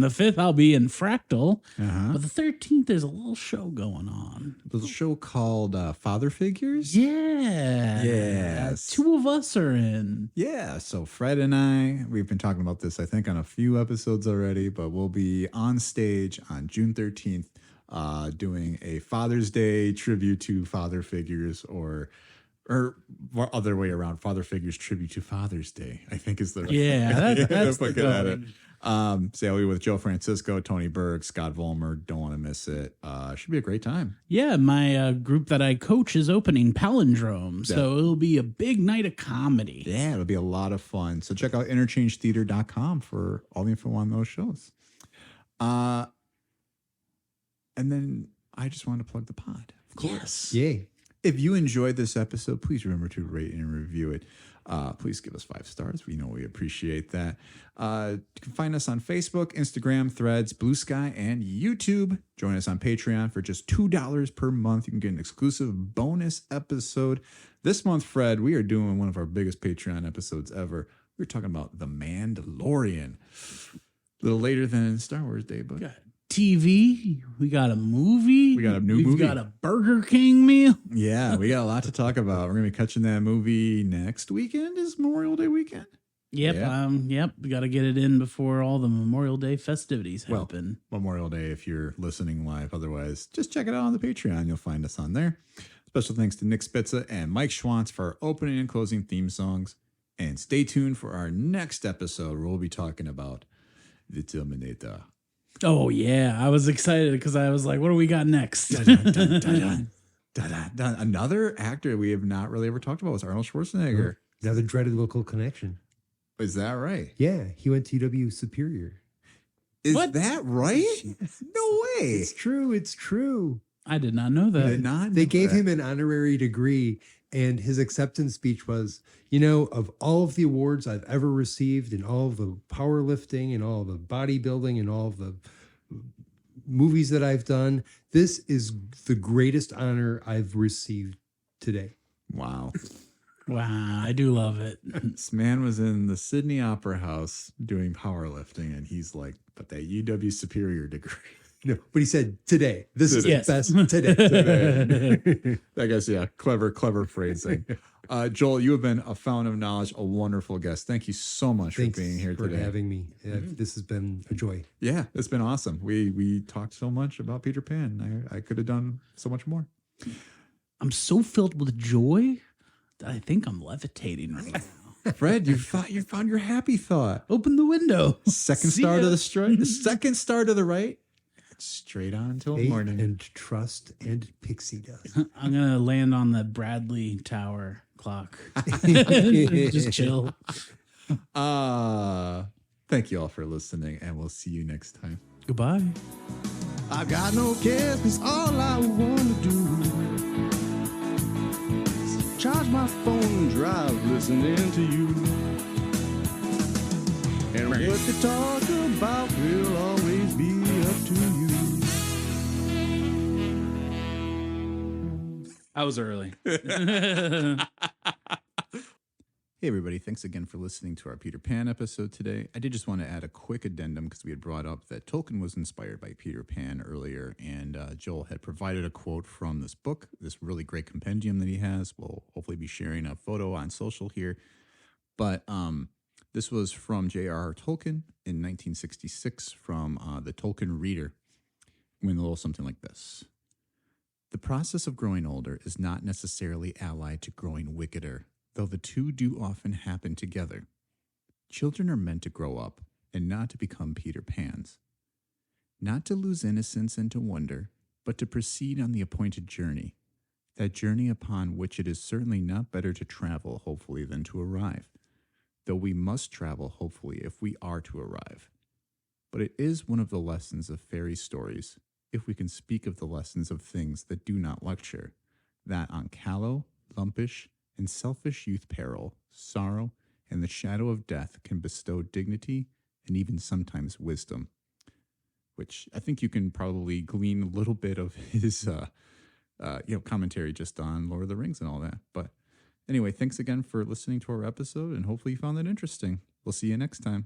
5th, I'll be in Fractal. But the 13th, there's a little show going on. There's a show called Father Figures? Yeah. Yes. Two of us are in. Yeah, so Fred and we've been talking about this, I think, on a few episodes already, but we'll be on stage on June 13th doing a Father's Day tribute to Father Figures, or other way around, Father Figures tribute to Father's Day, I think is the that's the going. So I'll be with Joe Francisco, Tony Berg, Scott Vollmer. Don't want to miss it. Should be a great time. Yeah, my group that I coach is opening Palindrome, so it'll be a big night of comedy. Yeah, it'll be a lot of fun. So check out interchangetheater.com for all the info on those shows. And then I just want to plug the pod, of course. Yay. If you enjoyed this episode, please remember to rate and review it. Please give us 5 stars. We know we appreciate that. You can find us on Facebook, Instagram, Threads, Blue Sky, and YouTube. Join us on Patreon for just $2 per month. You can get an exclusive bonus episode. This month, Fred, we are doing one of our biggest Patreon episodes ever. We're talking about The Mandalorian. A little later than Star Wars Day, but... TV, we got a movie. We got a new We've movie. got a Burger King meal. Yeah, we got a lot to talk about. We're going to be catching that movie next weekend. Is Memorial Day weekend? Yep, Yeah. we got to get it in before all the Memorial Day festivities happen. Memorial Day if you're listening live. Otherwise, just check it out on the Patreon. You'll find us on there. Special thanks to Nick Spitza and Mike Schwantz for our opening and closing theme songs. And stay tuned for our next episode where we'll be talking about The Terminator. Oh, yeah. I was excited because I was like, what do we got next? Another actor we have not really ever talked about was Arnold Schwarzenegger. Another dreaded local connection. Is that right? Yeah, he went to UW Superior. Is What? that right? No way. It's true. It's true. I did not know that. Did not They know gave that. him an honorary degree, and his acceptance speech was, of all of the awards I've ever received, and all of the powerlifting, and all of the bodybuilding, and all of the movies that I've done, this is the greatest honor I've received today. Wow. Wow, I do love it. This man was in the Sydney Opera House doing powerlifting, and he's like, but that UW Superior degree. No, but he said today. This is Yes. the best today. I guess, yeah, clever phrasing. Joel, you have been a fountain of knowledge, a wonderful guest. Thank you so much Thanks for being here for today. having me. This has been a joy. Yeah, it's been awesome. We talked so much about Peter Pan. I could have done so much more. I'm so filled with joy that I think I'm levitating right now. Fred, you found your happy thought. Open the window. Second See star ya. to the straight, the second star to the right, straight on till Faith morning. and trust and pixie dust. I'm gonna land on the Bradley Tower clock. Just chill. Thank you all for listening, and we'll see you next time. Goodbye. I've got no cares, 'cause all I wanna do is charge my phone and drive listening to you. And what they talk about will always be up to you. I was early. Hey, everybody. Thanks again for listening to our Peter Pan episode today. I did just want to add a quick addendum because we had brought up that Tolkien was inspired by Peter Pan earlier, and Joel had provided a quote from this book, this really great compendium that he has. We'll hopefully be sharing a photo on social here. But this was from J.R.R. Tolkien in 1966 from the Tolkien Reader. It went a little something like this. The process of growing older is not necessarily allied to growing wickeder, though the two do often happen together. Children are meant to grow up and not to become Peter Pans. Not to lose innocence and to wonder, but to proceed on the appointed journey, that journey upon which it is certainly not better to travel, hopefully, than to arrive, though we must travel, hopefully, if we are to arrive. But it is one of the lessons of fairy stories, if we can speak of the lessons of things that do not lecture, that on callow, lumpish, and selfish youth peril, sorrow, and the shadow of death can bestow dignity and even sometimes wisdom, which I think you can probably glean a little bit of his commentary just on Lord of the Rings and all that. But anyway, thanks again for listening to our episode, and hopefully you found that interesting. We'll see you next time.